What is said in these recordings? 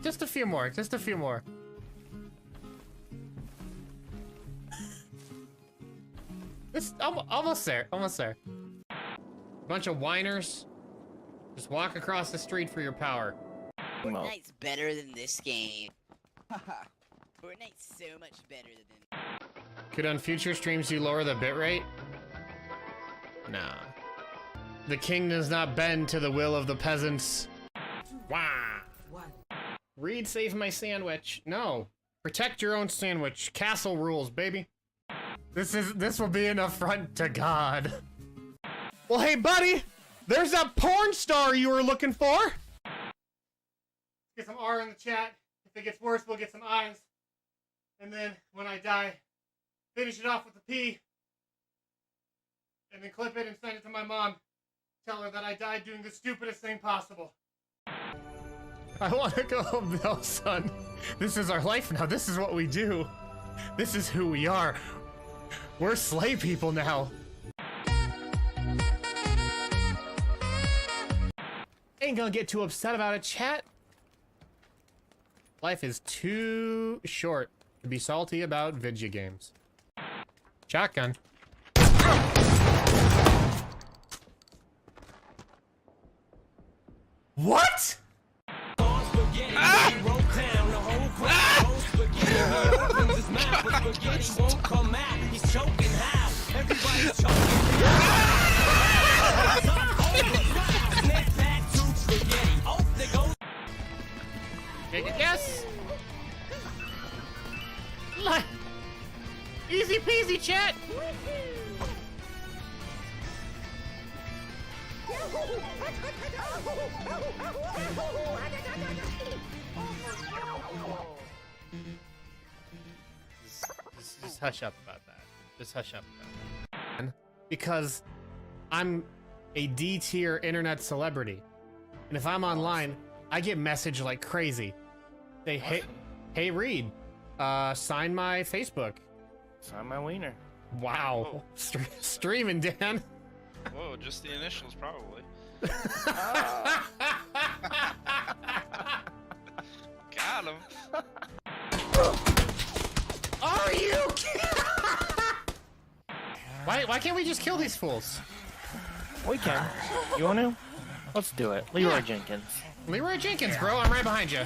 just a few more. Just a few more. Almost there. Almost there. Bunch of whiners. Just walk across the street for your power. Fortnite's better than this game. Fortnite's so much better than... Could on future streams you lower the bitrate? Nah. The king does not bend to the will of the peasants. Wah! Reed, save my sandwich. No. Protect your own sandwich. Castle rules, baby. This will be an affront to God. Well, hey, buddy! There's that porn star you were looking for! Get some R in the chat. If it gets worse, we'll get some I's. And then, when I die, finish it off with a P. And then clip it and send it to my mom. Tell her that I died doing the stupidest thing possible. I want to go home now, son. This is our life now. This is what we do. This is who we are. We're slave people now. Ain't gonna get too upset about it, chat. Life is too short to be salty about video games. Shotgun. What? Take a guess. Easy peasy, chat. Just hush up about that. Just hush up about that. Because I'm a D tier internet celebrity. And if I'm online, I get messaged like crazy. They hey Reed, sign my Facebook. Sign my wiener. Wow. Streaming, Dan. Whoa, just the initials, probably. Got him. Are you kidding? Why can't we just kill these fools? We can. You want to? Let's do it. Leroy Yeah. Jenkins. Leroy Jenkins, bro. I'm right behind you.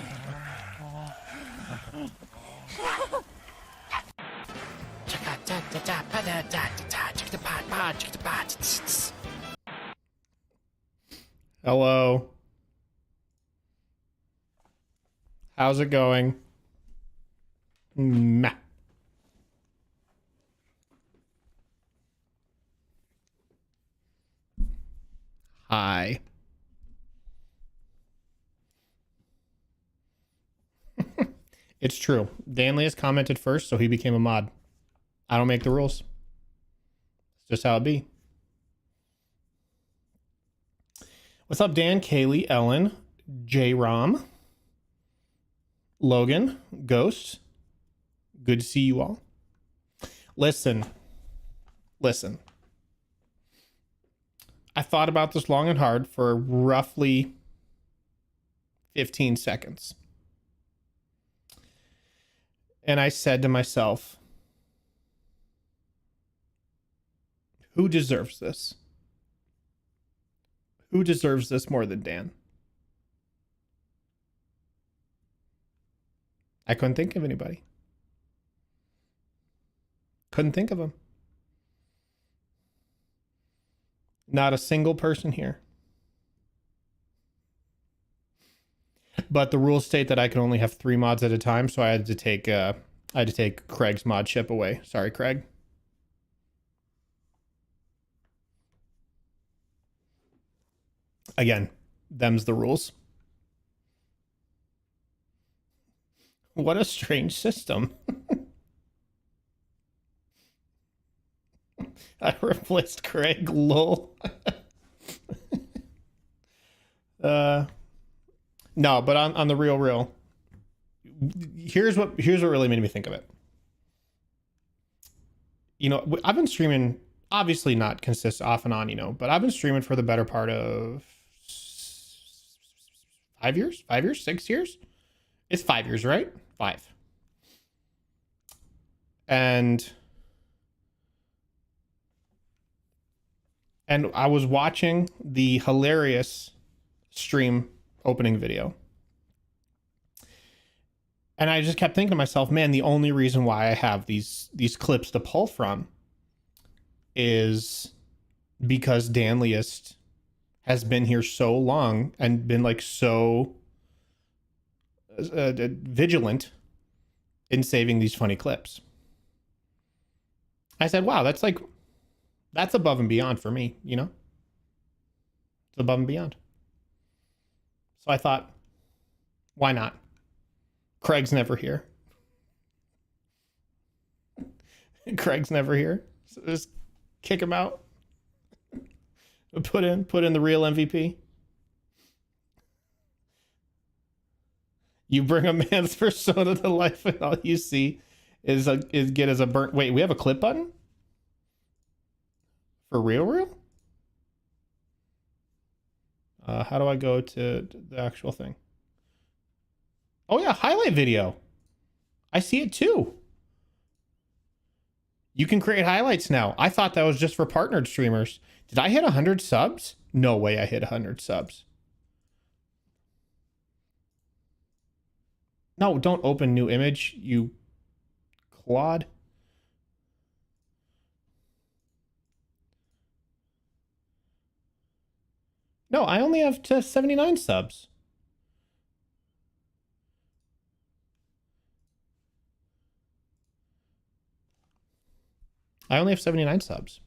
Hello. How's it going? Meh. Hi. It's true. Danley has commented first, so he became a mod. I don't make the rules. It's just how it be. What's up, Dan, Kaylee, Ellen, J-Rom, Logan, Ghost? Good to see you all. Listen. I thought about this long and hard for roughly 15 seconds. And I said to myself, who deserves this? Who deserves this more than Dan? I couldn't think of anybody. Couldn't think of him. Not a single person here. But the rules state that I can only have 3 mods at a time, so I had to take Craig's mod ship away. Sorry, Craig. Again, them's the rules. What a strange system. I replaced Craig, lol. No, but on the real, here's what really made me think of it. You know, I've been streaming, obviously not off and on, you know, but I've been streaming for the better part of 5 years, 6 years. It's 5 years, right? 5. And I was watching the hilarious stream opening video. And I just kept thinking to myself, man, the only reason why I have these clips to pull from is because Dan Liest has been here so long and been like so vigilant in saving these funny clips. I said, wow, that's above and beyond for me, you know? It's above and beyond. So I thought, why not? Craig's never here. Craig's never here. So just kick him out. Put in the real MVP. You bring a man's persona to life and all you see is get as a burnt. Wait, we have a clip button? For real? How do I go to the actual thing? Oh yeah, highlight video. I see it too. You can create highlights now. I thought that was just for partnered streamers. Did I hit 100 subs? No way I hit 100 subs. No, don't open new image, you clod. No, I only have 79 subs. I only have 79 subs.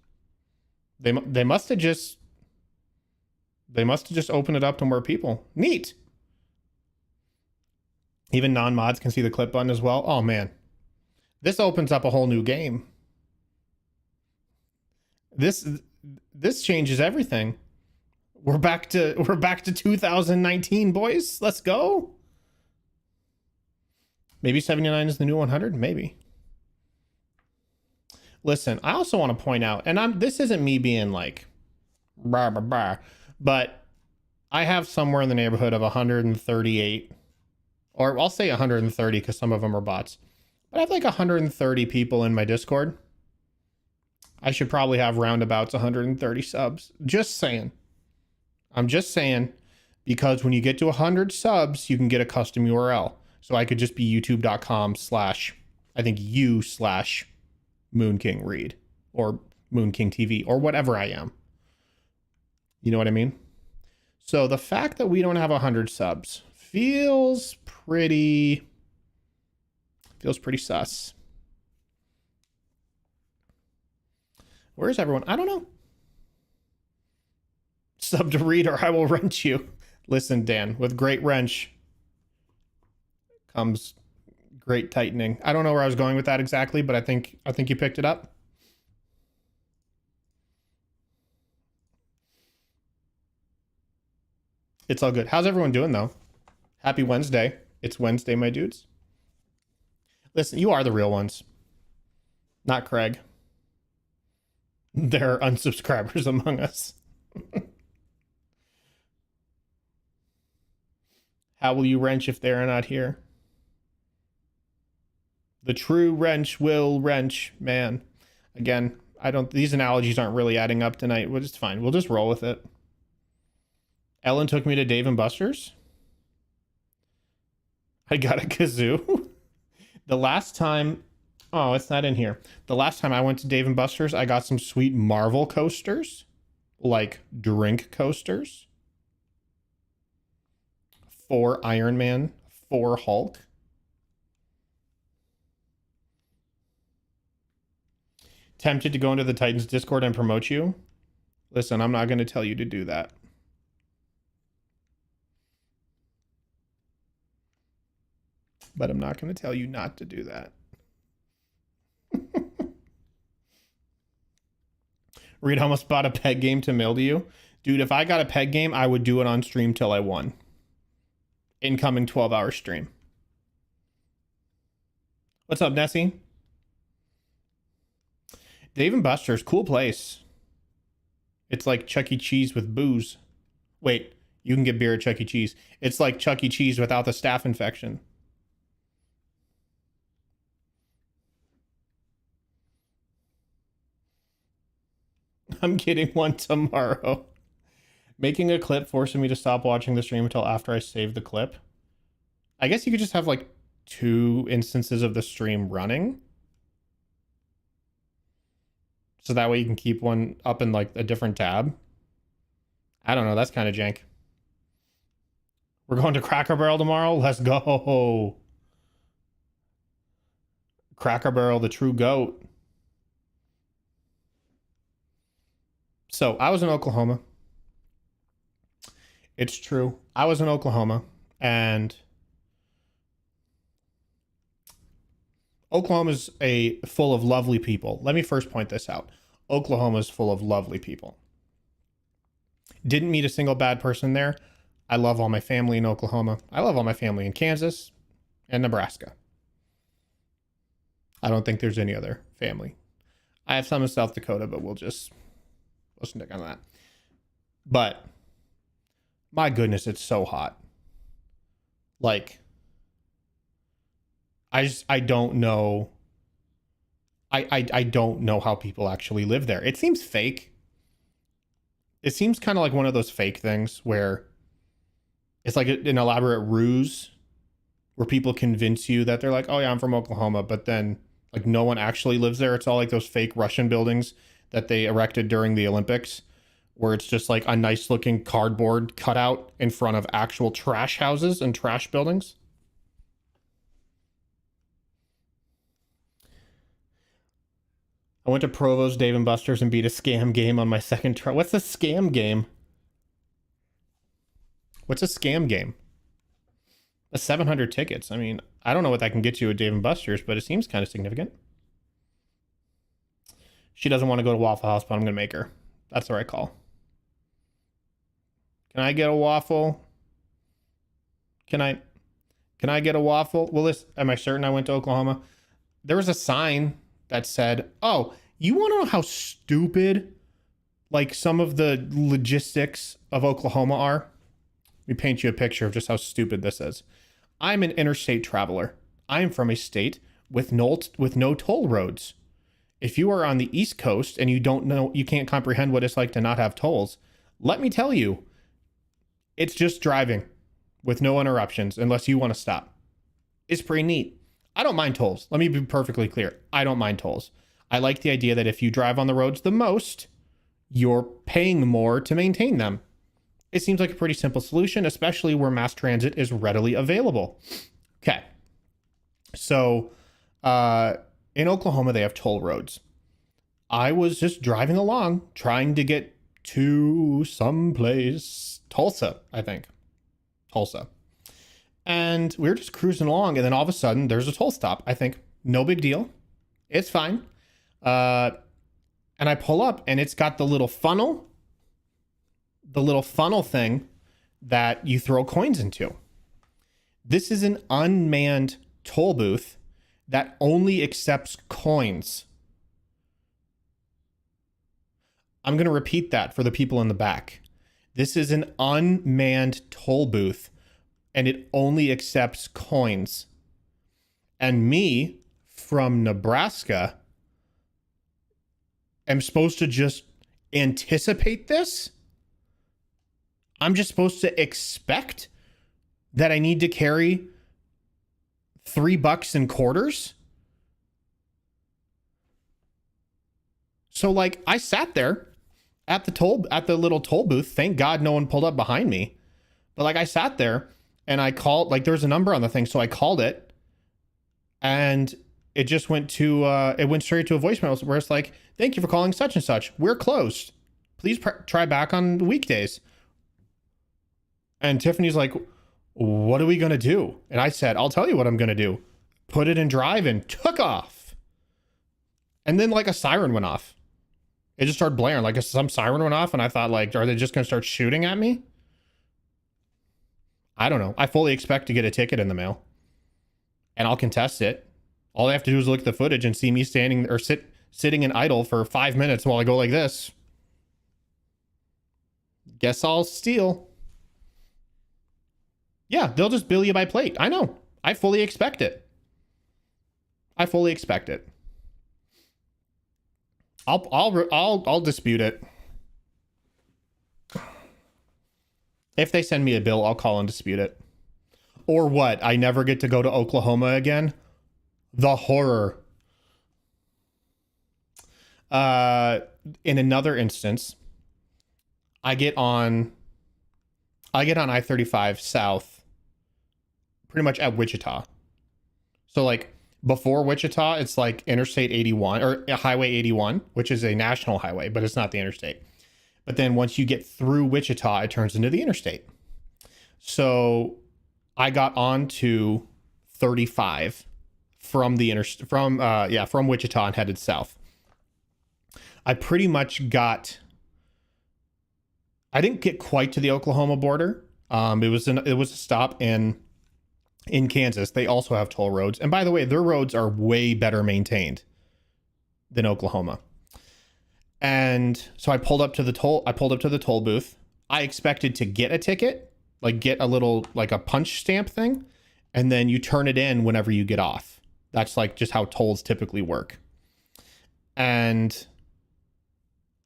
They must have just opened it up to more people. Neat. Even non-mods can see the clip button as well. Oh man. This opens up a whole new game. This changes everything. We're back to 2019, boys. Let's go. Maybe 79 is the new 100, maybe. Listen, I also want to point out, and this isn't me being like, bah, bah, bah, but I have somewhere in the neighborhood of 138, or I'll say 130 because some of them are bots. But I have like 130 people in my Discord. I should probably have roundabouts 130 subs. Just saying. I'm just saying, because when you get to 100 subs, you can get a custom URL. So I could just be youtube.com/MoonKingReed or MoonKingTV or whatever I am. You know what I mean? So the fact that we don't have 100 subs feels pretty sus. Where's everyone? I don't know. Sub to Reed or I will wrench you. Listen, Dan, with great wrench comes great tightening. I don't know where I was going with that exactly, but I think you picked it up. It's all good. How's everyone doing though? Happy Wednesday. It's Wednesday, my dudes. Listen, you are the real ones. Not Craig. There are unsubscribers among us. How will you wrench if they're not here? The true wrench will wrench, man. Again, these analogies aren't really adding up tonight. Well, it's fine. We'll just roll with it. Ellen took me to Dave & Buster's. I got a kazoo. The last time, oh, it's not in here. The last time I went to Dave & Buster's, I got some sweet Marvel coasters, like drink coasters. 4 Iron Man, 4 Hulk. Tempted to go into the Titans Discord and promote you? Listen, I'm not going to tell you to do that. But I'm not going to tell you not to do that. Reed almost bought a peg game to mail to you. Dude, if I got a peg game, I would do it on stream till I won. Incoming 12-hour stream. What's up, Nessie? Dave & Buster's, cool place. It's like Chuck E. Cheese with booze. Wait, you can get beer at Chuck E. Cheese. It's like Chuck E. Cheese without the staph infection. I'm getting one tomorrow. Making a clip forcing me to stop watching the stream until after I save the clip. I guess you could just have like 2 instances of the stream running. So that way you can keep one up in like a different tab. I don't know. That's kind of jank. We're going to Cracker Barrel tomorrow. Let's go. Cracker Barrel, the true goat. So I was in Oklahoma. It's true. I was in Oklahoma, and Oklahoma is full of lovely people. Let me first point this out. Oklahoma is full of lovely people. Didn't meet a single bad person there. I love all my family in Oklahoma. I love all my family in Kansas and Nebraska. I don't think there's any other family. I have some in South Dakota, but we'll stick on that. But my goodness, it's so hot. Like, I don't know. I don't know how people actually live there. It seems fake. It seems kind of like one of those fake things where it's like an elaborate ruse where people convince you that they're like, oh yeah, I'm from Oklahoma, but then like no one actually lives there. It's all like those fake Russian buildings that they erected during the Olympics, where it's just like a nice looking cardboard cutout in front of actual trash houses and trash buildings. I went to Provo's Dave & Buster's and beat a scam game on my second try. What's a scam game? What's a scam game? 700 tickets. I mean, I don't know what that can get you at Dave & Buster's, but it seems kind of significant. She doesn't want to go to Waffle House, but I'm going to make her. That's the right call. Can I get a waffle? Can I get a waffle? Well, am I certain I went to Oklahoma? There was a sign that said, oh, you want to know how stupid like some of the logistics of Oklahoma are? Let me paint you a picture of just how stupid this is. I'm an interstate traveler. I am from a state with no toll roads. If you are on the East Coast and you can't comprehend what it's like to not have tolls, let me tell you, it's just driving with no interruptions unless you want to stop. It's pretty neat. I don't mind tolls. Let me be perfectly clear. I don't mind tolls. I like the idea that if you drive on the roads the most, you're paying more to maintain them. It seems like a pretty simple solution, especially where mass transit is readily available. Okay. So, in Oklahoma, they have toll roads. I was just driving along, trying to get to someplace, Tulsa, I think. Tulsa. And we were just cruising along, and then all of a sudden, there's a toll stop. I think, no big deal. It's fine. And I pull up, and it's got the little funnel thing that you throw coins into. This is an unmanned toll booth that only accepts coins. I'm going to repeat that for the people in the back. This is an unmanned toll booth, and it only accepts coins. And me, from Nebraska, am supposed to just anticipate this? I'm just supposed to expect that I need to carry $3 in quarters? So like I sat there at the little toll booth. Thank God no one pulled up behind me. But like I sat there and I called, like there's a number on the thing. So I called it and it just went straight to a voicemail where it's like, thank you for calling such and such. We're closed. Please try back on weekdays. And Tiffany's like, what are we going to do? And I said, I'll tell you what I'm going to do. Put it in drive and took off. And then like a siren went off. It just started blaring. Like some siren went off and I thought like, are they just going to start shooting at me? I don't know. I fully expect to get a ticket in the mail. And I'll contest it. All I have to do is look at the footage and see me standing or sitting in idle for 5 minutes while I go like this. Guess I'll steal. Yeah, they'll just bill you by plate. I know. I fully expect it. I'll dispute it. If they send me a bill, I'll call and dispute it. Or what? I never get to go to Oklahoma again? The horror. In another instance, I get on I-35 south, pretty much at Wichita. So like before Wichita, it's like Interstate 81 or Highway 81, which is a national highway, but it's not the interstate. But then once you get through Wichita, it turns into the interstate. So I got onto 35 from from Wichita and headed south. I pretty much I didn't get quite to the Oklahoma border. It was a stop in Kansas. They also have toll roads. And by the way, their roads are way better maintained than Oklahoma. And so I pulled up to the toll booth. I expected to get a ticket, like get a little, like a punch stamp thing. And then you turn it in whenever you get off. That's like just how tolls typically work. And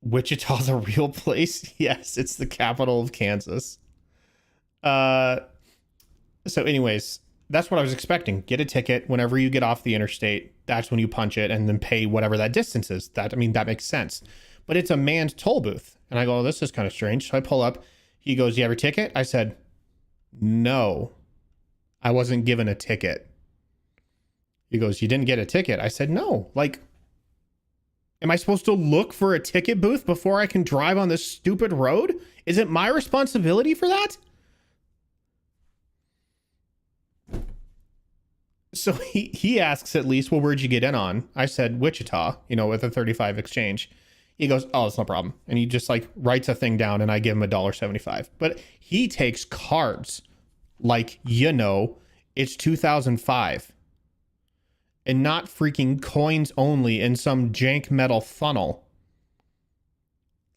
Wichita's a real place. Yes, it's the capital of Kansas. So anyways, that's what I was expecting. Get a ticket whenever you get off the interstate. That's when you punch it and then pay whatever that distance is. That makes sense. But it's a manned toll booth. And I go, oh, this is kind of strange. So I pull up. He goes, you have a ticket? I said, no, I wasn't given a ticket. He goes, you didn't get a ticket? I said, no. Like, am I supposed to look for a ticket booth before I can drive on this stupid road? Is it my responsibility for that? So he asks at least, well, where'd you get in on? I said, Wichita, with a 35 exchange. He goes, oh, it's no problem. And he just like writes a thing down and I give him $1.75. But he takes cards like, it's 2005. And not freaking coins only in some jank metal funnel.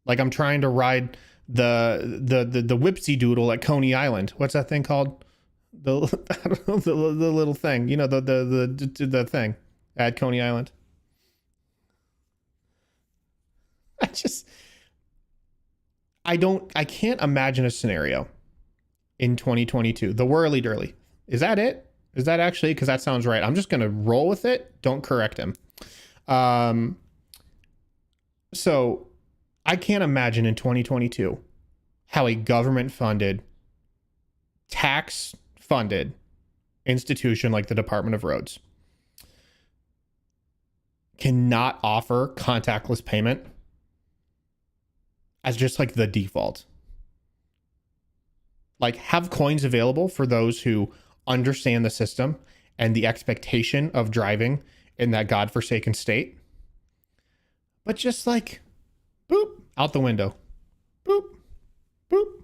Like I'm trying to ride the whipsy doodle at Coney Island. What's that thing called? I don't know, the little thing. The thing at Coney Island. I can't imagine a scenario in 2022. The whirly dirly. Is that it? Is that actually? Because that sounds right. I'm just going to roll with it. Don't correct him. So I can't imagine in 2022 how a government-funded, tax-funded institution like the Department of Roads cannot offer contactless payment as just like the default. Like have coins available for those who understand the system and the expectation of driving in that godforsaken state. But just like, boop, out the window. Boop, boop.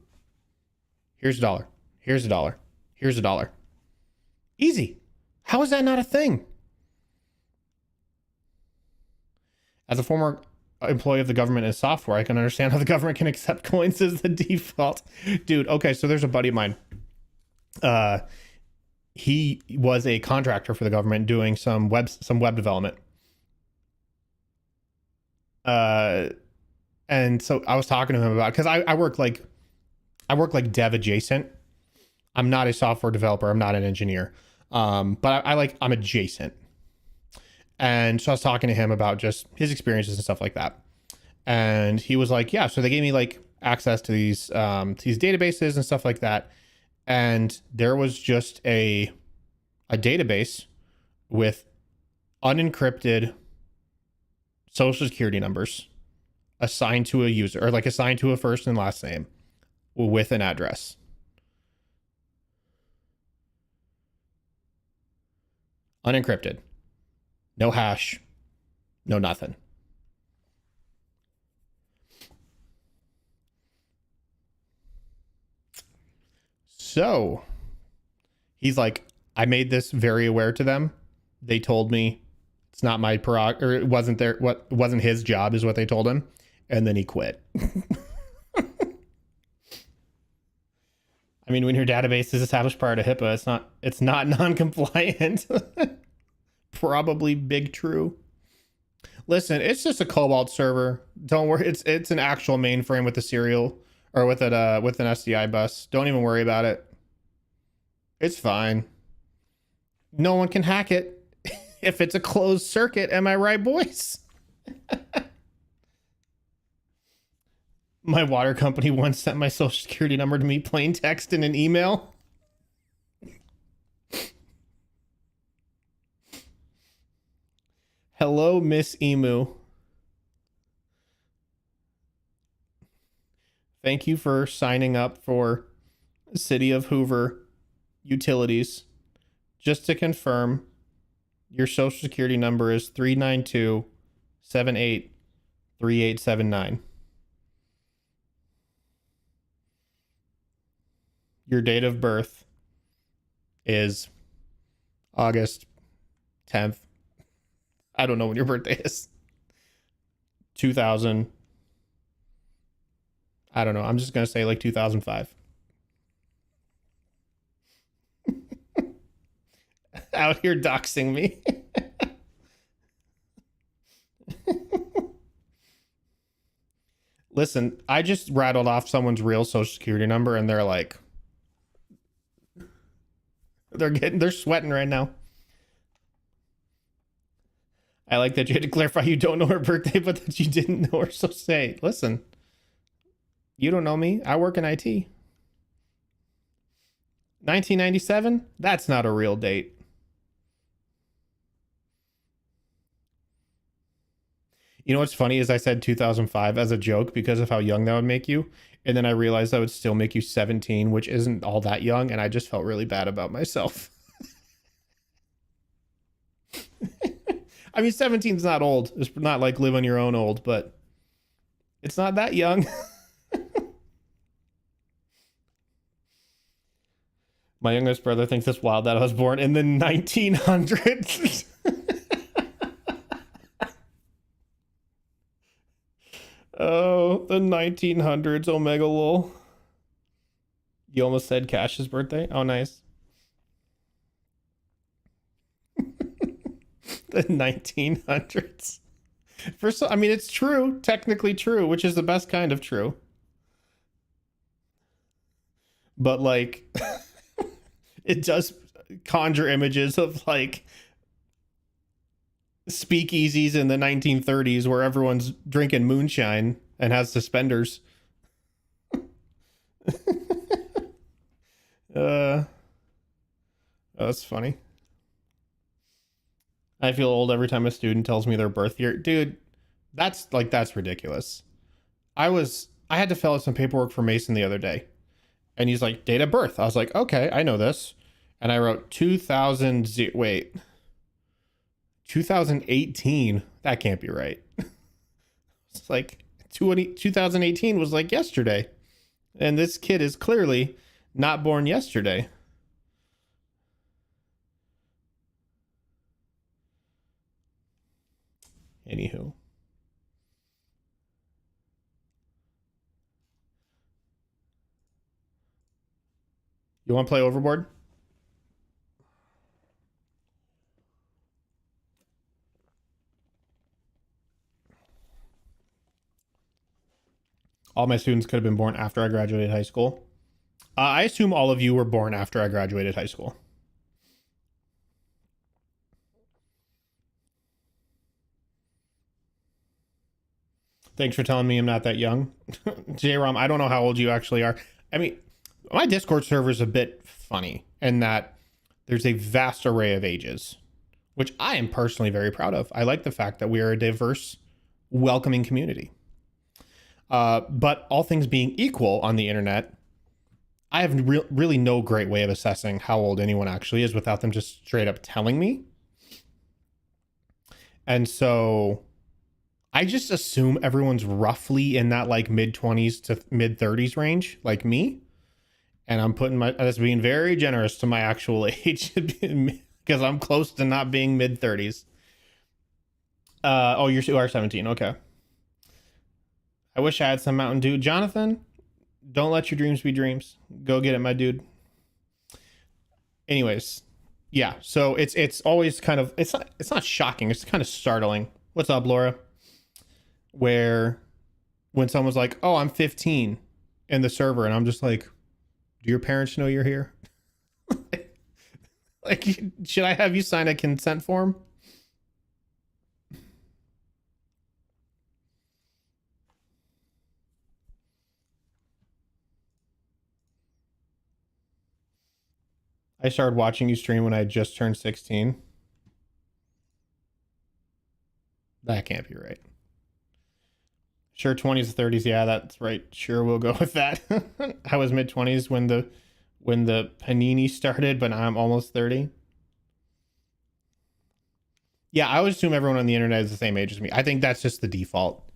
Here's $1. Here's $1. Here's $1. Easy. How is that not a thing? As a former employee of the government and software, I can understand how the government can accept coins as the default. Dude, okay, so there's a buddy of mine. He was a contractor for the government doing some web development. And so I was talking to him about, because I work like dev adjacent. I'm not a software developer. I'm not an engineer. But I'm adjacent. And so I was talking to him about just his experiences and stuff like that. And he was like, yeah, so they gave me like access to these databases and stuff like that. And there was just a database with unencrypted social security numbers assigned to a user, or like assigned to a first and last name with an address. Unencrypted. No hash. No nothing. So he's like, I made this very aware to them. They told me it's not my prerogative, or it wasn't his job is what they told him. And then he quit. I mean, when your database is established prior to HIPAA, it's not non-compliant. Probably big true. Listen, it's just a Cobalt server. Don't worry. It's an actual mainframe with a serial or with an SDI bus. Don't even worry about it. It's fine. No one can hack it if it's a closed circuit. Am I right, boys? My water company once sent my social security number to me plain text in an email. Hello, Miss Emu. Thank you for signing up for City of Hoover utilities. Just to confirm, your social security number is 392-78-3879. Your date of birth is August 10th. I don't know when your birthday is. 2000. I don't know. I'm just going to say like 2005. Out here doxing me. Listen, I just rattled off someone's real social security number and they're like, they're sweating right now. I like that you had to clarify you don't know her birthday, but that you didn't know her. So say, listen, you don't know me. I work in IT. 1997? That's not a real date. You know what's funny is I said 2005 as a joke because of how young that would make you. And then I realized that would still make you 17, which isn't all that young. And I just felt really bad about myself. I mean, 17 is not old. It's not like live on your own old, but it's not that young. My youngest brother thinks it's wild that I was born in the 1900s. Oh, the 1900s, Omega lol. You almost said Cash's birthday? Oh, nice. The 1900s. First, I mean, it's true, technically true, which is the best kind of true. But like, it does conjure images of like speakeasies in the 1930s where everyone's drinking moonshine and has suspenders. That's funny. I feel old every time a student tells me their birth year. Dude, that's ridiculous. I had to fill out some paperwork for Mason the other day. And he's like, date of birth. I was like, okay, I know this. And I wrote 2018. That can't be right. It's like 2018 was like yesterday. And this kid is clearly not born yesterday. Anywho. You want to play Overboard? All my students could have been born after I graduated high school. I assume all of you were born after I graduated high school. Thanks for telling me I'm not that young. J-Rom, I don't know how old you actually are. I mean, my Discord server is a bit funny in that there's a vast array of ages, which I am personally very proud of. I like the fact that we are a diverse, welcoming community. But all things being equal on the internet, I have really no great way of assessing how old anyone actually is without them just straight up telling me. And so I just assume everyone's roughly in that like mid 20s to mid 30s range, like me. And I'm putting that's being very generous to my actual age because I'm close to not being mid 30s. Oh, you are 17. Okay. I wish I had some Mountain Dew. Jonathan, don't let your dreams be dreams. Go get it, my dude. Anyways, yeah. So it's always kind of it's not shocking. It's kind of startling. What's up, Laura? Where when someone's like, "Oh, I'm 15," in the server, and I'm just like, do your parents know you're here? Like, should I have you sign a consent form? I started watching you stream when I just turned 16. That can't be right. Sure, 20s, 30s. Yeah, that's right. Sure, we'll go with that. I was mid 20s when the panini started, but now I'm almost 30. Yeah, I would assume everyone on the internet is the same age as me. I think that's just the default.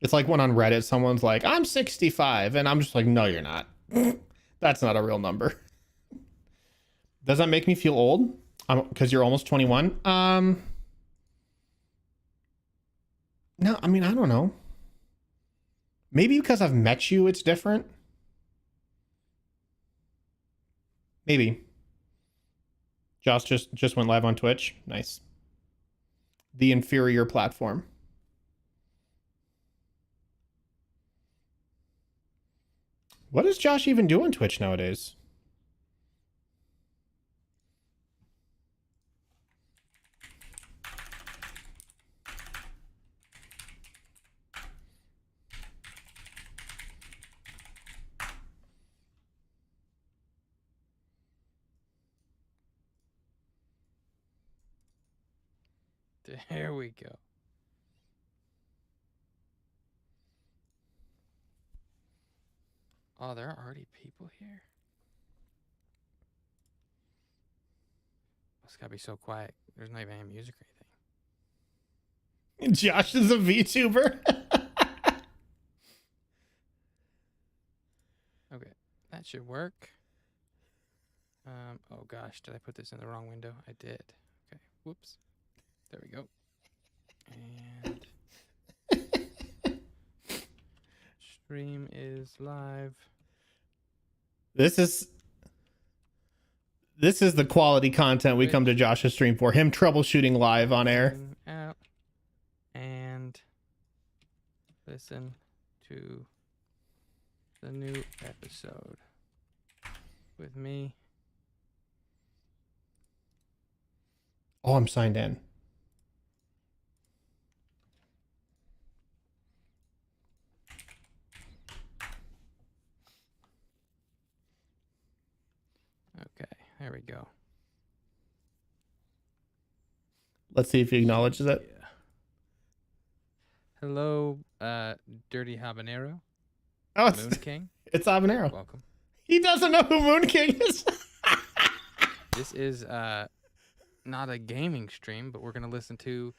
It's like when on Reddit someone's like, I'm 65, and I'm just like, no, you're not. That's not a real number. Does that make me feel old? Because you're almost 21? No, I mean, I don't know. Maybe because I've met you, it's different. Maybe. Josh just went live on Twitch. Nice. The inferior platform. What does Josh even do on Twitch nowadays? There we go. Oh, there are already people here? It's gotta be so quiet. There's not even any music or anything. Josh is a VTuber. Okay, that should work. Oh gosh, did I put this in the wrong window? I did. Okay, whoops. There we go. And stream is live. This is the quality content we come to Josh's stream for. Him troubleshooting live on air. Out and listen to the new episode with me. Oh, I'm signed in. Okay, there we go. Let's see if he acknowledges it. Yeah. Hello, Dirty Habanero. Oh, it's Moon King. It's Habanero. Welcome. He doesn't know who Moon King is. This is not a gaming stream, but we're gonna listen to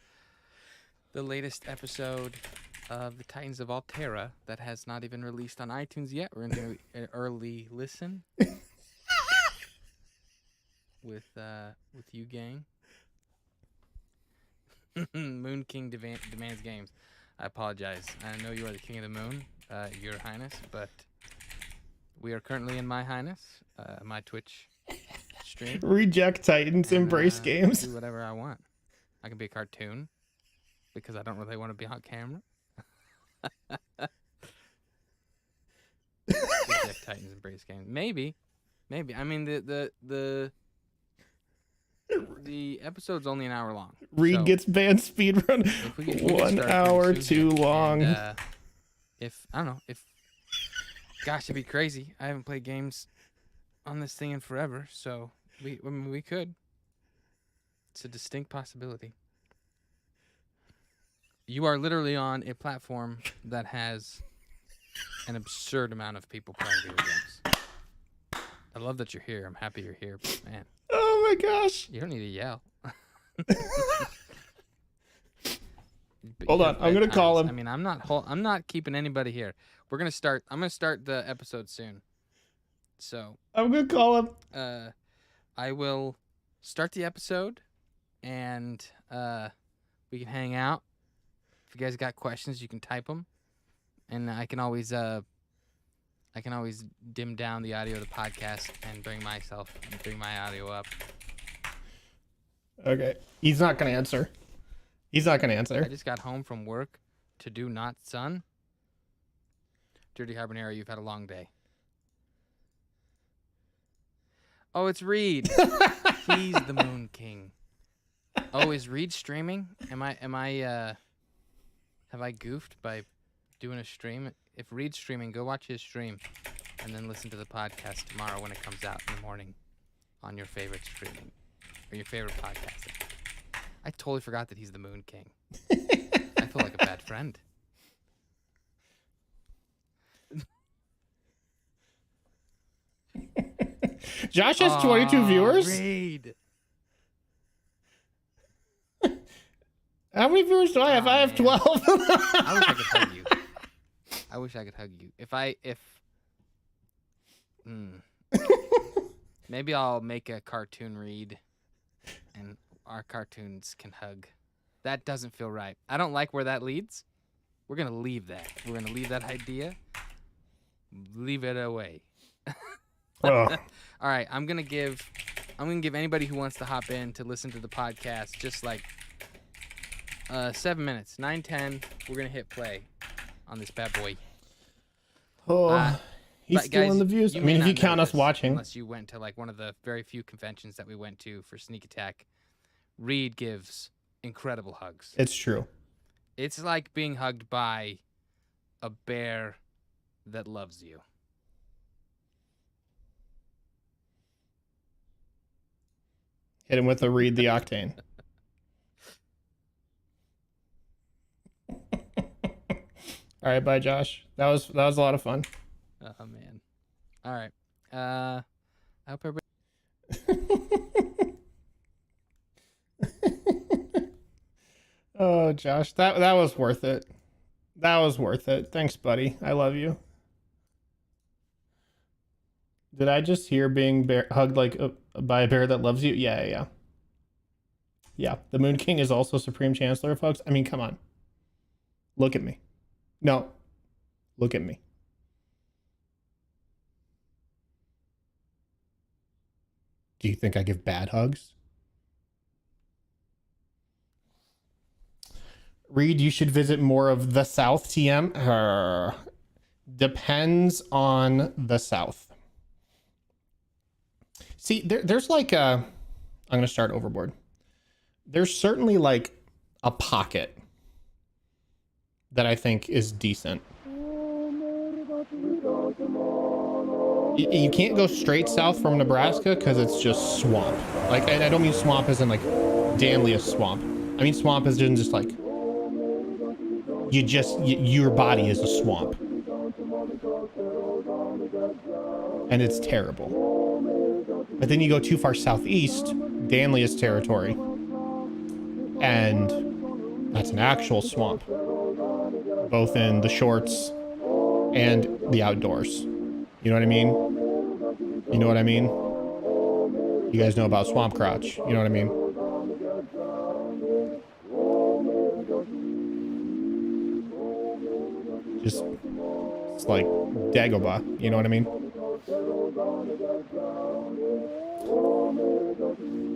the latest episode of the Titans of Altera that has not even released on iTunes yet. We're gonna do an early listen with you, gang. Moon King demands games. I apologize. I know you are the king of the moon, Your Highness, but we are currently in My Highness, my Twitch stream. Reject Titans, And, embrace games. Do whatever I want. I can be a cartoon because I don't really want to be on camera. Reject Titans, embrace games. Maybe. I mean, the episode's only an hour long. Reed so gets banned speedrun. we can 1 start hour pretty soon. too long. And, if I don't know, gosh, it'd be crazy. I haven't played games on this thing in forever, so I mean, we could. It's a distinct possibility. You are literally on a platform that has an absurd amount of people playing video games. I love that you're here. I'm happy you're here, but man. Oh my gosh. You don't need to yell. Hold on, I'm gonna call him. I mean, I'm not keeping anybody here. I'm gonna start the episode soon. So I'm gonna call him. I will start the episode, and we can hang out. If you guys got questions, you can type them, and I can always dim down the audio of the podcast and bring my audio up. Okay, he's not gonna answer. I just got home from work to do not sun. Dirty Harbonero, you've had a long day. Oh, it's Reed. He's the Moon King. Oh, is Reed streaming? Have I goofed by doing a stream? If Reed's streaming, go watch his stream and then listen to the podcast tomorrow when it comes out in the morning on your favorite streaming or your favorite podcasting. I totally forgot that he's the Moon King. I feel like a bad friend. Josh has 22 viewers. Reed. How many viewers do I have? I have 12. I wish I could hug you. I wish I could hug you. Maybe I'll make a cartoon Reed and our cartoons can hug. That doesn't feel right. I don't like where that leads. We're going to leave that. We're going to leave that idea. Leave it away. All right, I'm going to give anybody who wants to hop in to listen to the podcast just like 7 minutes, 9, 10. We're going to hit play on this bad boy. He's still guys, in the views. I mean, if you count us watching. Unless you went to like one of the very few conventions that we went to for Sneak Attack, Reed gives incredible hugs. It's true. It's like being hugged by a bear that loves you. Hit him with a Reed the Octane. All right, bye, Josh. That was a lot of fun. Oh man. All right. I hope everybody. Oh, Josh, that was worth it. That was worth it. Thanks, buddy. I love you. Did I just hear being hugged like by a bear that loves you? Yeah. Yeah, the Moon King is also Supreme Chancellor, folks. I mean, come on. Look at me. No. Look at me. Do you think I give bad hugs? Reed, you should visit more of the South, TM. Depends on the South. See, there's like I'm going to start Overboard. There's certainly like a pocket that I think is decent. You can't go straight south from Nebraska because it's just swamp. Like, I don't mean swamp as in like Danlius swamp. I mean swamp as in just like your body is a swamp. And it's terrible. But then you go too far southeast, Danlius territory. And that's an actual swamp. Both in the shorts and the outdoors. You know what I mean? You know what I mean? You guys know about swamp crotch. You know what I mean? Just, it's like Dagobah. You know what I mean?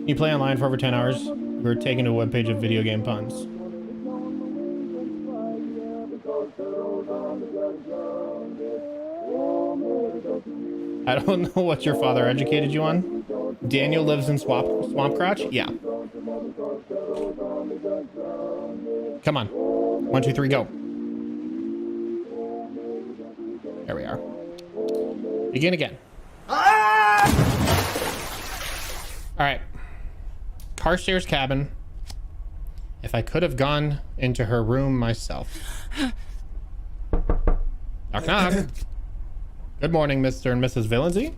You play online for over 10 hours. We're taken to a webpage of video game puns. I don't know what your father educated you on. Daniel lives in swamp crotch? Yeah. Come on. 1, 2, 3, go. There we are. Begin again. All right. Carstairs cabin. If I could have gone into her room myself. Knock, knock. Good morning, Mr. and Mrs. Villensy.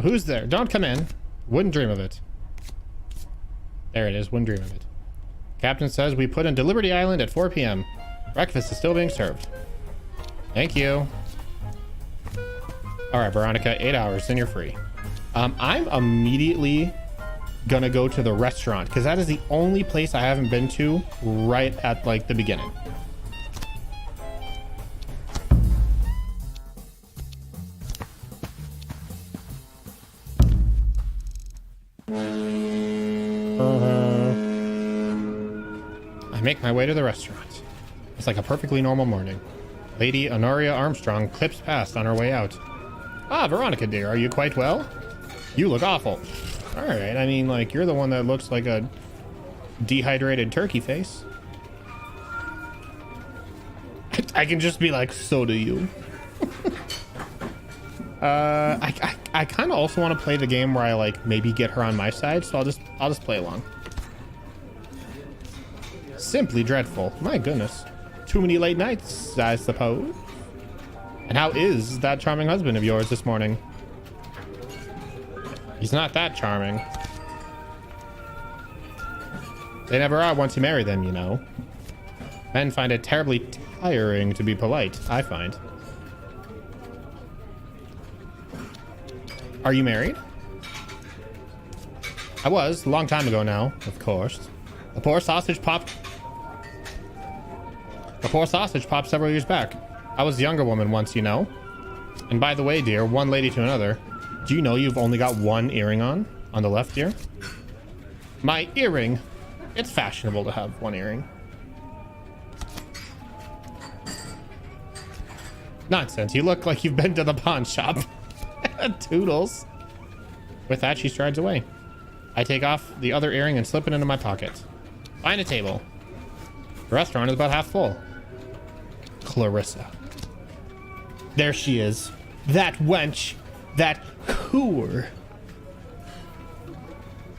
Who's there? Don't come in. Wouldn't dream of it. There it is. Wouldn't dream of it. Captain says we put into Liberty Island at 4 p.m. Breakfast is still being served. Thank you. All right, Veronica, 8 hours, then you're free. I'm immediately gonna go to the restaurant because that is the only place I haven't been to right at like the beginning. I make my way to the restaurant. It's like a perfectly normal morning. Lady Honoria Armstrong clips past on her way out. Ah, Veronica dear, are you quite well? You look awful. All right, I mean, like, you're the one that looks like a dehydrated turkey face. I can just be like, so do you. I kind of also want to play the game where I like maybe get her on my side, so I'll just play along. Simply dreadful. My goodness. Too many late nights, I suppose. And how is that charming husband of yours this morning? He's not that charming. They never are once you marry them, you know. Men find it terribly tiring to be polite, I find. Are you married? I was, a long time ago now, of course. The poor sausage popped several years back. I was a younger woman once, you know. And by the way, dear, one lady to another, do you know you've only got one earring on the left ear? My earring. It's fashionable to have one earring. Nonsense, you look like you've been to the pawn shop. Toodles. With that, she strides away. I take off the other earring and slip it into my pocket. Find a table. The restaurant is about half full. Clarissa. There she is. That wench. That cooer.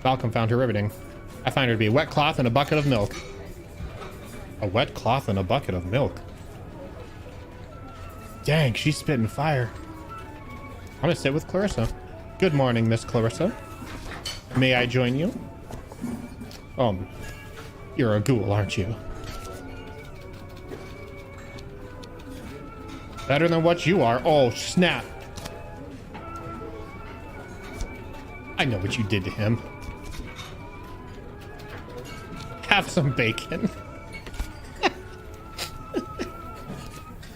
Malcolm found her riveting. I find her to be a wet cloth and a bucket of milk. A wet cloth and a bucket of milk. Dang, she's spitting fire. I'm gonna sit with Clarissa. Good morning, Miss Clarissa. May I join you? You're a ghoul, aren't you? Better than what you are. Oh, snap. I know what you did to him. Have some bacon.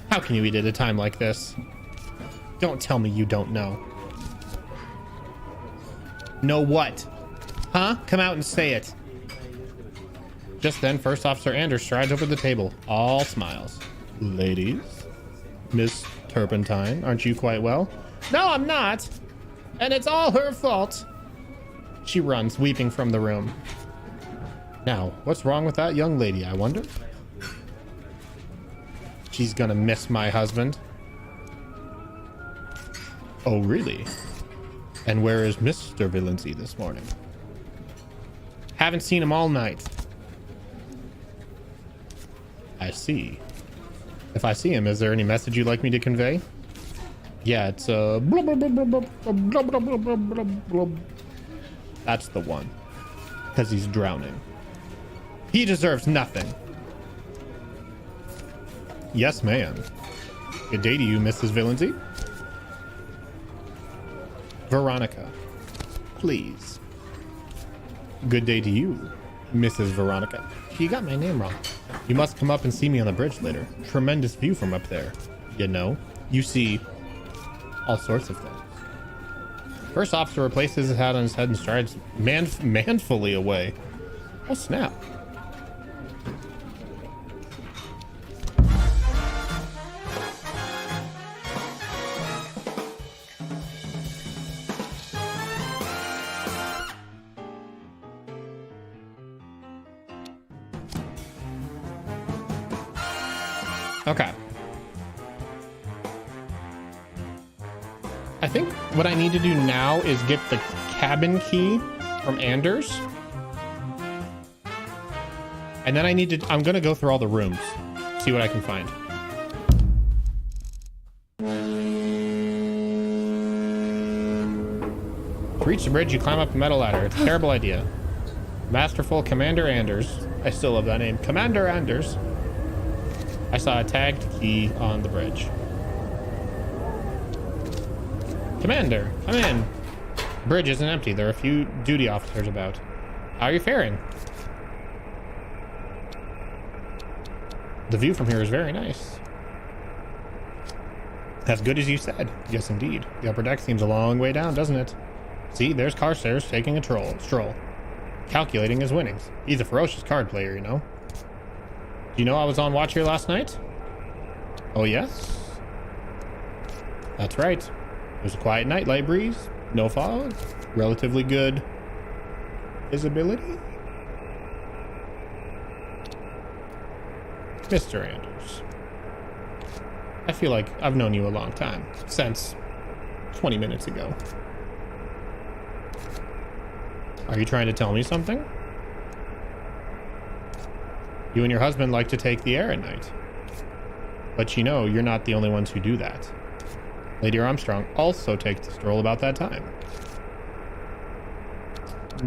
How can you eat at a time like this? Don't tell me you don't know. Know what? Huh? Come out and say it. Just then, First Officer Anders strides over the table, all smiles. Ladies, Miss Turpentine, aren't you quite well? No, I'm not. And it's all her fault. She runs, weeping from the room. Now, what's wrong with that young lady, I wonder? She's gonna miss my husband. Oh, really? And where is Mr. Valency this morning? Haven't seen him all night. I see. If I see him, is there any message you'd like me to convey? Yeah, it's blub, blub, blub, blub, blub, blub, blub, blub, blub, blub. That's the one. Because he's drowning. He deserves nothing. Yes, ma'am. Good day to you, Mrs. Valency. Veronica, please. Good day to you, Mrs. Veronica. You got my name wrong. You must come up and see me on the bridge later. Tremendous view from up there. You know, you see all sorts of things. First officer replaces his hat on his head and strides manfully away. Oh, snap. Okay. I think what I need to do now is get the cabin key from Anders. And then I'm gonna go through all the rooms, see what I can find. To reach the bridge, you climb up the metal ladder. It's a terrible idea. Masterful Commander Anders. I still love that name. Commander Anders. I saw a tagged key on the bridge. Commander, come in. Bridge isn't empty. There are a few duty officers about. How are you faring? The view from here is very nice. As good as you said. Yes, indeed. The upper deck seems a long way down, doesn't it? See, there's Carstairs taking a stroll. Calculating his winnings. He's a ferocious card player, you know. Do you know I was on watch here last night? Oh, yes? That's right. It was a quiet night, light breeze, no fog, relatively good visibility. Mr. Anders, I feel like I've known you a long time, since 20 minutes ago. Are you trying to tell me something? You and your husband like to take the air at night. But you know, you're not the only ones who do that. Lady Armstrong also takes a stroll about that time.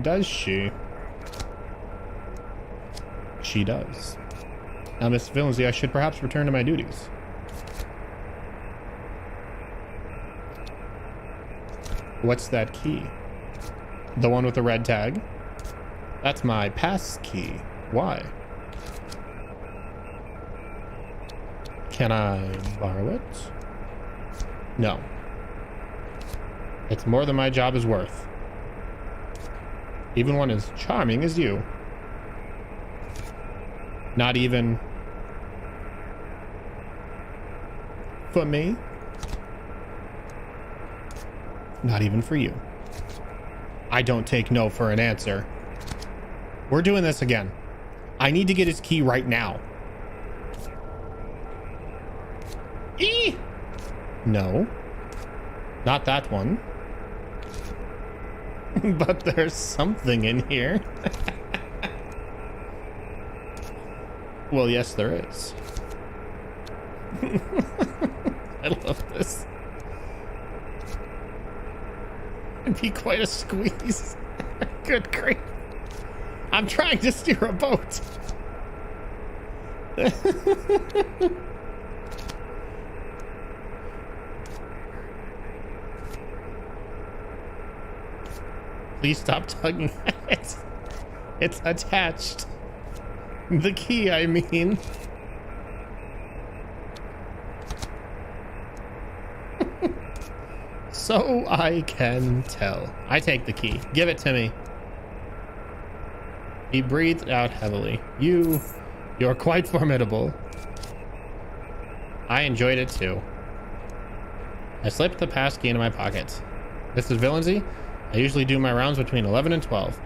Does she? She does. Now, Miss Villeneuve, I should perhaps return to my duties. What's that key? The one with the red tag? That's my pass key. Why? Can I borrow it? No. It's more than my job is worth. Even one as charming as you. Not even for me. Not even for you. I don't take no for an answer. We're doing this again. I need to get his key right now. Eee! No. Not that one. But there's something in here. Well, yes, there is. I love this. It'd be quite a squeeze. Good grief. I'm trying to steer a boat. Please stop tugging at it. It's attached. The key, I mean. So I can tell. I take the key. Give it to me. He breathed out heavily. You're quite formidable. I enjoyed it too. I slipped the pass key into my pocket. Mrs. Villeneuve, I usually do my rounds between 11 and 12.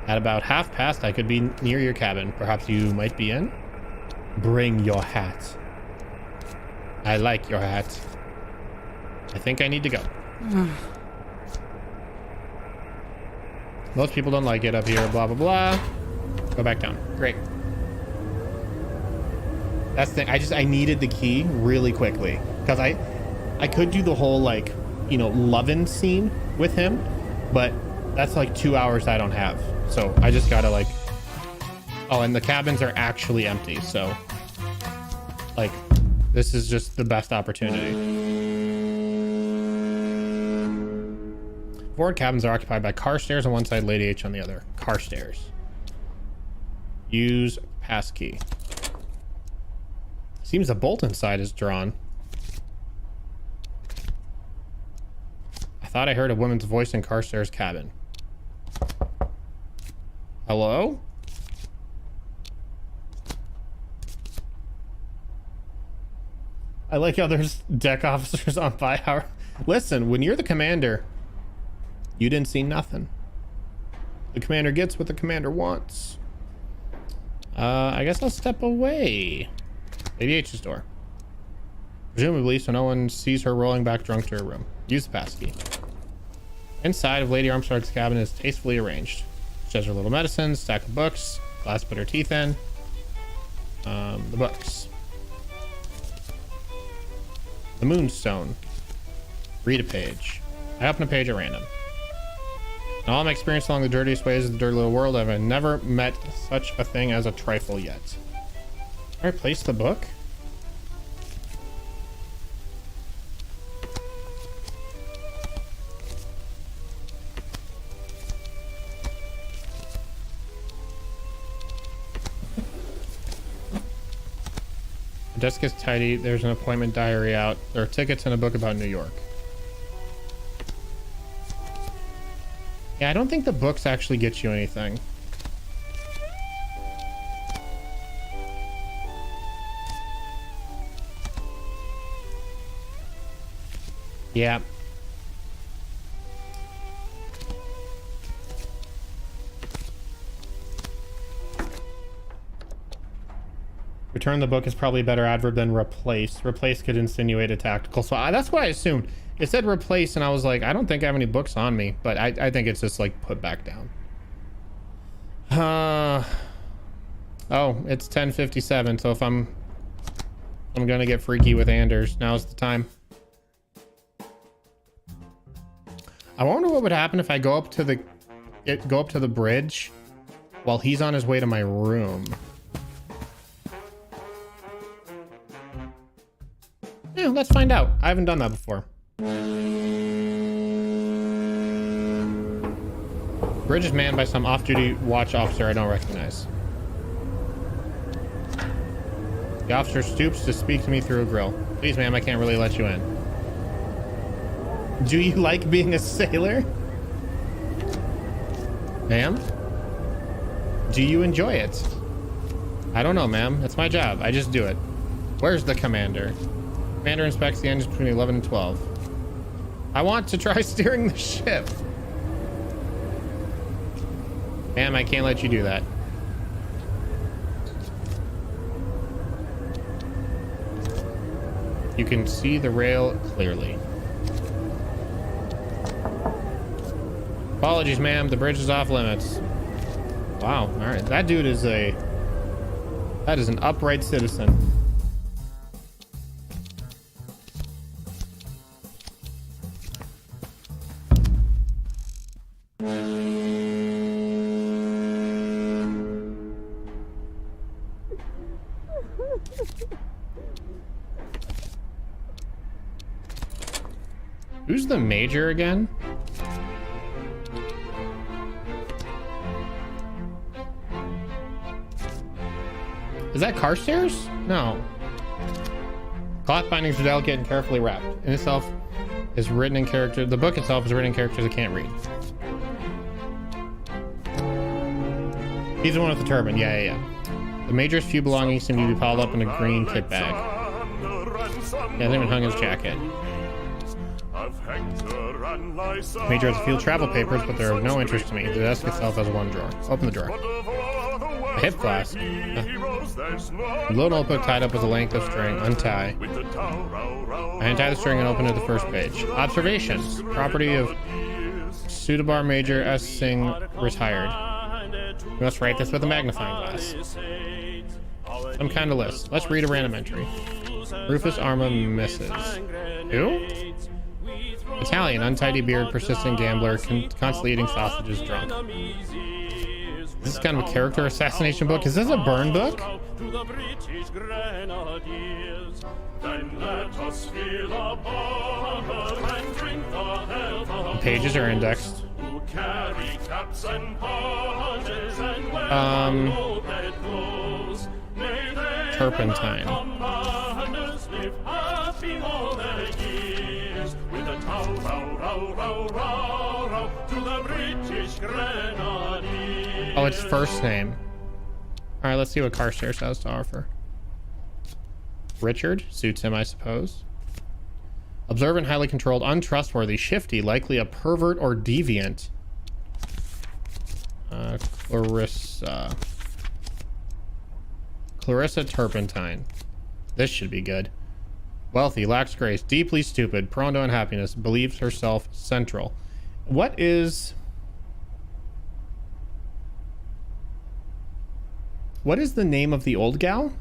At about half past, I could be near your cabin. Perhaps you might be in? Bring your hat. I like your hat. I think I need to go. Most people don't like it up here, blah, blah, blah. Go back down. Great. That's the thing. I needed the key really quickly because I could do the whole, like, you know, lovin' scene with him, but that's like 2 hours I don't have. So I just gotta, like, oh, and the cabins are actually empty. So, like, this is just the best opportunity. Forward cabins are occupied by car stairs on one side, Lady H on the other. Car stairs. Use pass key. Seems the bolt inside is drawn. I thought I heard a woman's voice in Carstairs' cabin. Hello? I like how there's deck officers on by hour. Listen, when you're the commander, you didn't see nothing. The commander gets what the commander wants. I guess I'll step away. Lady H's door. Presumably so no one sees her rolling back drunk to her room. Use the pass key. Inside of Lady Armstrong's cabin is tastefully arranged. She has her little medicines, stack of books, glass to put her teeth in. The books. The Moonstone. Read a page. I open a page at random. In all my experience along the dirtiest ways of the dirty little world, I've never met such a thing as a trifle yet. Can I replace the book? The desk is tidy. There's an appointment diary out. There are tickets and a book about New York. Yeah, I don't think the books actually get you anything. Yeah. Return the book is probably a better adverb than replace. Replace could insinuate a tactical. So that's what I assumed. It said replace, and I was like, I don't think I have any books on me, but I think it's just like put back down. Oh, it's 10:57. So if I'm gonna get freaky with Anders, now's the time. I wonder what would happen if I go up to the bridge while he's on his way to my room. Yeah, let's find out. I haven't done that before. Bridge is manned by some off-duty watch officer I don't recognize. The officer stoops to speak to me through a grill. Please, ma'am, I can't really let you in. Do you like being a sailor? Ma'am? Do you enjoy it? I don't know, ma'am. It's my job. I just do it. Where's the commander? Commander inspects the engines between 11 and 12. I want to try steering the ship. Ma'am, I can't let you do that. You can see the rail clearly. Apologies, ma'am. The bridge is off limits. Wow. All right. That dude is that is an upright citizen. Who's the major again? Is that Carstairs? No. Cloth bindings are delicate and carefully wrapped. In itself is written in character. The book itself is written in characters I can't read. He's the one with the turban. Yeah. The major's few belongings seem to be piled up in a green kit bag. Yeah, they even hung his jacket. Major has a few travel papers, but they're of no interest to me. The desk itself has one drawer. Open the drawer. A hip flask. A little notebook tied up with a length of string. Untie. I untie the string and open to the first page. Observations. Property of Sudabar Major S. Singh, retired. We must write this with a magnifying glass. Some kind of list. Let's read a random entry. Rufus Arma misses. Who? Italian, untidy beard, persistent gambler, constantly eating sausages, drunk. This is kind of a character assassination book. Is this a burn book? The pages are indexed. Turpentine. Oh, it's first name. All right, let's see what Carstairs has to offer. Richard suits him, I suppose. Observant, highly controlled, untrustworthy, shifty, likely a pervert or deviant. Clarissa Turpentine. This should be good. Wealthy, lacks grace, deeply stupid, prone to unhappiness, believes herself central. What is the name of the old gal?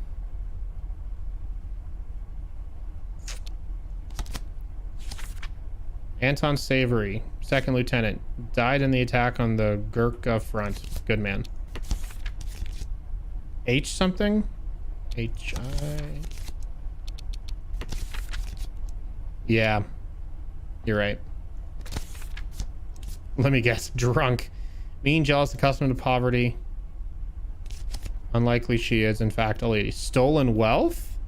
Anton Savory, second lieutenant, died in the attack on the Gurkha front. Good man. H something? H-I... Yeah, you're right. Let me guess. Drunk. Mean, jealous, accustomed to poverty. Unlikely she is, in fact, a lady. Stolen wealth?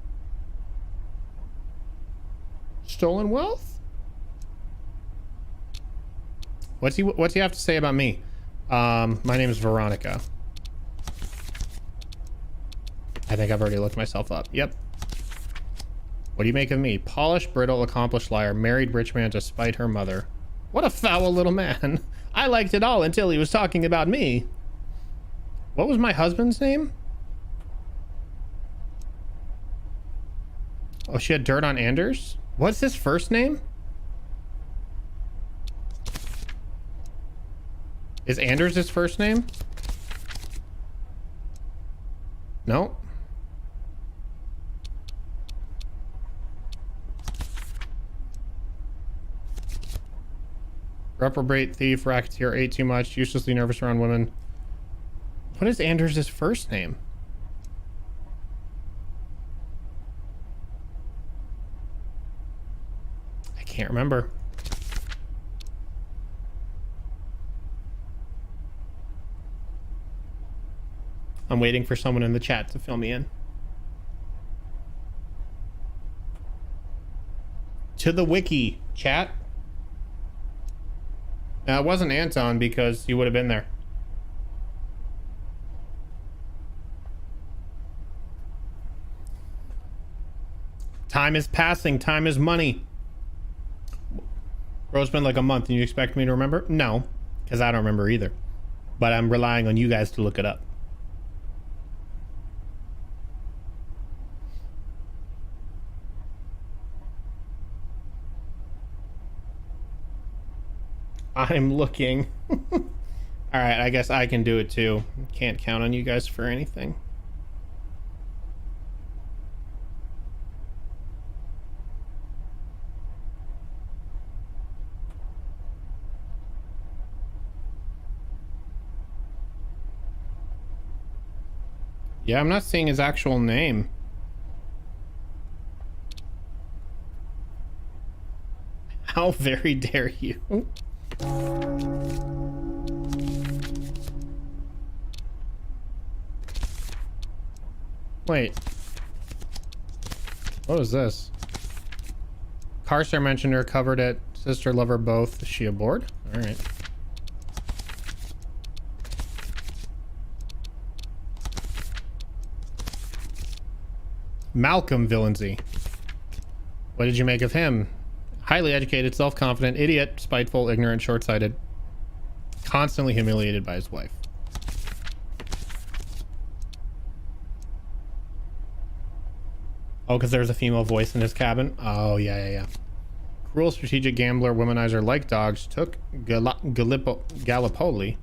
Stolen wealth? What's he have to say about me? My name is Veronica. I think I've already looked myself up. Yep. What do you make of me? Polished, brittle, accomplished liar, married rich man to spite her mother. What a foul little man. I liked it all until he was talking about me. What was my husband's name? Oh, she had dirt on Anders? What's his first name? Is Anders his first name? No. Reprobate, thief, racketeer, ate too much, uselessly nervous around women. What is Anders' first name? I can't remember. I'm waiting for someone in the chat to fill me in. To the wiki, chat. It wasn't Anton because he would have been there. Time is passing. Time is money. Bro, it's been like a month and you expect me to remember? No, because I don't remember either. But I'm relying on you guys to look it up. I'm looking. All right, I guess I can do it too. Can't count on you guys for anything. Yeah, I'm not seeing his actual name. How very dare you? Wait. What was this? Carstar mentioned her, covered it. Sister, lover, both. Is she aboard? All right. Malcolm Villansy. What did you make of him? Highly educated, self-confident, idiot, spiteful, ignorant, short-sighted, constantly humiliated by his wife. Oh, because there's a female voice in his cabin? Oh, yeah. Cruel, strategic gambler, womanizer, like dogs, took Gallipoli.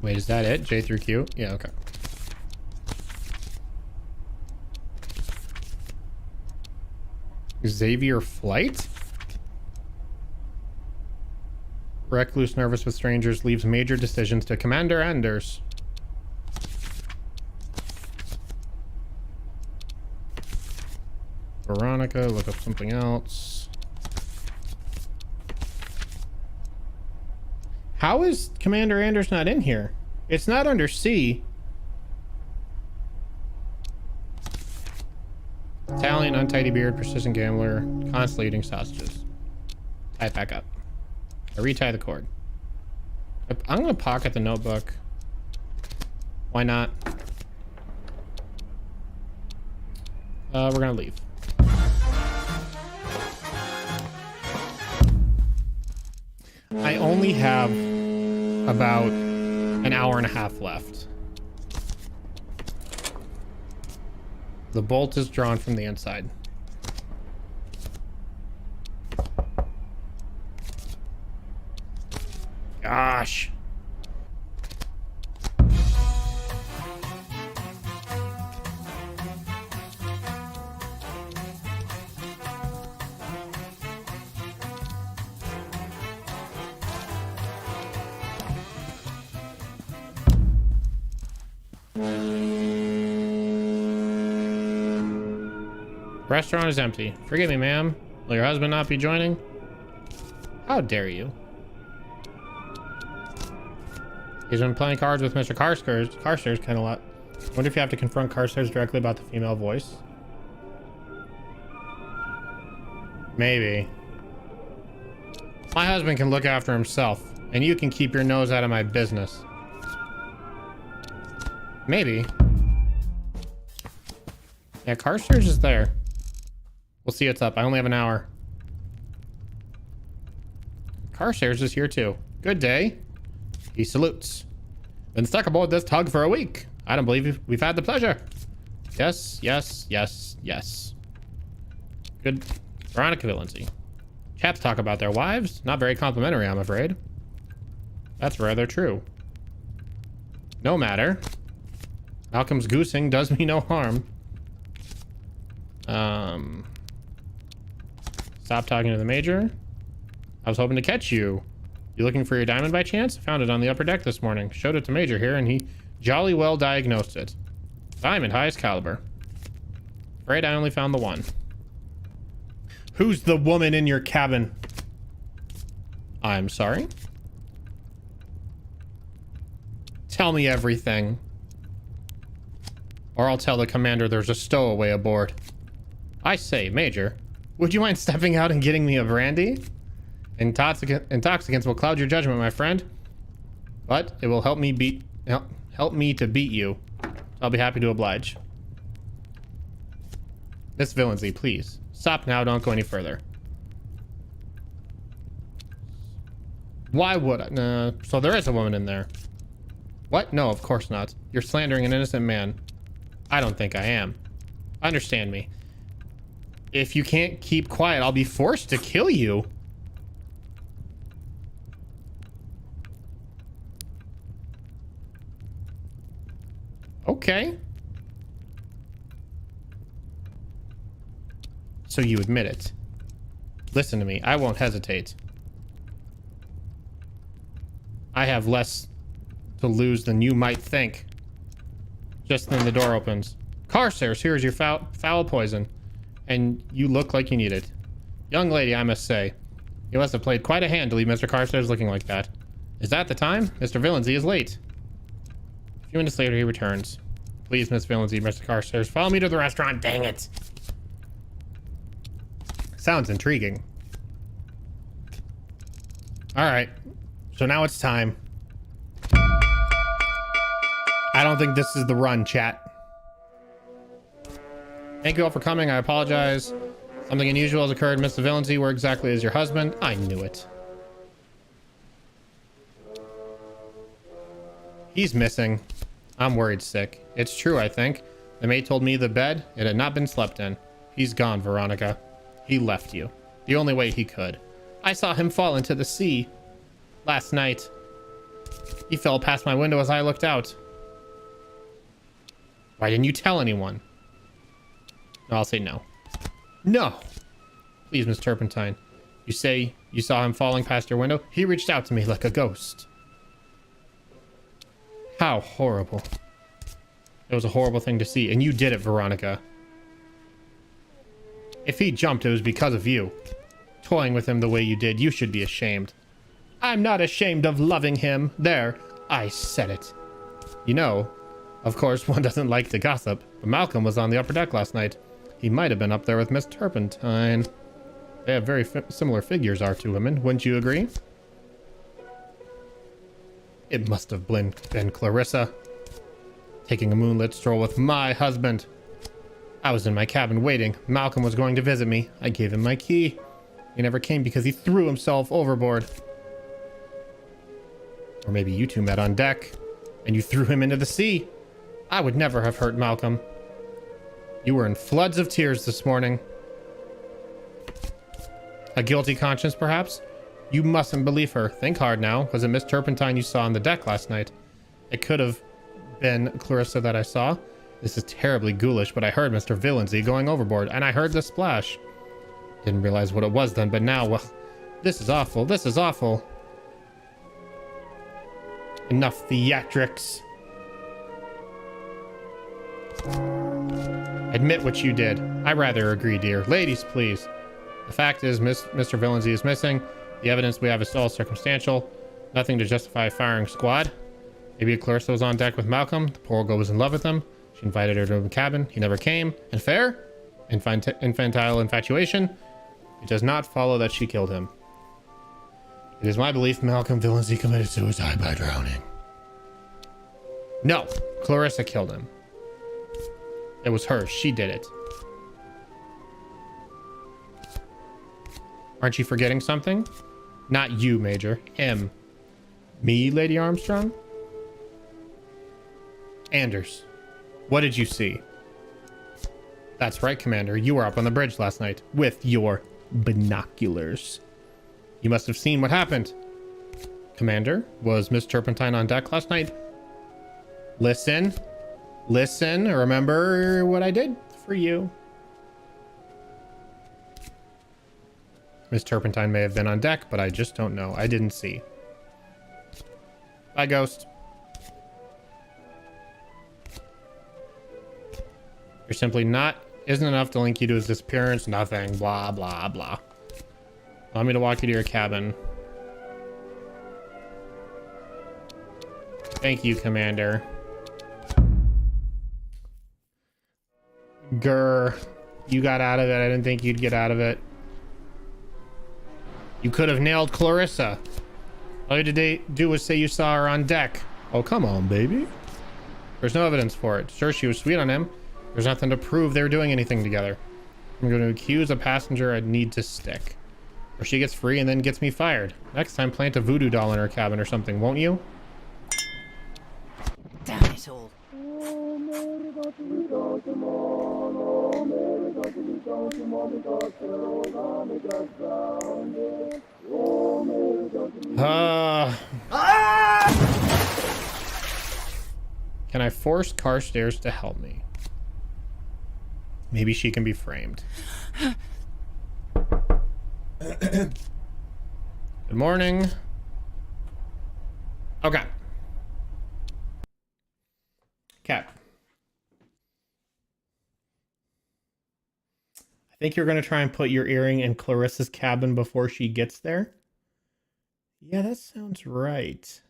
Wait, is that it? J through Q? Yeah, okay. Xavier Flight? Recluse, nervous with strangers, leaves major decisions to Commander Anders. Veronica, look up something else. How is Commander Anders not in here? It's not under C. Italian, untidy beard, persistent gambler, constantly eating sausages. Tie it back up. I retie the cord. I'm gonna pocket the notebook. Why not? We're gonna leave. I only have about an hour and a half left. The bolt is drawn from the inside. Gosh. Restaurant is empty. Forgive me, ma'am. Will your husband not be joining? How dare you? He's been playing cards with Mr. Carstairs kind of a lot. Wonder if you have to confront Carstairs directly about the female voice. Maybe. My husband can look after himself. And you can keep your nose out of my business. Maybe. Yeah, Carstairs is there. We'll see what's up. I only have an hour. Carstairs is here too. Good day. He salutes. Been stuck aboard this tug for a week. I don't believe we've had the pleasure. Yes, yes, yes, yes. Good. Veronica Villancy. Chaps talk about their wives. Not very complimentary, I'm afraid. That's rather true. No matter. Malcolm's goosing does me no harm. Stop talking to the major. I was hoping to catch you. You looking for your diamond by chance? Found it on the upper deck this morning. Showed it to Major here and he jolly well diagnosed it. Diamond, highest caliber. Afraid I only found the one. Who's the woman in your cabin? I'm sorry? Tell me everything. Or I'll tell the commander there's a stowaway aboard. I say, Major, would you mind stepping out and getting me a brandy? Intoxicants will cloud your judgment, my friend. But it will help me to beat you. I'll be happy to oblige. Miss Villancy, please. Stop now, don't go any further. Why would I? So there is a woman in there. What? No, of course not. You're slandering an innocent man. I don't think I am. Understand me. If you can't keep quiet, I'll be forced to kill you. Okay. So you admit it. Listen to me. I won't hesitate. I have less to lose than you might think. Just then the door opens. Carstairs, here's your foul poison. And you look like you need it. Young lady, I must say. You must have played quite a hand to leave Mr. Carstairs looking like that. Is that the time? Mr. Villancy is late. A few minutes later, he returns. Please, Miss Villancy, Mr. Carstairs, follow me to the restaurant. Dang it. Sounds intriguing. All right. So now it's time. I don't think this is the run, chat. Thank you all for coming. I apologize. Something unusual has occurred. Miss Villancy, where exactly is your husband? I knew it. He's missing. I'm worried sick. It's true, I think. The maid told me the bed, it had not been slept in. He's gone, Veronica. He left you. The only way he could. I saw him fall into the sea last night. He fell past my window as I looked out. Why didn't you tell anyone? No, I'll say no. No! Please, Miss Turpentine. You say you saw him falling past your window? He reached out to me like a ghost. How horrible. It was a horrible thing to see, and you did it, Veronica. If he jumped, it was because of you. Toying with him the way you did, you should be ashamed. I'm not ashamed of loving him. There, I said it. You know, of course, one doesn't like to gossip, but Malcolm was on the upper deck last night. He might have been up there with Miss Turpentine. They have very similar figures, our two women. Wouldn't you agree? It must have been Clarissa. Taking a moonlit stroll with my husband. I was in my cabin waiting. Malcolm was going to visit me. I gave him my key. He never came because he threw himself overboard. Or maybe you two met on deck, and you threw him into the sea. I would never have hurt Malcolm. You were in floods of tears this morning. A guilty conscience, perhaps? You mustn't believe her. Think hard now. Was it Miss Turpentine you saw on the deck last night? It could have been Clarissa that I saw. This is terribly ghoulish, but I heard Mr. Villancy going overboard, and I heard the splash. Didn't realize what it was then, but now, well, this is awful. This is awful. Enough theatrics. Admit what you did. I rather agree, dear. Ladies, please. The fact is, Mr. Villancy is missing. The evidence we have is all circumstantial. Nothing to justify firing squad. Maybe Clarissa was on deck with Malcolm. The poor girl was in love with him. She invited her to the cabin. He never came. And fair? Infantile infatuation? It does not follow that she killed him. It is my belief Malcolm Villancy committed suicide by drowning. No, Clarissa killed him. It was her. She did it. Aren't you forgetting something? Not you, Major. Him. Me, Lady Armstrong? Anders, what did you see? That's right, Commander. You were up on the bridge last night with your binoculars. You must have seen what happened. Commander, was Miss Turpentine on deck last night? Listen. Listen. Remember what I did for you. Miss Turpentine may have been on deck, but I just don't know. I didn't see. Bye, Ghost. You're simply not... Isn't enough to link you to his disappearance. Nothing. Blah, blah, blah. Allow me to walk you to your cabin. Thank you, Commander. Grr. You got out of it. I didn't think you'd get out of it. You could have nailed Clarissa. All you had to do was say you saw her on deck. Oh, come on, baby. There's no evidence for it. Sure, she was sweet on him. There's nothing to prove they were doing anything together. I'm going to accuse a passenger I'd need to stick. Or she gets free and then gets me fired. Next time, plant a voodoo doll in her cabin or something, won't you? Damn it all. Can I force Carstairs to help me? Maybe she can be framed. Good morning. Okay. Cat. I think you're going to try and put your earring in Clarissa's cabin before she gets there. Yeah, that sounds right.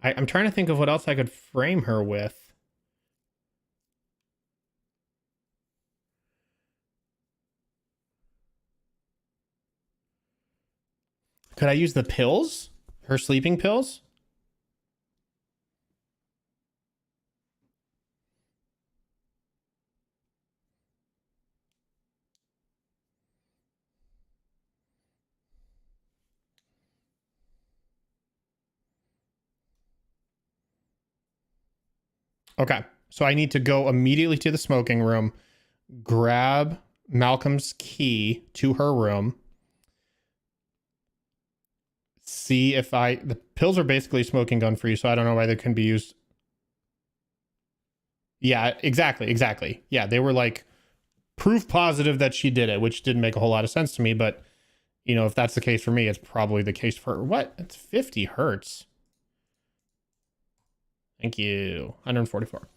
I'm trying to think of what else I could frame her with. Could I use the pills? Her sleeping pills? Okay, so I need to go immediately to the smoking room, grab Malcolm's key to her room, see if the pills are basically smoking gun free, so I don't know why they couldn't be used. Yeah, exactly. Yeah, they were like proof positive that she did it, which didn't make a whole lot of sense to me, but you know, if that's the case for me, it's probably the case for her. What? It's 50 hertz. Thank you. 144.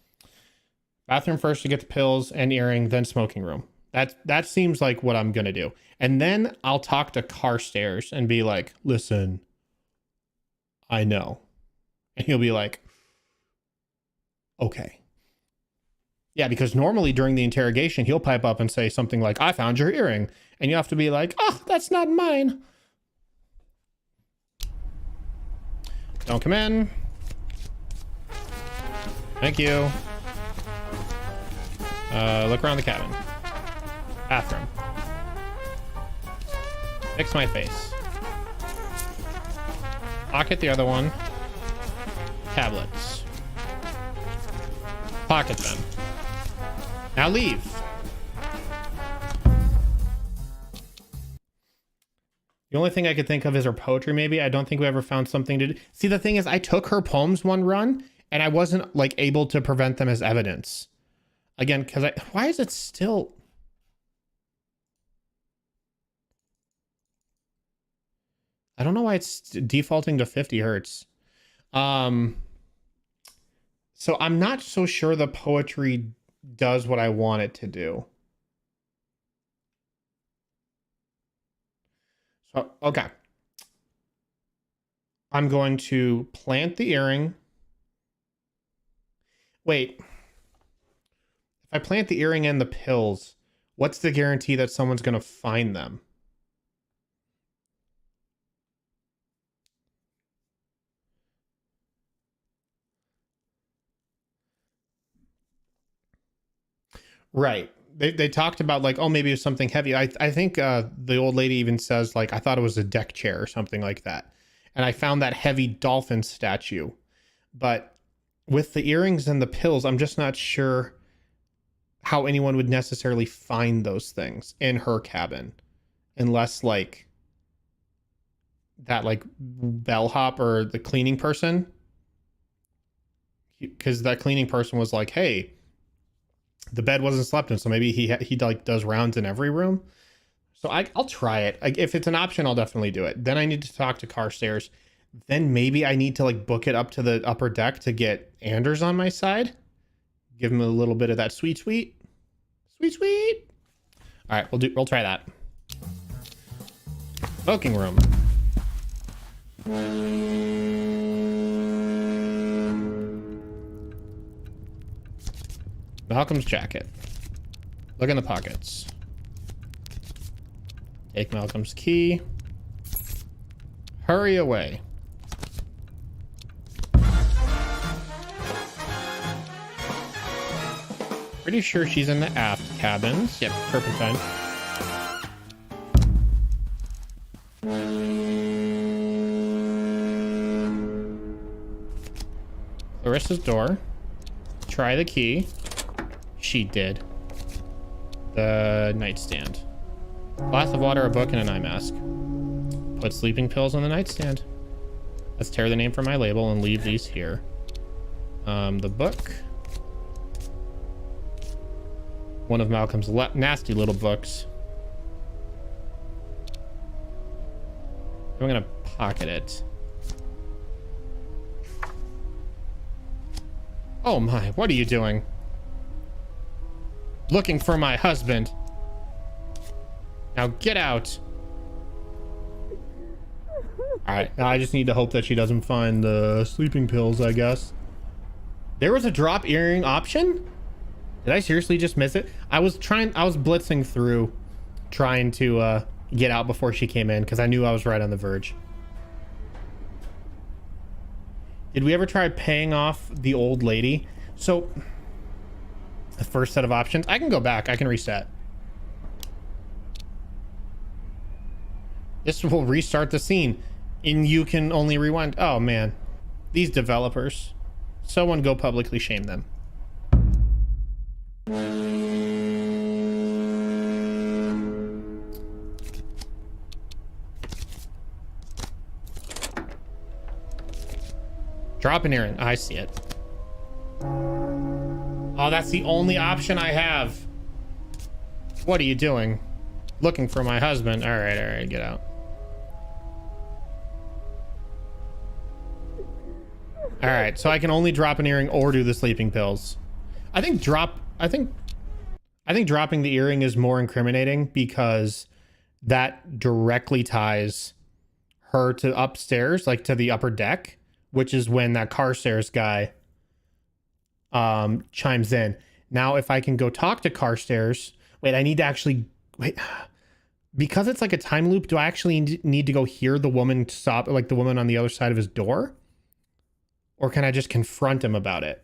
Bathroom first to get the pills and earring, then smoking room. That seems like what I'm gonna do. And then I'll talk to Carstairs and be like, listen, I know. And he'll be like, okay. Yeah, because normally during the interrogation, he'll pipe up and say something like, I found your earring. And you have to be like, oh, that's not mine. Don't come in. Thank you. Look around the cabin. Bathroom. Fix my face. Pocket the other one. Tablets. Pocket them. Now leave. The only thing I could think of is her poetry, maybe. I don't think we ever found something to do. See, the thing is, I took her poems one run, and I wasn't, like, able to prevent them as evidence. Again, because why is it still... I don't know why it's defaulting to 50 hertz. So I'm not so sure the poetry does what I want it to do. So, okay. I'm going to plant the earring. Wait. If I plant the earring and the pills, what's the guarantee that someone's going to find them? Right. They talked about like, oh, maybe it's something heavy. I think the old lady even says like, I thought it was a deck chair or something like that. And I found that heavy dolphin statue. But with the earrings and the pills, I'm just not sure how anyone would necessarily find those things in her cabin. Unless like that like bellhop or the cleaning person. Because that cleaning person was like, hey, the bed wasn't slept in, so maybe he like does rounds in every room. So I'll try it. Like, if it's an option, I'll definitely do it. Then I need to talk to Carstairs. Then maybe I need to like book it up to the upper deck to get Anders on my side. Give him a little bit of that sweet. All right, we'll try that. Smoking room. Malcolm's jacket. Look in the pockets. Take Malcolm's key. Hurry away. Pretty sure she's in the aft cabins. Yep, turpentine. Clarissa's door. Try the key. She did. The nightstand. Glass of water, a book, and an eye mask. Put sleeping pills on the nightstand. Let's tear the name from my label and leave these here. The book. One of Malcolm's nasty little books. I'm gonna pocket it. Oh my, what are you doing? Looking for my husband. Now get out. Alright, now I just need to hope that she doesn't find the sleeping pills, I guess. There was a drop earring option? Did I seriously just miss it? I was blitzing through trying to get out before she came in because I knew I was right on the verge. Did we ever try paying off the old lady? So the first set of options, I can go back, I can reset. This will restart the scene and you can only rewind. Oh man, these developers. Someone go publicly shame them. Drop an earring. I see it. Oh, that's the only option I have. What are you doing? Looking for my husband. All right, get out. All right, so I can only drop an earring or do the sleeping pills. I think dropping the earring is more incriminating because that directly ties her to upstairs, like to the upper deck, which is when that Carstairs guy chimes in. Now, if I can go talk to Carstairs, wait, I need to actually wait. Because it's like a time loop, do I actually need to go hear the woman stop, like the woman on the other side of his door? Or can I just confront him about it?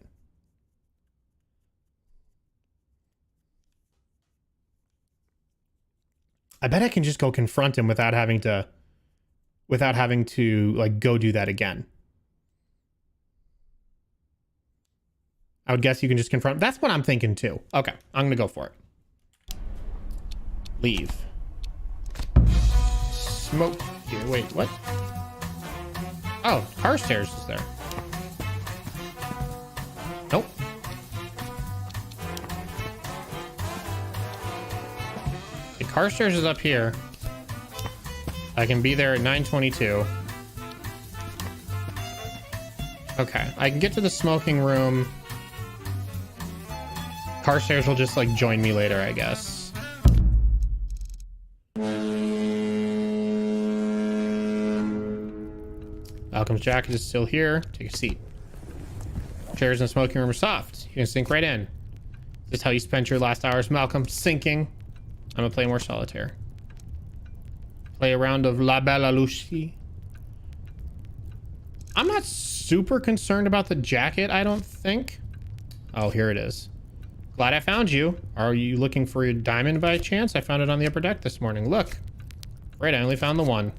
I bet I can just go confront him without having to like go do that again. I would guess you can just confront. That's what I'm thinking too. Okay, I'm gonna go for it. Leave. Smoke here. Wait, what? Oh, Carstairs is there. Nope. The Carstairs is up here. I can be there at 9:22. Okay, I can get to the smoking room. Carstairs will just like join me later, I guess. Malcolm's jacket is still here. Take a seat. Chairs in the smoking room are soft. You can sink right in. Is this how you spent your last hours, Malcolm? Sinking. I'm gonna play more solitaire. Play a round of La Bella Lucie. I'm not super concerned about the jacket, I don't think. Oh, here it is. Glad I found you. Are you looking for your diamond by chance? I found it on the upper deck this morning. Look. Right, I only found the one.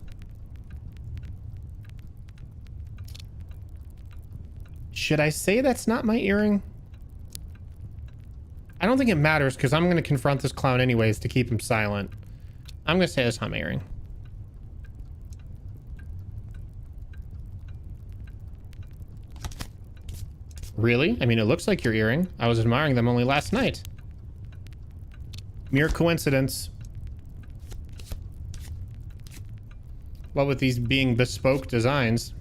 Should I say that's not my earring? I don't think it matters because I'm going to confront this clown anyways to keep him silent. I'm going to say that's not my earring. Really? I mean, it looks like your earring. I was admiring them only last night. Mere coincidence. What with these being bespoke designs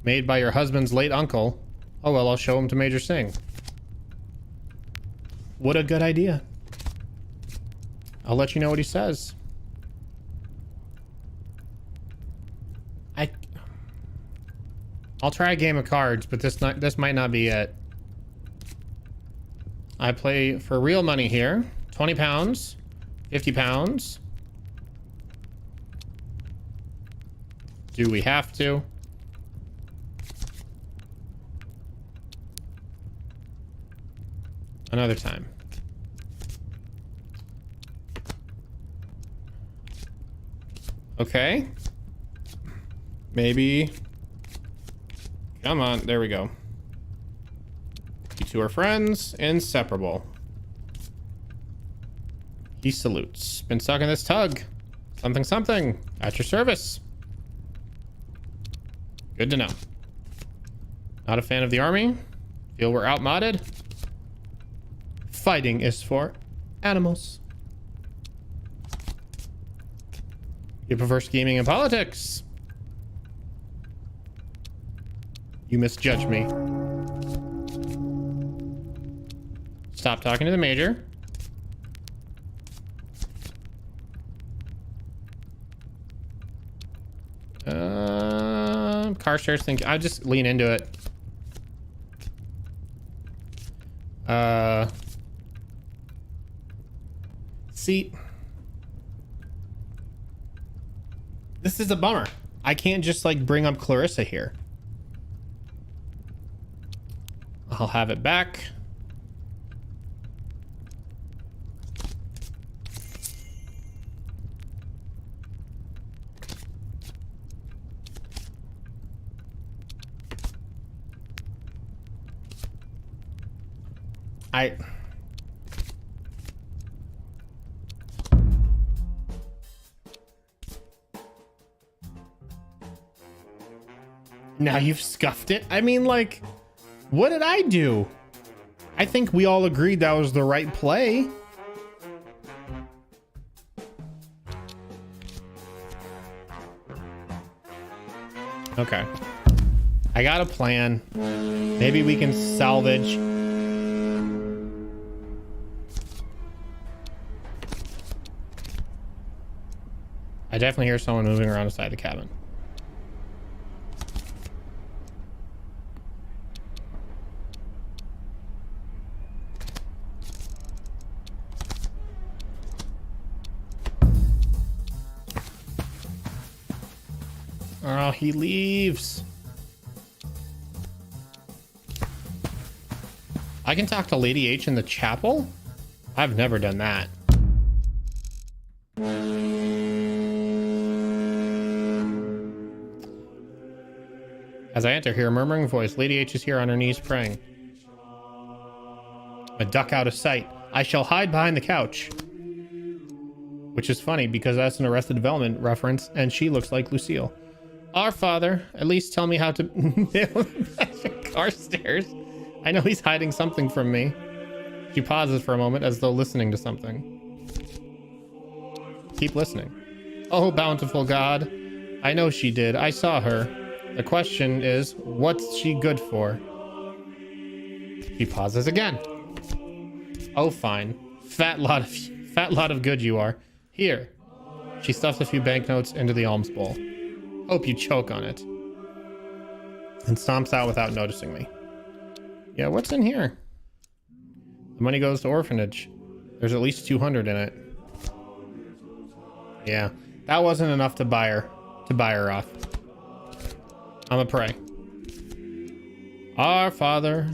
made by your husband's late uncle? Oh well, I'll show him to Major Singh. What a good idea. I'll let you know what he says. I'll try a game of cards, but this might not be it. I play for real money here. 20 pounds, 50 pounds. Do we have to? Another time. Okay. Maybe. Come on, there we go. You two are friends, inseparable. He salutes. Been stuck in this tug. Something, something. At your service. Good to know. Not a fan of the army. Feel we're outmoded. Fighting is for animals. You prefer scheming and politics. You misjudge me. Stop talking to the major. Carstairs think I'll just lean into it. See, this is a bummer. I can't just like bring up Clarissa here. I'll have it back. Now you've scuffed it. I mean, like, what did I do? I think we all agreed that was the right play. Okay. I got a plan. Maybe we can salvage. I definitely hear someone moving around inside the cabin. Oh, he leaves. I can talk to Lady H in the chapel? I've never done that. As I enter, hear a murmuring voice. Lady H is here on her knees praying. I duck out of sight. I shall hide behind the couch. Which is funny because that's an Arrested Development reference and she looks like Lucille. Our Father, at least tell me how to nail Carstairs. I know he's hiding something from me. She pauses for a moment as though listening to something. Keep listening. Oh, bountiful God. I know she did. I saw her. The question is, what's she good for? He pauses again. Oh, fine. Fat lot of good you are. Here. She stuffs a few banknotes into the alms bowl. Hope you choke on it. And stomps out without noticing me. Yeah, what's in here? The money goes to orphanage. There's at least 200 in it. Yeah, that wasn't enough to buy her off. I'ma pray. Our Father,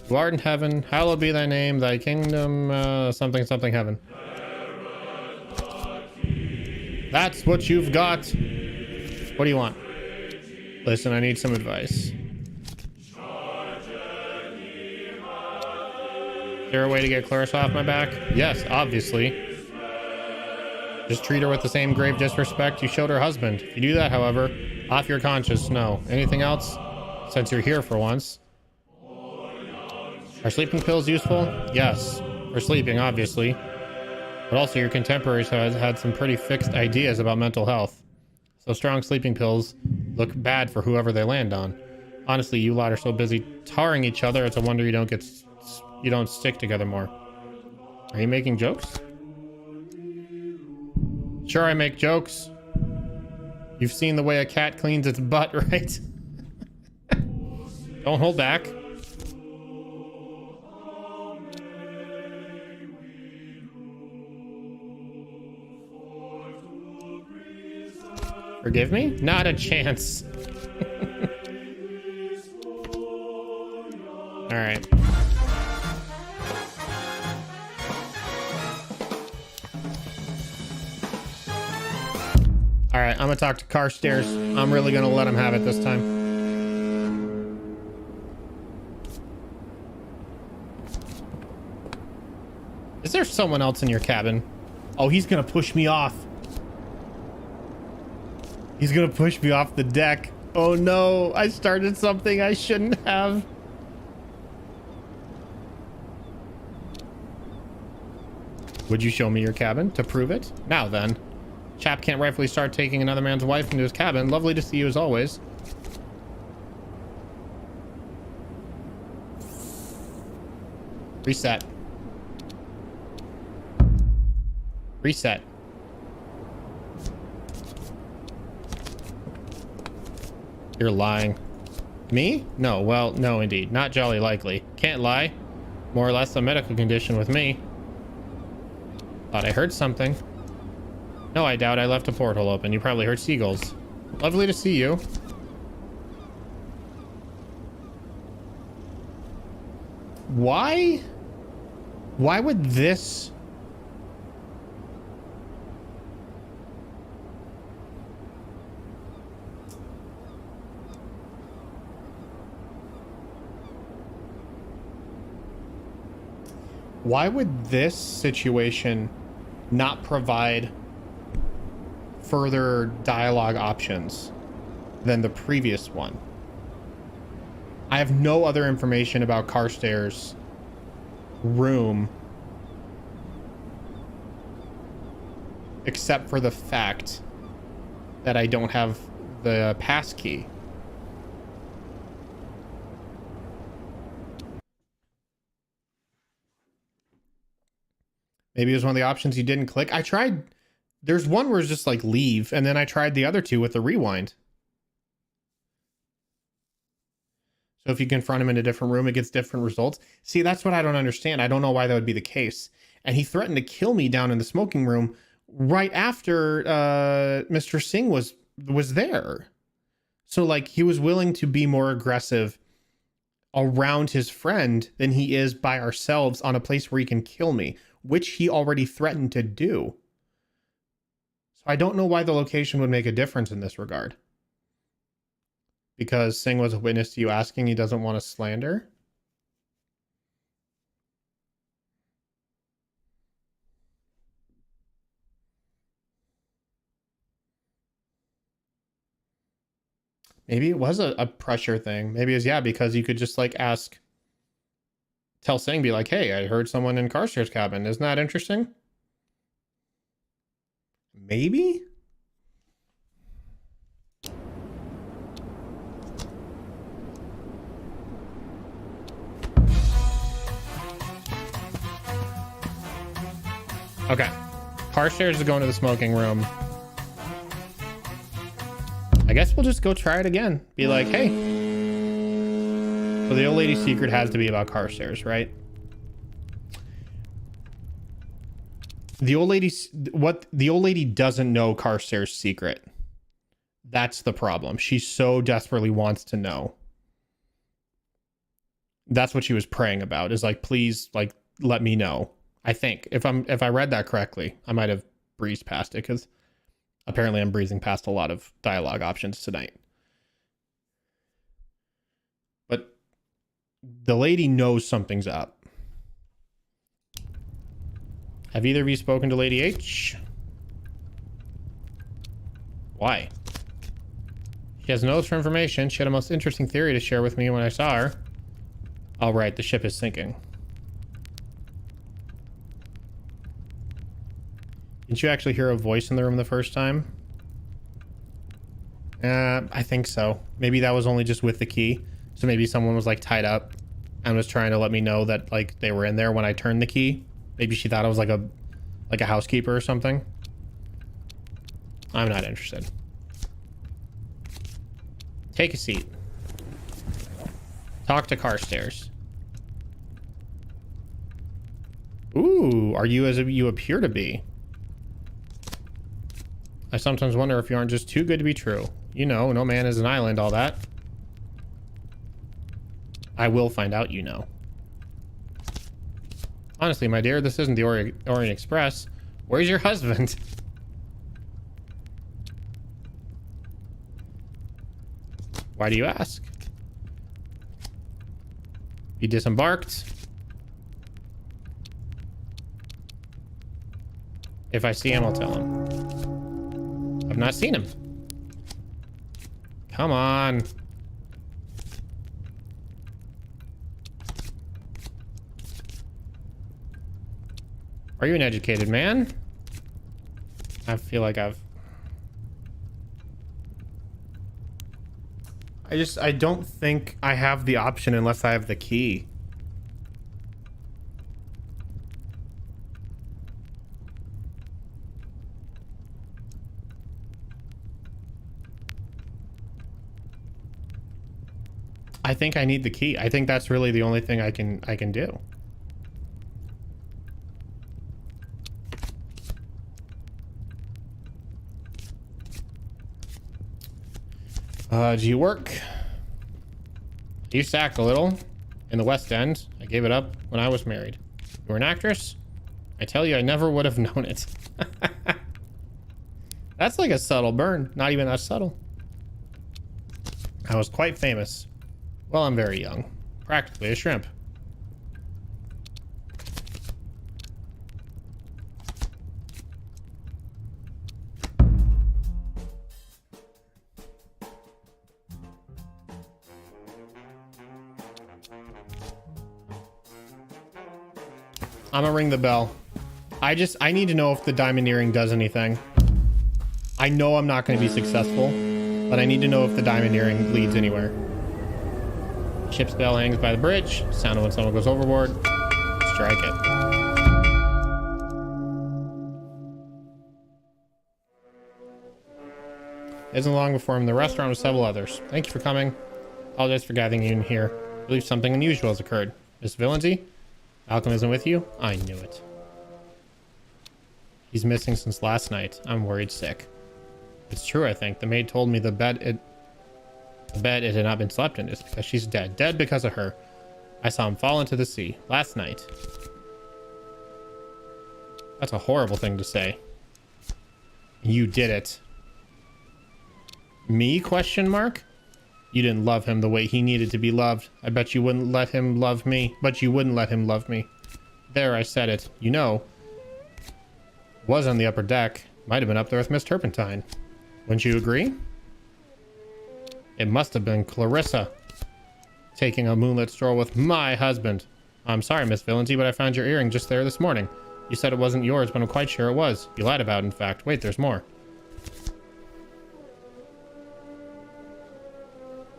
who who art in heaven, hallowed be thy name, thy kingdom, something, something heaven. That's what you've got. What do you want? Listen, I need some advice. Is there a way to get Clarissa off my back? Yes, obviously. Just treat her with the same grave disrespect you showed her husband. If you do that, however, off your conscience, no. Anything else? Since you're here for once. Are sleeping pills useful? Yes. For sleeping, obviously. But also your contemporaries have had some pretty fixed ideas about mental health. So strong sleeping pills look bad for whoever they land on. Honestly, you lot are so busy tarring each other, it's a wonder you don't stick together more. Are you making jokes? Sure, I make jokes. You've seen the way a cat cleans its butt, right? Don't hold back. Forgive me? Not a chance. All right. All right, I'm gonna talk to Carstairs. I'm really gonna let him have it this time. Is there someone else in your cabin? Oh, he's gonna push me off. He's gonna push me off the deck. Oh no, I started something I shouldn't have. Would you show me your cabin to prove it? Now then. Chap can't rightfully start taking another man's wife into his cabin. Lovely to see you as always. Reset. Reset. You're lying. Me? No, well, no indeed. Not jolly likely. Can't lie. More or less a medical condition with me. Thought I heard something. No, I doubt I left a porthole open. You probably heard seagulls. Lovely to see you. Why? Why would this... Why would this situation not provide further dialogue options than the previous one? I have no other information about Carstairs' room except for the fact that I don't have the pass key. Maybe it was one of the options you didn't click. I tried. There's one where it's just like leave, and then I tried the other two with the rewind. So if you confront him in a different room, it gets different results. See, that's what I don't understand. I don't know why that would be the case. And he threatened to kill me down in the smoking room right after Mr. Singh was there. So like he was willing to be more aggressive around his friend than he is by ourselves on a place where he can kill me, which he already threatened to do. So I don't know why the location would make a difference in this regard. Because Singh was a witness to you asking, he doesn't want to slander. Maybe it was a pressure thing. Maybe it was, yeah, because you could just like ask, tell Singh, be like, hey, I heard someone in Carstairs' cabin. Isn't that interesting? Maybe? Okay. Carstairs is going to the smoking room. I guess we'll just go try it again. Be like, hey. So the old lady's secret has to be about Carstairs, right? The old lady doesn't know Carstairs' secret. That's the problem. She so desperately wants to know. That's what she was praying about, is like, please, like, let me know. I think if I read that correctly, I might have breezed past it, because apparently I'm breezing past a lot of dialogue options tonight. But the lady knows something's up. Have either of you spoken to Lady H? Why? She has notes for information. She had a most interesting theory to share with me when I saw her. Oh, right, the ship is sinking. Didn't you actually hear a voice in the room the first time? I think so. Maybe that was only just with the key. So maybe someone was like tied up and was trying to let me know that like they were in there when I turned the key. Maybe she thought I was like a housekeeper or something. I'm not interested. Take a seat. Talk to Carstairs. Ooh, are you as you appear to be? I sometimes wonder if you aren't just too good to be true. You know, no man is an island, all that. I will find out, you know. Honestly, my dear, this isn't the Orient Express. Where's your husband? Why do you ask? He disembarked. If I see him, I'll tell him. I've not seen him. Come on. Are you an educated man? I feel like I don't think I have the option unless I have the key. I think I need the key. I think that's really the only thing I can do. Do you work? You sacked a little in the West End. I gave it up when I was married. You were an actress? I tell you, I never would have known it. That's like a subtle burn. Not even that subtle. I was quite famous. Well, I'm very young. Practically a shrimp. I'm gonna ring the bell. I need to know if the diamond earring does anything. I know I'm not gonna be successful, but I need to know if the diamond earring leads anywhere. Ship's bell hangs by the bridge. Sound of when someone goes overboard. Strike it. Isn't long before I'm in the restaurant with several others. Thank you for coming. Apologize for gathering you in here. I believe something unusual has occurred. Miss Villancy? Malcolm isn't with you? I knew it. He's missing since last night. I'm worried sick. It's true, I think. The maid told me the bed it had not been slept in. It's because she's dead. Dead because of her. I saw him fall into the sea last night. That's a horrible thing to say. You did it. Me? Question mark? You didn't love him the way he needed to be loved. I bet you wouldn't let him love me. But you wouldn't let him love me. There, I said it. You know. Was on the upper deck. Might have been up there with Miss Turpentine. Wouldn't you agree? It must have been Clarissa. Taking a moonlit stroll with my husband. I'm sorry, Miss Villancy, but I found your earring just there this morning. You said it wasn't yours, but I'm quite sure it was. You lied about it, in fact. Wait, there's more.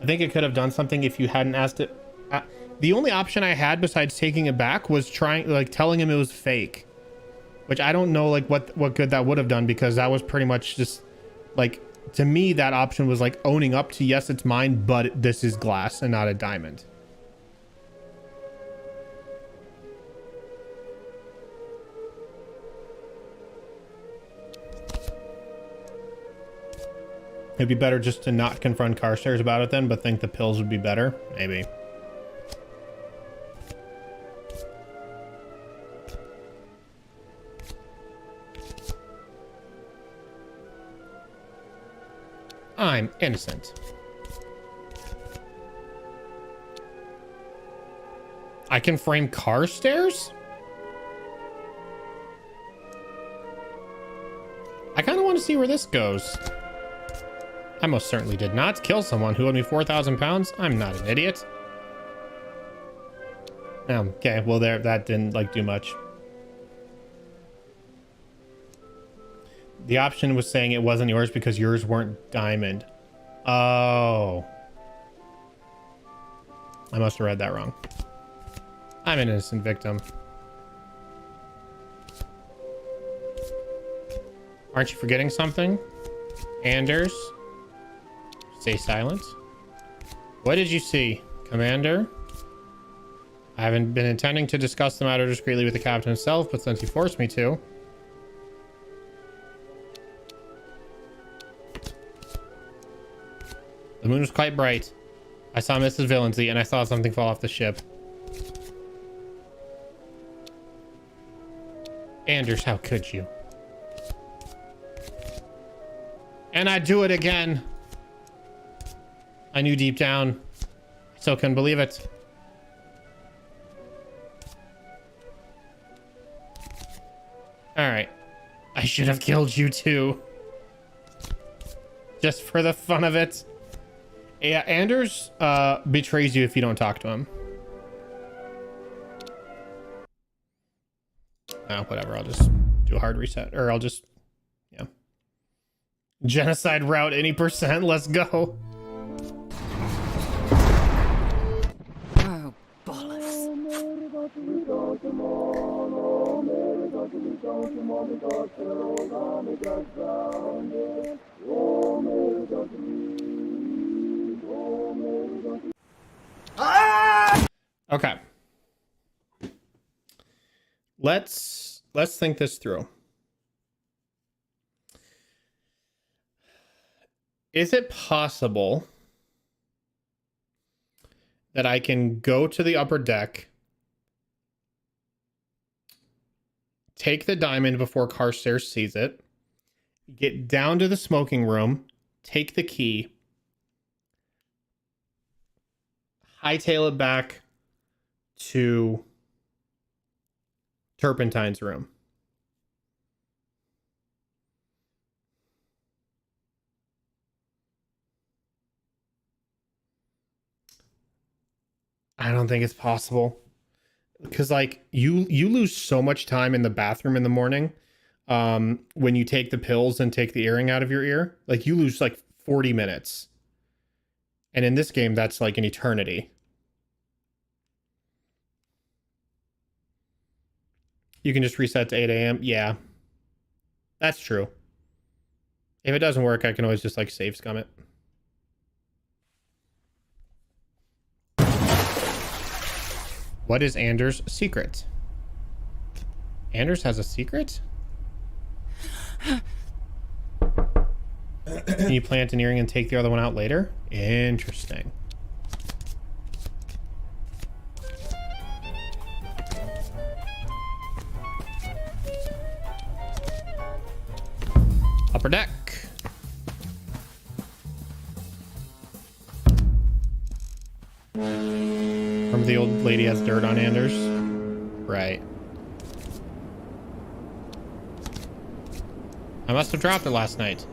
I think it could have done something if you hadn't asked it. The only option I had besides taking it back was telling him it was fake, which I don't know like what good that would have done, because that was pretty much just like, to me that option was like owning up to, yes, it's mine, but this is glass and not a diamond. It'd be better just to not confront Carstairs about it then, but think the pills would be better. Maybe. I'm innocent. I can frame car stairs? I kind of want to see where this goes. I most certainly did not kill someone who owed me 4,000 pounds. I'm not an idiot. Okay, well there, that didn't like do much. The option was saying it wasn't yours because yours weren't diamond. Oh. I must have read that wrong. I'm an innocent victim. Aren't you forgetting something? Anders? Stay silent. What did you see, Commander? I haven't been intending to discuss the matter discreetly with the captain himself, but since you forced me to... The moon was quite bright. I saw Mrs. Villancy, and I saw something fall off the ship. Anders, how could you? And I'd do it again. I knew deep down. I still couldn't believe it. Alright. I should have killed you too. Just for the fun of it. Yeah, Anders betrays you if you don't talk to him. Oh, whatever. I'll just do a hard reset. Or I'll just... Yeah. Genocide route any percent. Let's go. Oh, bollocks. Okay. Let's think this through. Is it possible that I can go to the upper deck, take the diamond before Carstairs sees it, get down to the smoking room, take the key, hightail it back to Turpentine's room? I don't think it's possible, because like you lose so much time in the bathroom in the morning when you take the pills and take the earring out of your ear. Like you lose like 40 minutes, and in this game that's like an eternity. You can just reset to 8 a.m. Yeah, that's true. If it doesn't work, I can always just like save scum it. What is Anders' secret? Anders has a secret? Can you plant an earring and take the other one out later? Interesting. Upper deck. Remember the old lady has dirt on Anders? Right. I must have dropped it last night.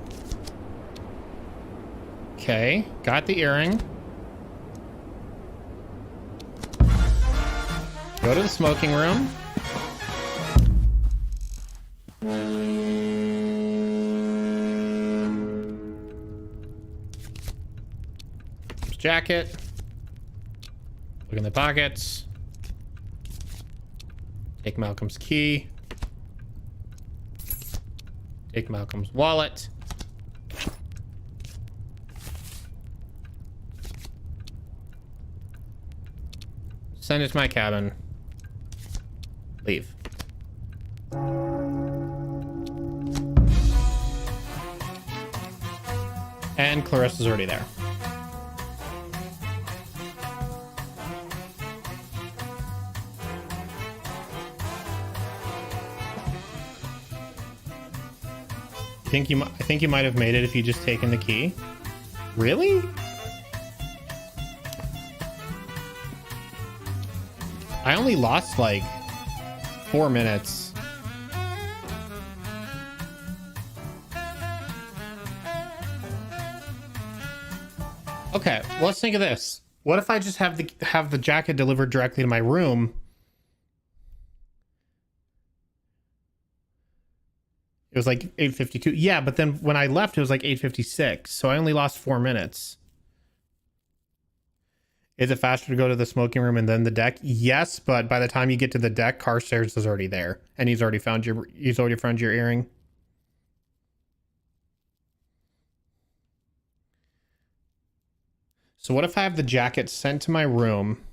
Okay, got the earring. Go to the smoking room. Jacket. Look in the pockets. Take Malcolm's key. Take Malcolm's wallet. Send it to my cabin. Leave. And Clarissa's already there. I think you might have made it if you just taken the key. Really? I only lost like 4 minutes. Okay, well, let's think of this. What if I just have the jacket delivered directly to my room? It was like 8:52. Yeah, but then when I left, it was like 8:56. So I only lost 4 minutes. Is it faster to go to the smoking room and then the deck? Yes, but by the time you get to the deck, Carstairs is already there, and he's already found your earring. So what if I have the jacket sent to my room?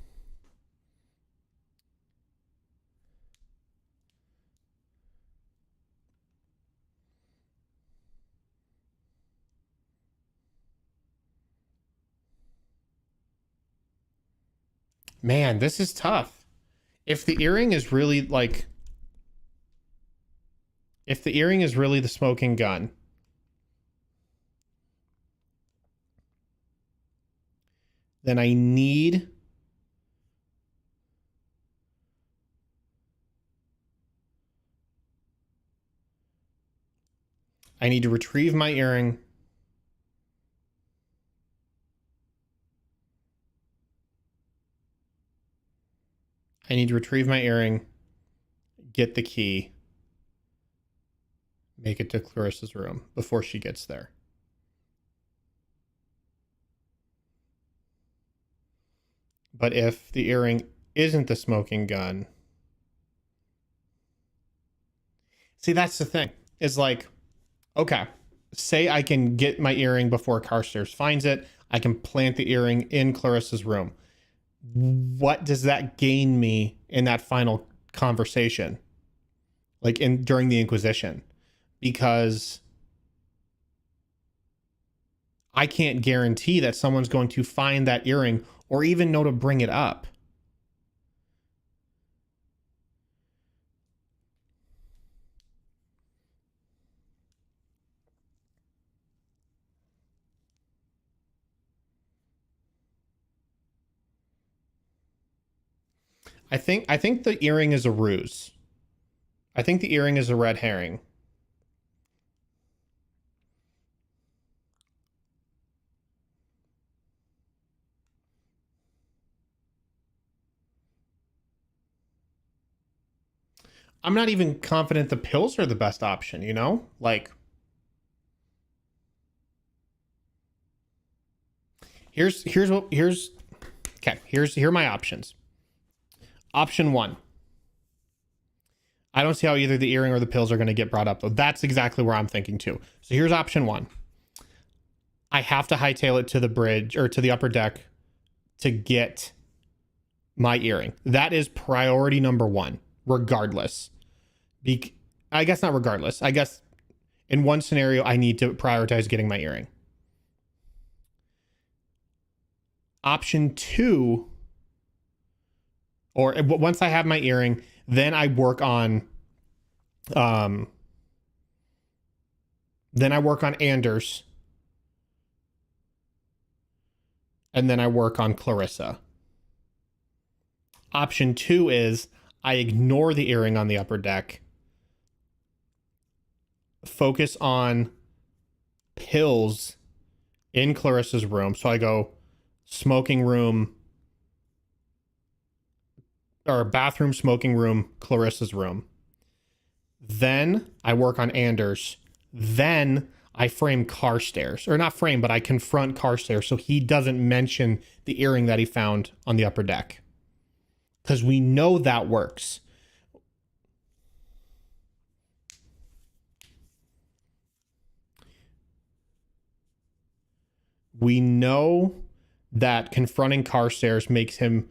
Man, this is tough. If the earring is really like... If the earring is really the smoking gun, then I need... I need to retrieve my earring. I need to retrieve my earring, get the key, make it to Clarissa's room before she gets there. But if the earring isn't the smoking gun... See, that's the thing. Is like, okay, say I can get my earring before Carstairs finds it. I can plant the earring in Clarissa's room. What does that gain me in that final conversation? Like during the Inquisition? Because I can't guarantee that someone's going to find that earring or even know to bring it up. I think the earring is a ruse. I think the earring is a red herring. I'm not even confident the pills are the best option, you know? Like, here are my options. Option 1. I don't see how either the earring or the pills are going to get brought up, though. That's exactly where I'm thinking too. So here's option 1. I have to hightail it to the bridge or to the upper deck to get my earring. That is priority number 1, regardless. I guess not regardless. I guess in one scenario, I need to prioritize getting my earring. Option 2, or once I have my earring, then I work on Anders, and then I work on Clarissa. Option 2 is I ignore the earring on the upper deck, focus on pills in Clarissa's room. So I go smoking room, or bathroom, smoking room, Clarissa's room. Then I work on Anders. Then I frame Carstairs, or not frame, but I confront Carstairs so he doesn't mention the earring that he found on the upper deck. Because we know that works. We know that confronting Carstairs makes him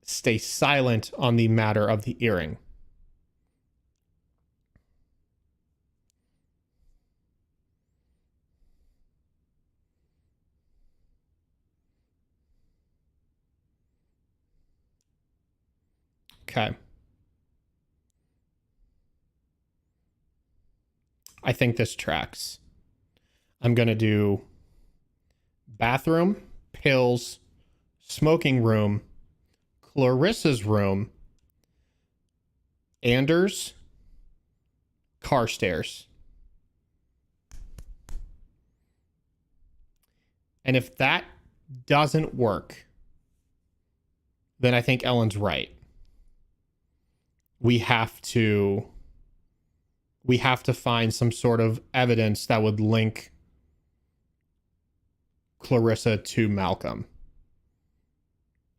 stay silent on the matter of the earring. Okay. I think this tracks. I'm going to do bathroom, pills, smoking room, Clarissa's room, Anders, Carstairs. And if that doesn't work, then I think Ellen's right. We have to find some sort of evidence that would link Clarissa to Malcolm.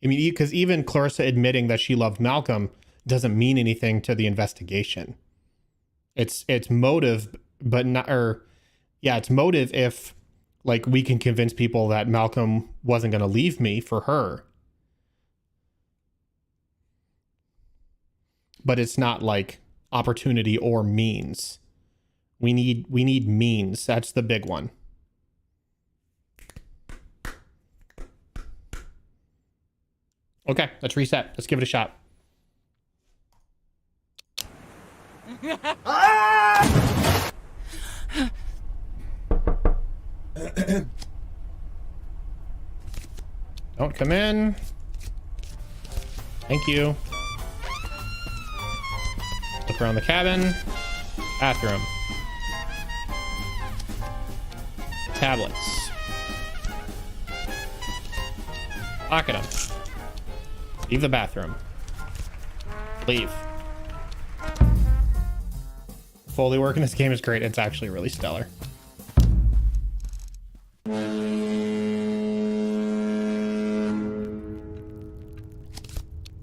I mean, because even Clarissa admitting that she loved Malcolm doesn't mean anything to the investigation. It's motive, but not, or yeah, it's motive if like we can convince people that Malcolm wasn't going to leave me for her. But it's not like opportunity or means. We need means. That's the big one. Okay, let's reset. Let's give it a shot. Don't come in. Thank you. Look around the cabin. Bathroom. Tablets. Pocket them. Leave the bathroom. Leave. Foley work in this game is great. It's actually really stellar.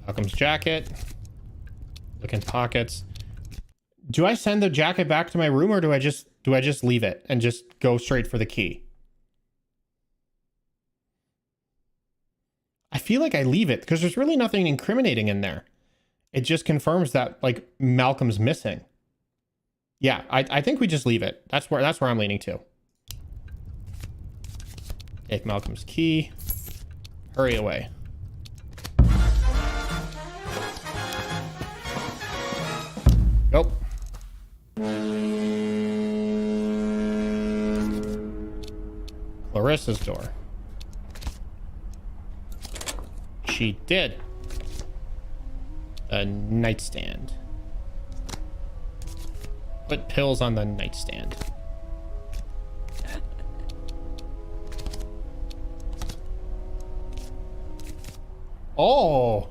Malcolm's jacket. Look in pockets. Do I send the jacket back to my room, or do I just leave it and just go straight for the key? I feel like I leave it because there's really nothing incriminating in there. It just confirms that like Malcolm's missing. Yeah, I think we just leave it. That's where I'm leaning to. Take Malcolm's key. Hurry away. Go. Clarissa's door. She did. A nightstand. Put pills on the nightstand. Oh.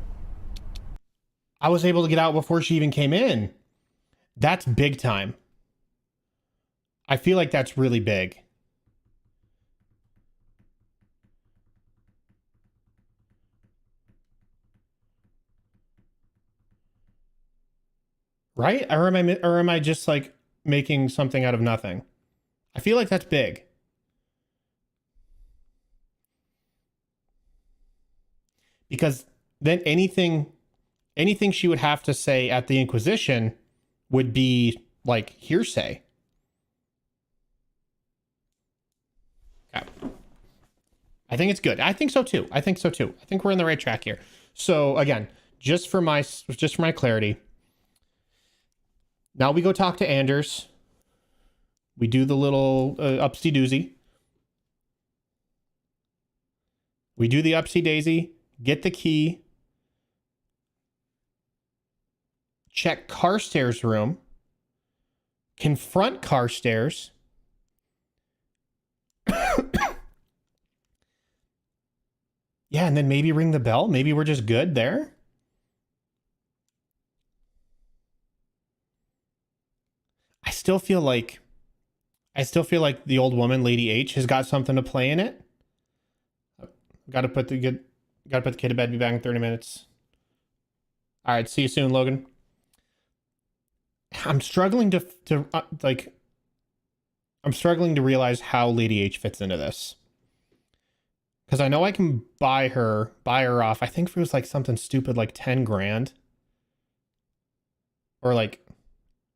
I was able to get out before she even came in. That's big time. I feel like that's really big. Right? Or am I just like making something out of nothing? I feel like that's big. Because then anything she would have to say at the Inquisition would be like hearsay. Okay. I think it's good. I think so too. I think we're in the right track here. So again, just for my clarity, now we go talk to Anders. We do the little upsy doozy. We do the upsy daisy, get the key, check Carstairs' room, confront Carstairs. Yeah, and then maybe ring the bell. Maybe we're just good there. I still feel like the old woman, Lady H, has got something to play in it. Gotta put the kid to bed. Be back in 30 minutes. All right, see you soon, Logan. I'm struggling to realize how Lady H fits into this. Because I know I can buy her off. I think it was like something stupid like 10 grand. Or like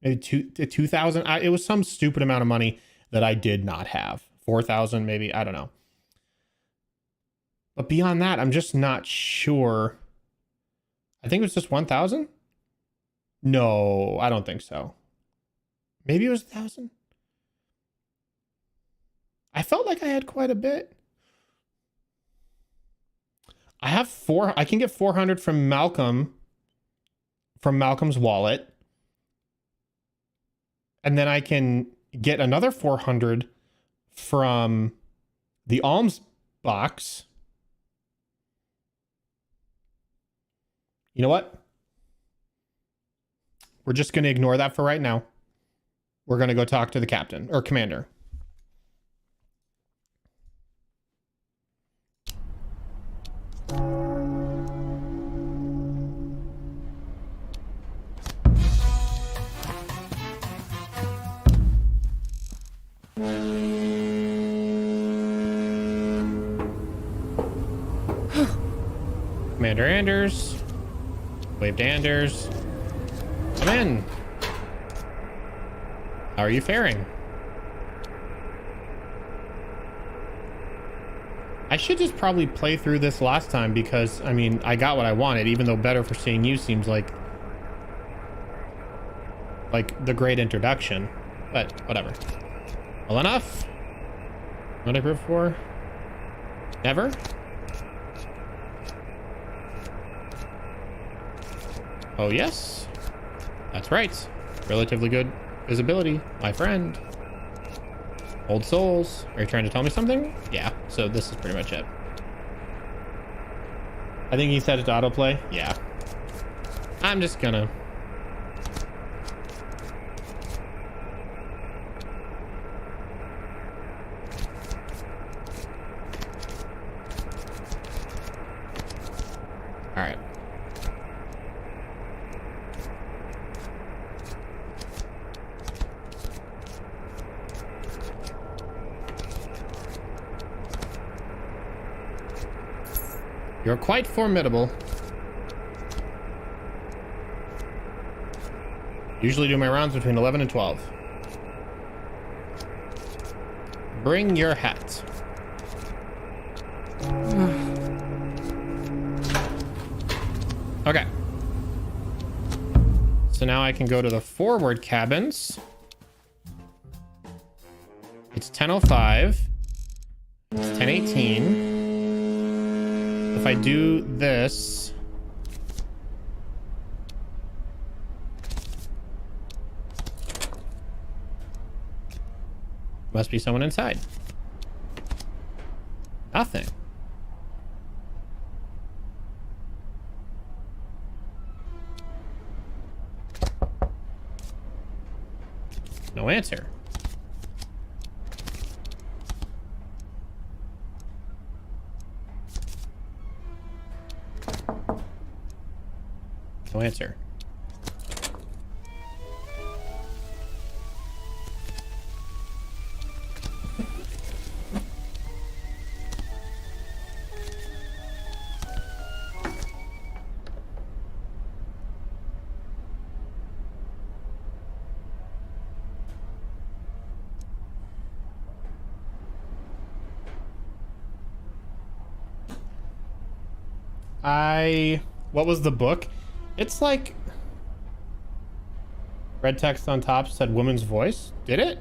maybe 2,000. It was some stupid amount of money that I did not have. 4,000 maybe, I don't know. But beyond that, I'm just not sure. I think it was just 1,000. No, I don't think so. Maybe it was 1,000. I felt like I had quite a bit. I have I can get 400 from Malcolm's wallet. And then I can get another 400 from the alms box. You know what? We're just going to ignore that for right now. We're going to go talk to the captain or commander. Commander Anders. Wave to Anders. Come in. How are you faring? I should just probably play through this last time because, I mean, I got what I wanted, even though Better for Seeing You seems like the great introduction. But whatever. Well enough. What I prove for? Never? Oh, yes. That's right. Relatively good visibility, my friend. Old souls. Are you trying to tell me something? Yeah, so this is pretty much it. I think he set it to autoplay. Yeah. I'm just gonna... All right. You're quite formidable. Usually do my rounds between 11 and 12. Bring your hat. Okay. So now I can go to the forward cabins. It's 10:05. It's 10:18. If I do this, must be someone inside. Nothing. No answer. No answer. What was the book? It's like red text on top said woman's voice. Did it?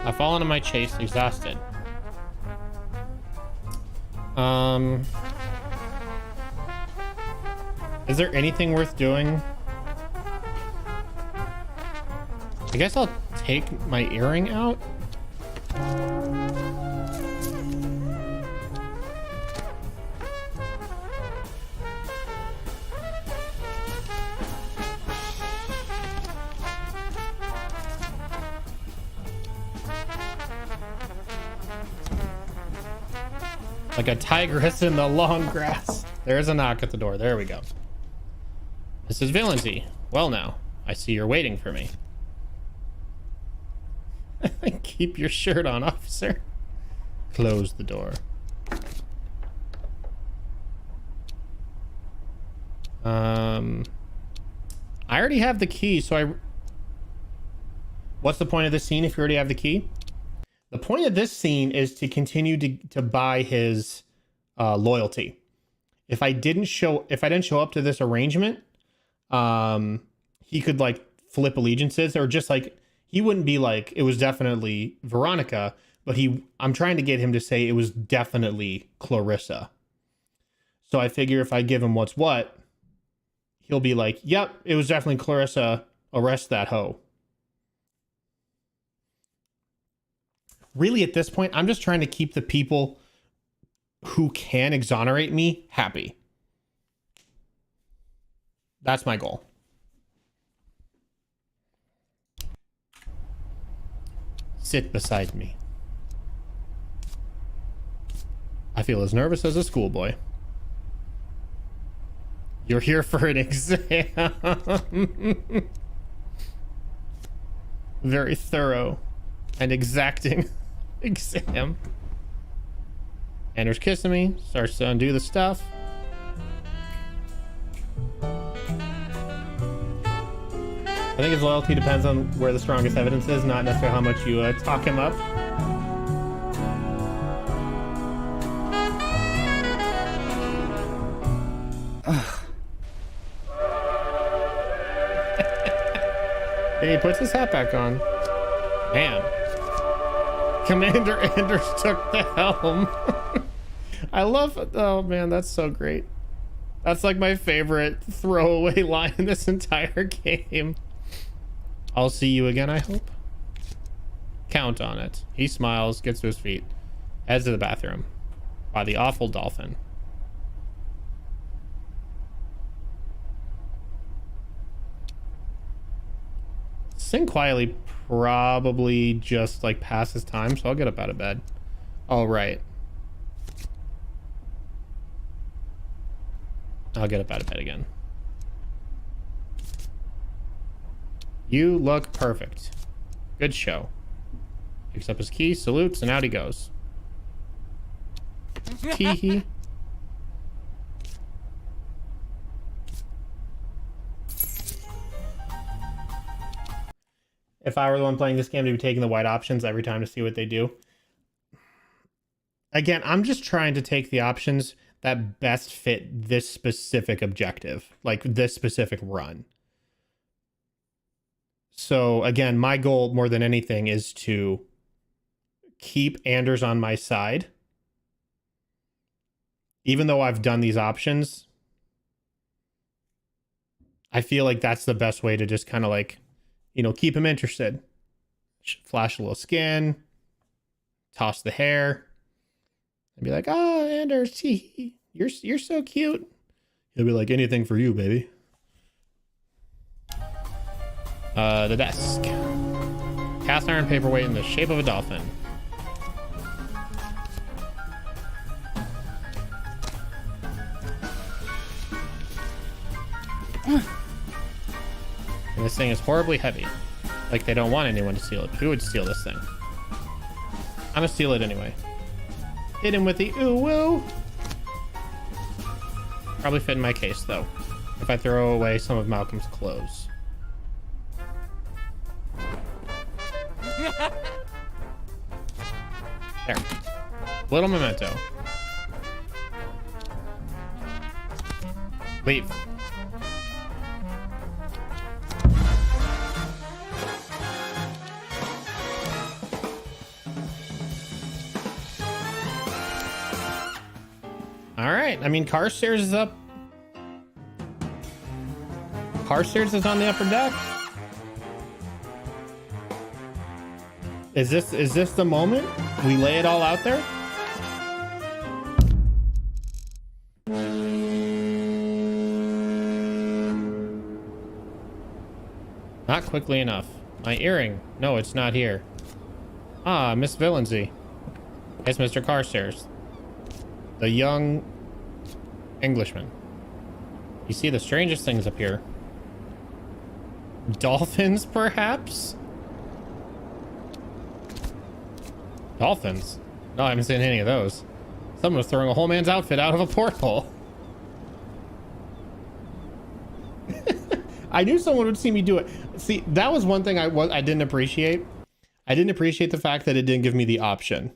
I've fallen on my chase, exhausted. Is there anything worth doing? I guess I'll take my earring out. Like a tigress in the long grass. There's a knock at the door. There we go. This is Valenti. Well now, I see you're waiting for me. Keep your shirt on, officer. Close the door. I already have the key, so What's the point of this scene if you already have the key? The point of this scene is to continue to buy his loyalty. If I didn't show up to this arrangement, he could like flip allegiances, or just like, he wouldn't be like, it was definitely Veronica, but I'm trying to get him to say it was definitely Clarissa. So I figure if I give him what's what, he'll be like, yep, it was definitely Clarissa. Arrest that hoe. Really, at this point, I'm just trying to keep the people who can exonerate me happy. That's my goal. Sit beside me. I feel as nervous as a schoolboy. You're here for an exam. Very thorough and exacting exam. Anders kissing me, starts to undo the stuff. I think his loyalty depends on where the strongest evidence is, not necessarily how much you talk him up. And he puts his hat back on. Man. Commander Anders took the helm. I love it. Oh man, that's so great. That's like my favorite throwaway line in this entire game. I'll see you again, I hope. Count on it. He smiles, gets to his feet, heads to the bathroom by the awful dolphin. Sing quietly probably just like passes time, so I'll get up out of bed. All right. I'll get up out of bed again. You look perfect. Good show. Picks up his key, salutes, and out he goes. Tee-hee. If I were the one playing this game, to be taking the white options every time to see what they do. Again, I'm just trying to take the options that best fit this specific objective, like this specific run. So again, my goal more than anything is to keep Anders on my side. Even though I've done these options, I feel like that's the best way to just kind of like, you know, keep him interested. Flash a little skin, toss the hair, and be like, "Oh, Anders, you're so cute." He'll be like, "Anything for you, baby." The desk. Cast iron paperweight in the shape of a dolphin. And this thing is horribly heavy. Like they don't want anyone to steal it. Who would steal this thing? I'm gonna steal it anyway. Hit him with the ooh woo. Probably fit in my case though, if I throw away some of Malcolm's clothes. There. Little memento. Leave. All right. I mean, Carstairs is up. Carstairs is on the upper deck. Is this the moment we lay it all out there? Not quickly enough. My earring. No, it's not here. Ah, Miss Villensey. It's Mr. Carstairs. The young Englishman. You see the strangest things up here. Dolphins, perhaps? Dolphins? No, I haven't seen any of those. Someone was throwing a whole man's outfit out of a porthole. I knew someone would see me do it. See, that was one thing I didn't appreciate. I didn't appreciate the fact that it didn't give me the option.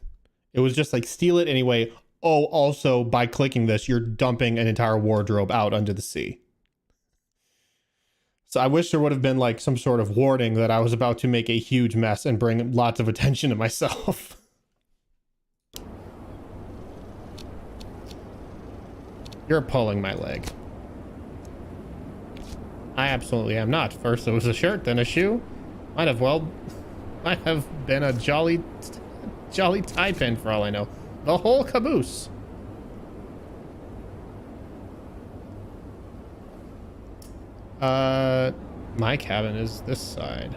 It was just like, steal it anyway. Oh, also, by clicking this, you're dumping an entire wardrobe out under the sea. So I wish there would have been like some sort of warning that I was about to make a huge mess and bring lots of attention to myself. You're pulling my leg. I absolutely am not. First it was a shirt, then a shoe. Might have been a jolly tie pin for all I know. The whole caboose. My cabin is this side.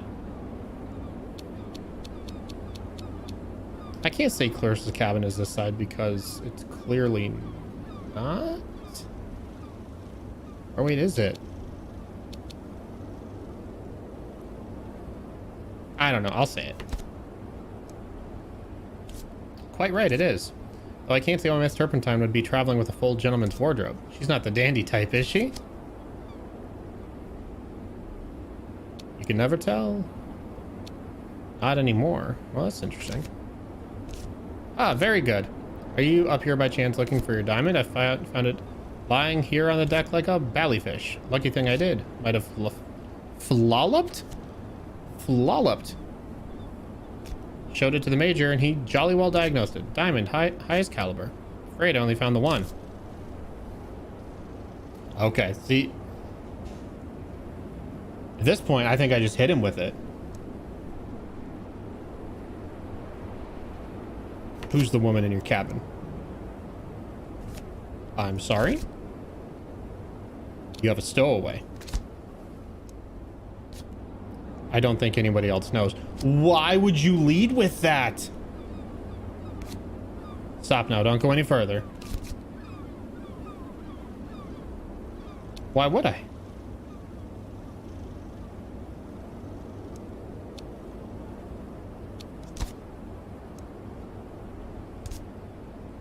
I can't say Clarice's cabin is this side because it's clearly not. Or wait, is it? I don't know. I'll say it. Quite right, it is. Though I can't see why Miss Turpentine would be traveling with a full gentleman's wardrobe. She's not the dandy type, is she? You can never tell. Not anymore. Well, that's interesting. Ah, very good. Are you up here by chance looking for your diamond? I found it lying here on the deck like a ballyfish. Lucky thing I did. Might have flolloped? Flolloped. Showed it to the major and he jolly well diagnosed it. Diamond, highest caliber. Afraid I only found the one. Okay, see. At this point, I think I just hit him with it. Who's the woman in your cabin? I'm sorry? You have a stowaway. I don't think anybody else knows. Why would you lead with that? Stop now. Don't go any further. Why would I?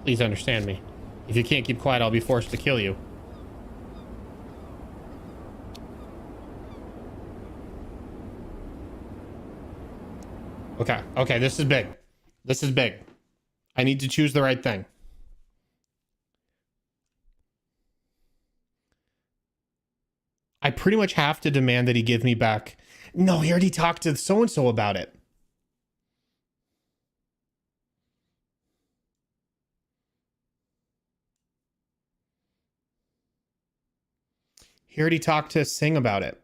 Please understand me. If you can't keep quiet, I'll be forced to kill you. Okay, this is big. This is big. I need to choose the right thing. I pretty much have to demand that he give me back. No, he already talked to so-and-so about it. He already talked to Singh about it.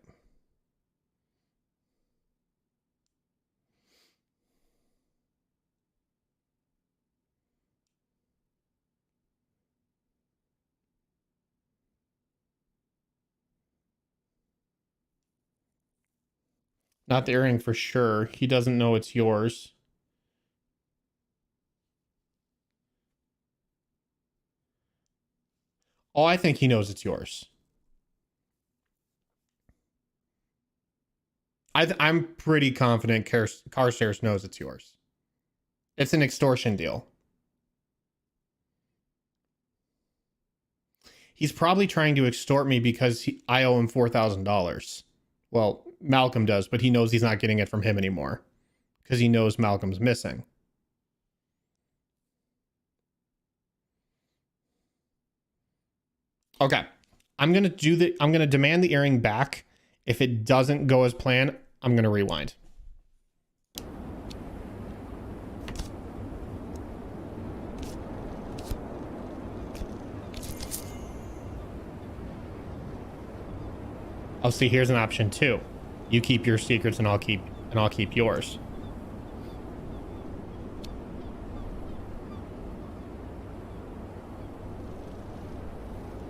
Not the earring for sure. He doesn't know it's yours. Oh, I think he knows it's yours. I'm pretty confident Carstairs knows it's yours. It's an extortion deal. He's probably trying to extort me because I owe him $4,000. Well, Malcolm does, but he knows he's not getting it from him anymore because he knows Malcolm's missing. Okay, I'm gonna demand the earring back. If it doesn't go as planned, I'm gonna rewind. Oh, see, here's an option too. You keep your secrets and I'll keep yours.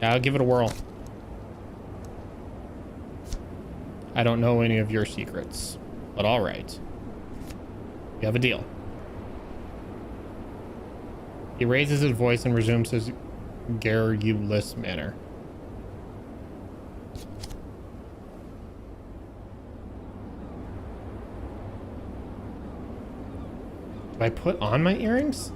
Yeah, I'll give it a whirl. I don't know any of your secrets, but all right. You have a deal. He raises his voice and resumes his garrulous manner. Do I put on my earrings?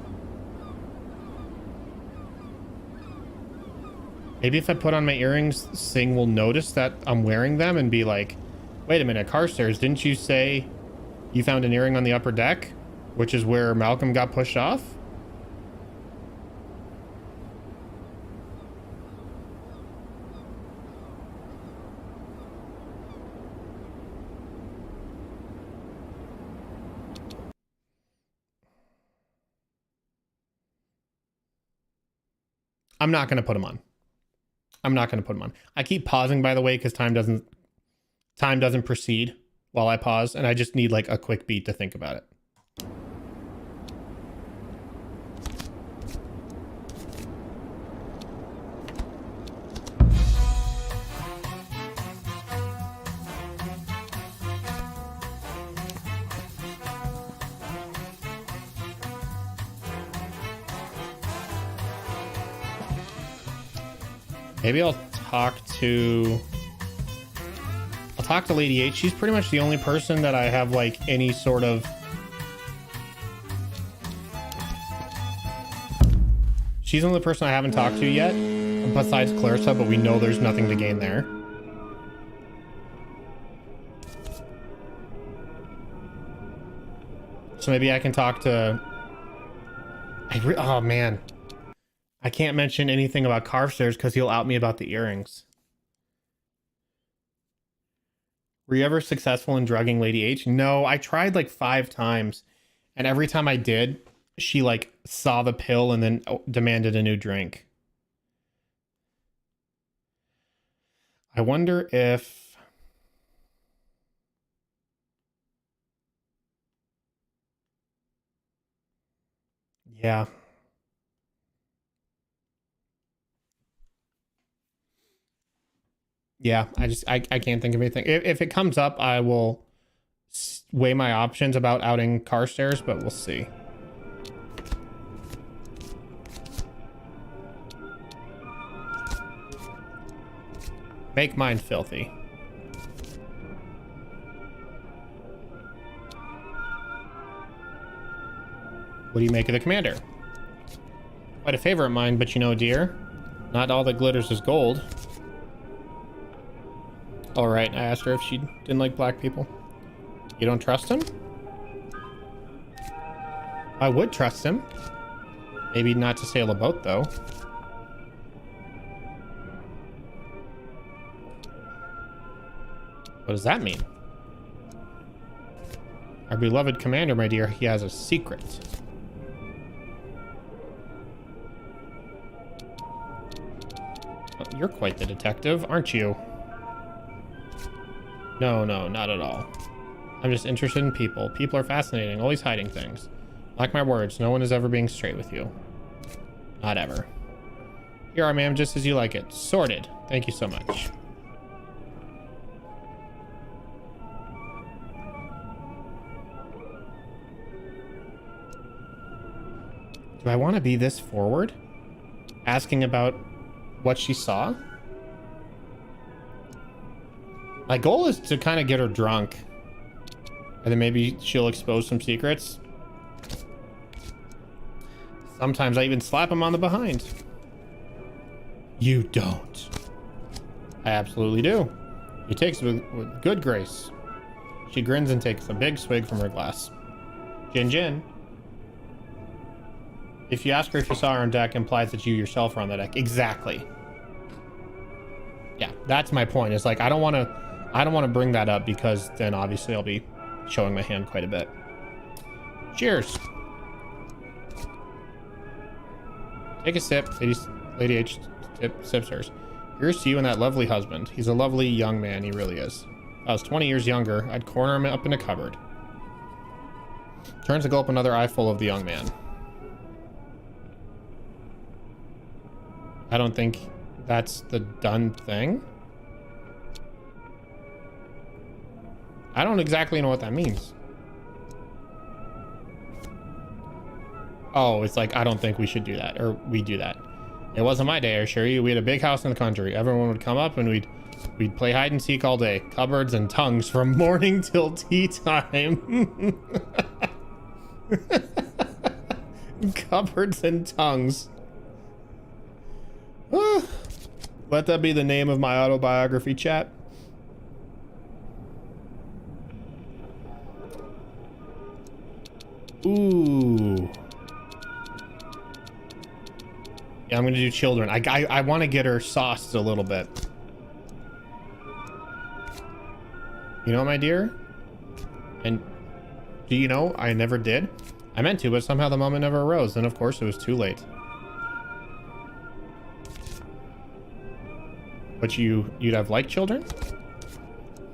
Maybe if I put on my earrings, Sing will notice that I'm wearing them and be like, wait a minute, Carstairs, didn't you say you found an earring on the upper deck? Which is where Malcolm got pushed off? I'm not going to put them on. I'm not going to put them on. I keep pausing, by the way, because time doesn't proceed while I pause, and I just need like a quick beat to think about it. Maybe I'll talk to Lady H. She's pretty much the only person that I have like any sort of... She's the only person I haven't talked to yet, besides Clarissa, but we know there's nothing to gain there. So maybe I can talk to... oh man. I can't mention anything about Carstairs because he'll out me about the earrings. Were you ever successful in drugging Lady H? No, I tried like 5 times. And every time I did, she like saw the pill and then demanded a new drink. I wonder if... Yeah. Yeah, I can't think of anything. If it comes up, I will weigh my options about outing Carstairs, but we'll see. Make mine filthy. What do you make of the commander? Quite a favorite of mine, but you know, dear, not all that glitters is gold. All right, I asked her if she didn't like black people. You don't trust him? I would trust him. Maybe not to sail a boat, though. What does that mean? Our beloved commander, my dear, he has a secret. Well, you're quite the detective, aren't you? No, not at all. I'm just interested in people. People are fascinating, always hiding things. Like my words, no one is ever being straight with you. Not ever. Here are, ma'am, just as you like it. Sorted. Thank you so much. Do I want to be this forward? Asking about what she saw? My goal is to kind of get her drunk. And then maybe she'll expose some secrets. Sometimes I even slap him on the behind. You don't. I absolutely do. He takes it with good grace. She grins and takes a big swig from her glass. Gin. If you ask her if you saw her on deck, implies that you yourself are on the deck. Exactly. Yeah, that's my point. It's like I don't want to bring that up because then obviously I'll be showing my hand quite a bit. Cheers. Take a sip. Lady H sips hers. Here's to you and that lovely husband. He's a lovely young man. He really is. If I was 20 years younger, I'd corner him up in a cupboard. Turns to gulp another eyeful of the young man. I don't think that's the done thing. I don't exactly know what that means. Oh, it's like, I don't think we should do that, or we do that. It wasn't my day, I assure you. We had a big house in the country. Everyone would come up and we'd play hide and seek all day. Cupboards and tongues from morning till tea time. Cupboards and tongues. Let that be the name of my autobiography, chat. Ooh. Yeah, I'm gonna do children. I want to get her sauced a little bit. You know, my dear? And do you know, I never did. I meant to, but somehow the moment never arose. And of course it was too late. But you'd have liked children?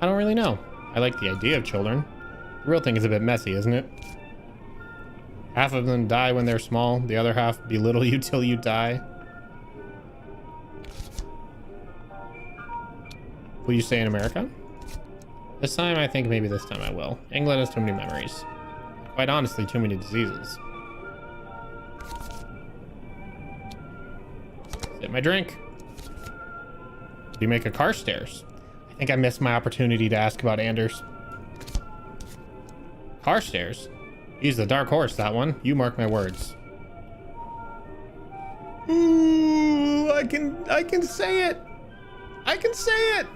I don't really know. I like the idea of children. The real thing is a bit messy, isn't it? Half of them die when they're small. The other half belittle you till you die. Will you stay in America? This time, I think maybe this time I will. England has too many memories. Quite honestly, too many diseases. Get my drink. Do you make a car stairs? I think I missed my opportunity to ask about Anders. Car stairs? He's the dark horse, that one. You mark my words. Ooh, I can say it. I can say it.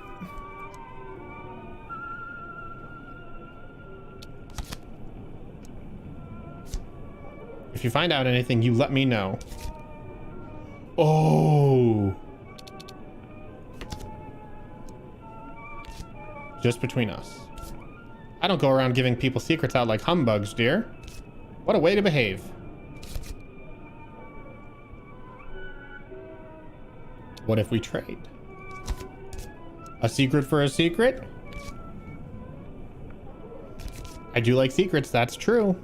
If you find out anything, you let me know. Oh. Just between us. I don't go around giving people secrets out like humbugs, dear. What a way to behave. What if we trade? A secret for a secret? I do like secrets, that's true.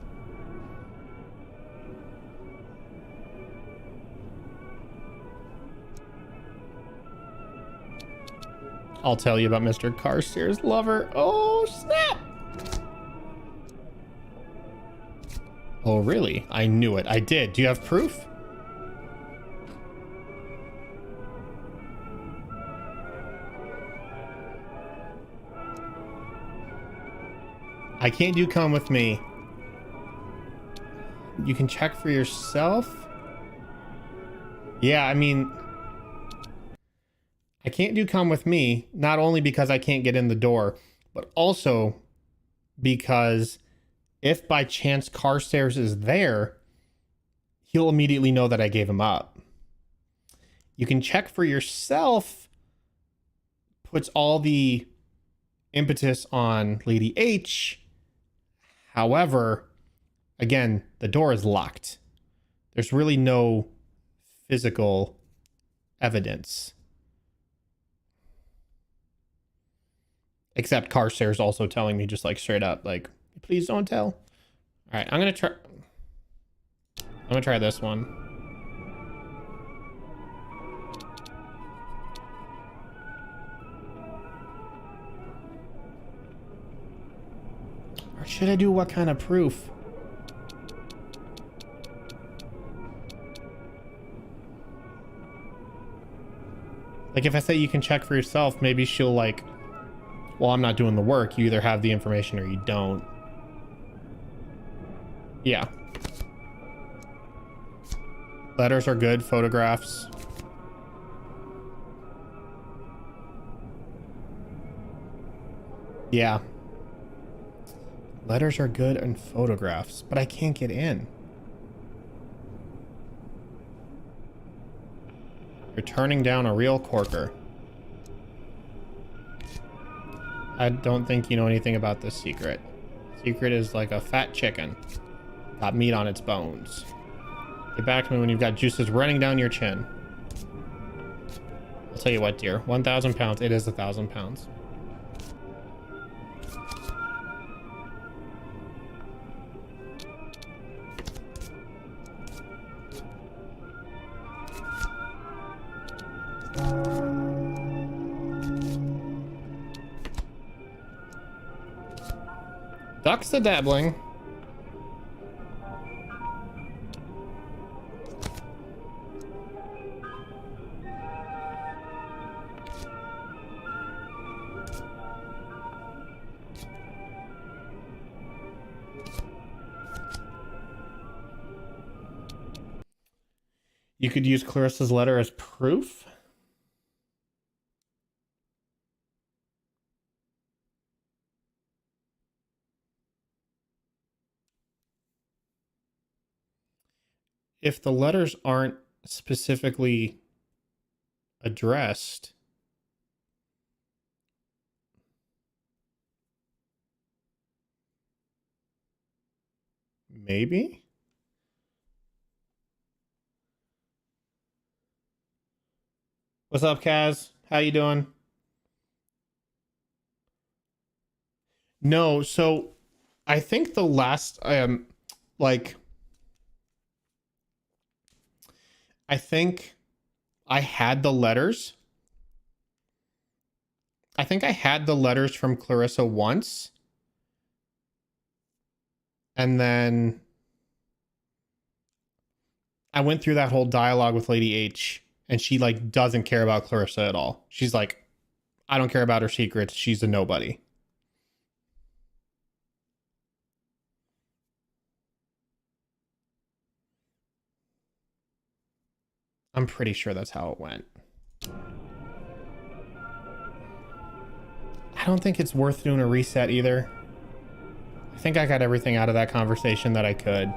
I'll tell you about Mr. Carstairs' lover. Oh, snap! Oh, really? I knew it. I did. Do you have proof? I can't do come with me. You can check for yourself? Yeah, I mean... I can't do come with me, not only because I can't get in the door, but also because if by chance Carstairs is there, he'll immediately know that I gave him up. You can check for yourself, puts all the impetus on Lady H. However, again, the door is locked. There's really no physical evidence. Except Carstairs also telling me just like straight up, like, please don't tell. All right, I'm gonna try this one. Or should I do what kind of proof? Like if I say you can check for yourself, maybe she'll like, well, I'm not doing the work. You either have the information or you don't. Yeah. Letters are good. Photographs. Yeah. Letters are good and photographs, but I can't get in. You're turning down a real corker. I don't think you know anything about this secret. Secret is like a fat chicken. Got meat on its bones. Get back to me when you've got juices running down your chin. I'll tell you what, dear. 1,000 pounds. It is 1,000 pounds. Ducks a dabbling. You could use Clarissa's letter as proof. if the letters aren't specifically addressed, maybe? What's up, Kaz? How you doing? No, so I think the last like I think I had the letters. I think I had the letters from Clarissa once. And then I went through that whole dialogue with Lady H, and she like doesn't care about Clarissa at all. She's like, I don't care about her secrets. She's a nobody. I'm pretty sure that's how it went. I don't think it's worth doing a reset either. I think I got everything out of that conversation that I could.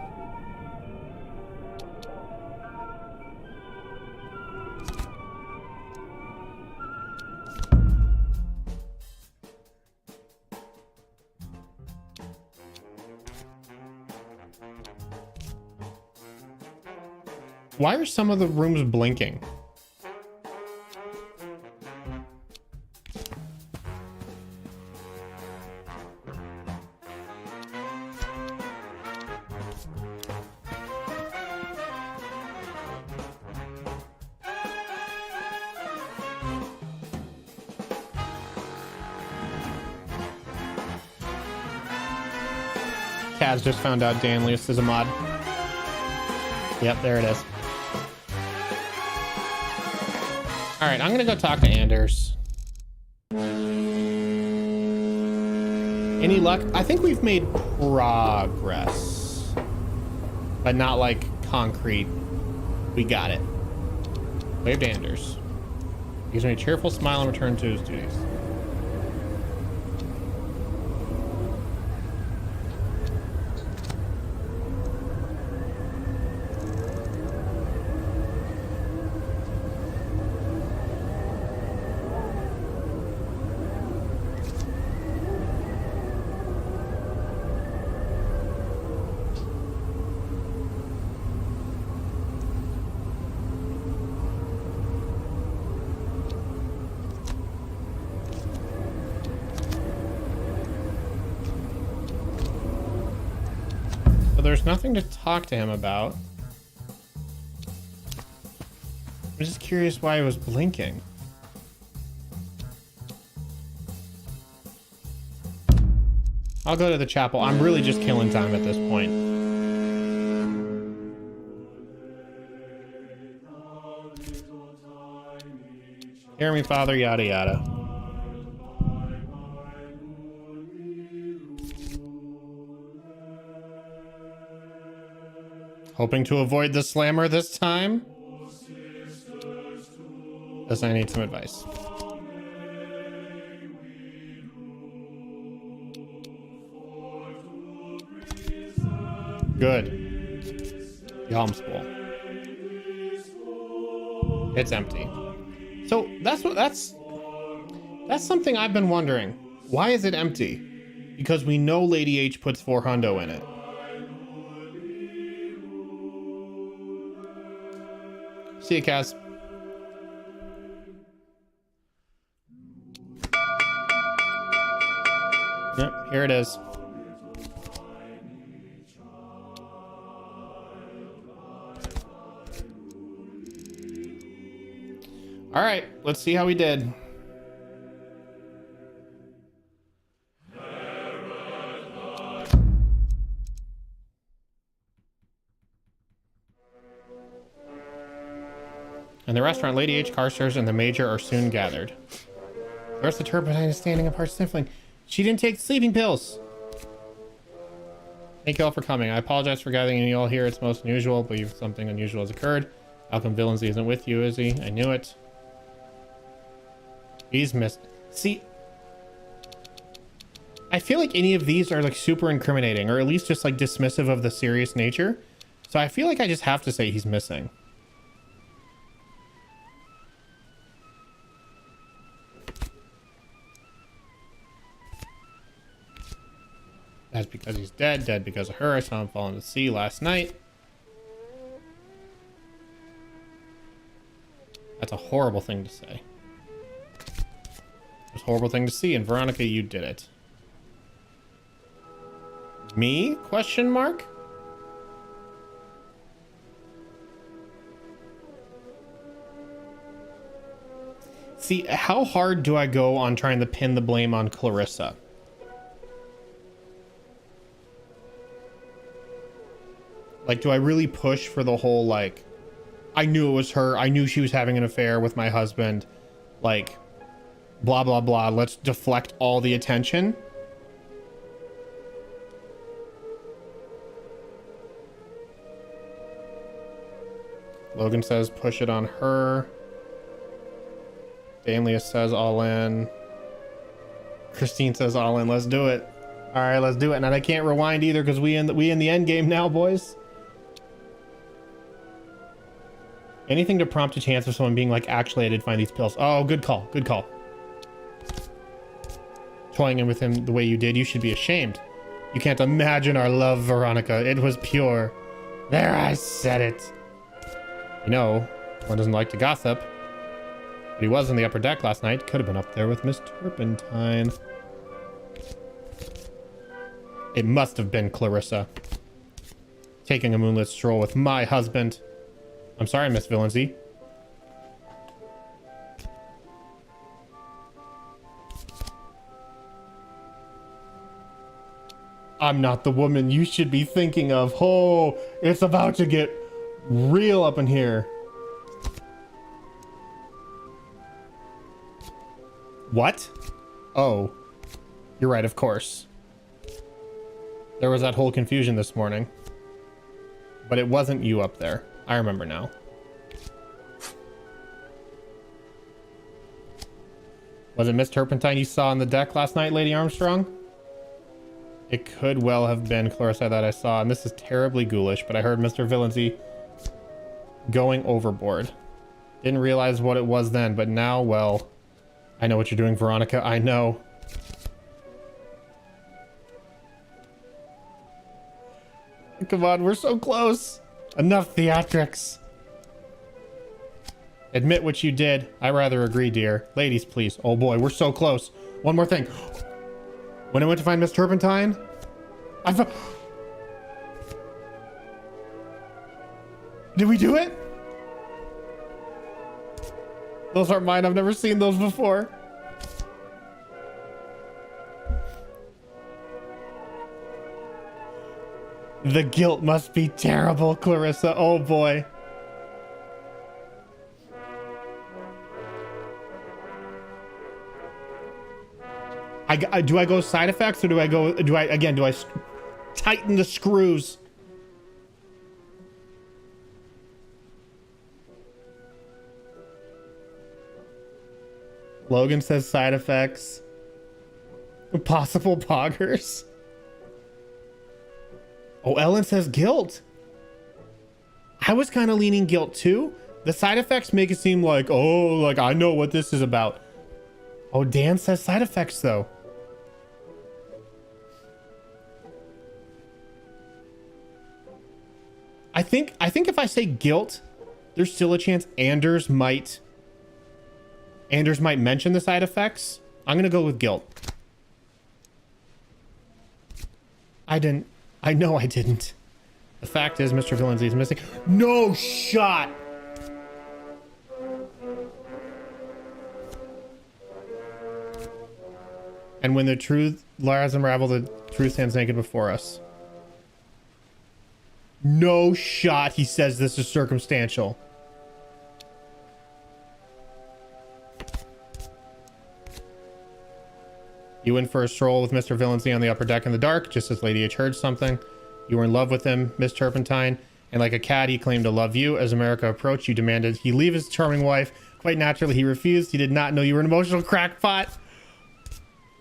Why are some of the rooms blinking? Kaz just found out Danlius is a mod. Yep, there it is. All right, I'm gonna go talk to Anders. Any luck? I think we've made progress, but not like concrete. We got it. Wave to Anders. He gives me a cheerful smile and return to his duties. There's nothing to talk to him about. I'm just curious why he was blinking. I'll go to the chapel. I'm really just killing time at this point. Hear me, Father, yada yada. Hoping to avoid the slammer this time? Guess I need some advice. Good. The alms bowl. It's empty. So that's something I've been wondering. Why is it empty? Because we know Lady H puts 4 hundo in it. See you, Kaz. Yep, here it is. All right, let's see how we did. In the restaurant, Lady H, Carstairs, and the Major are soon gathered. The rest of the turpentine is standing apart sniffling. She didn't take the sleeping pills. Thank you all for coming. I apologize for gathering you all here. It's most unusual. I believe something unusual has occurred. Malcolm Villansley isn't with you, is he? I knew it. He's missed. See, I feel like any of these are like super incriminating, or at least just like dismissive of the serious nature. So I feel like I just have to say he's missing. That's because he's dead. Dead because of her. I saw him fall in the sea last night. That's a horrible thing to say. It's a horrible thing to see. And Veronica, you did it. Me? Question mark? See, how hard do I go on trying to pin the blame on Clarissa? Like, do I really push for the whole, like, I knew it was her. I knew she was having an affair with my husband. Like, blah, blah, blah. Let's deflect all the attention. Logan says push it on her. Danlius says all in. Christine says all in. Let's do it. All right, let's do it. And I can't rewind either because we in the end game now, boys. Anything to prompt a chance of someone being like, actually, I did find these pills. Oh, good call. Good call. Toying in with him the way you did, you should be ashamed. You can't imagine our love, Veronica. It was pure. There, I said it. You know, one doesn't like to gossip. But he was on the upper deck last night. Could have been up there with Miss Turpentine. It must have been Clarissa. Taking a moonlit stroll with my husband. I'm sorry, Miss Villancy. I'm not the woman you should be thinking of. Oh, it's about to get real up in here. What? Oh, you're right, of course. There was that whole confusion this morning. But it wasn't you up there. I remember now. Was it Miss Turpentine you saw on the deck last night, Lady Armstrong? It could well have been Clarissa that I saw, and this is terribly ghoulish, but I heard Mr. Villancy going overboard. Didn't realize what it was then, but now, well, I know what you're doing, Veronica. I know. Come on, we're so close. Enough theatrics. Admit what you did. I rather agree, dear. Ladies, please. Oh boy, we're so close. One more thing. When I went to find Miss Turpentine, I found... Did we do it? Those aren't mine. I've never seen those before. The guilt must be terrible, Clarissa. Oh boy. Do I go side effects or do I tighten the screws? Logan says side effects. Possible poggers. Oh, Ellen says guilt. I was kind of leaning guilt too. The side effects make it seem like, oh, like I know what this is about. Oh, Dan says side effects though. I think if I say guilt, there's still a chance Anders might mention the side effects. I'm gonna go with guilt. I know I didn't. The fact is, Mr. Villancy is missing. No shot! And when the truth lies unravel, the truth stands naked before us. No shot he says this is circumstantial. You went for a stroll with Mr. Villancy on the upper deck in the dark, just as Lady H heard something. You were in love with him, Miss Turpentine, and like a cat, he claimed to love you. As America approached, you demanded he leave his charming wife. Quite naturally, he refused. He did not know you were an emotional crackpot.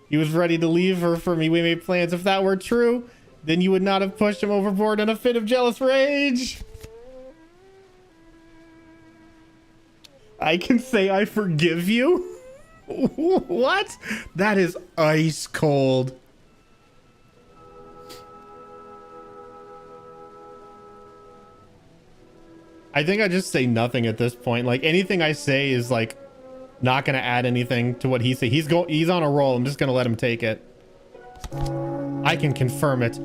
He was ready to leave her for me. We made plans. If that were true, then you would not have pushed him overboard in a fit of jealous rage. I can say I forgive you? What? That is ice cold. I think I just say nothing at this point. Like, anything I say is like not gonna add anything to what he said. He's on a roll. I'm just gonna let him take it. I can confirm it.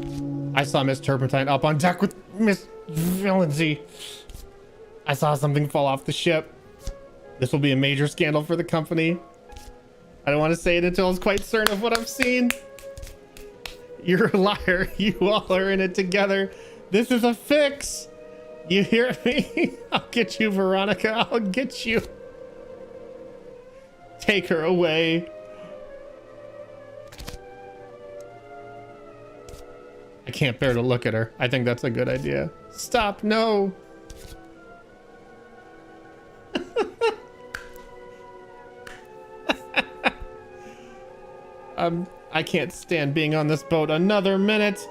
I saw Miss Turpentine up on deck with Miss Valency. I saw something fall off the ship. This will be a major scandal for the company. I don't want to say it until I'm quite certain of what I've seen. You're a liar. You all are in it together. This is a fix. You hear me? I'll get you, Veronica. I'll get you. Take her away. I can't bear to look at her. I think that's a good idea. Stop, no. I can't stand being on this boat another minute.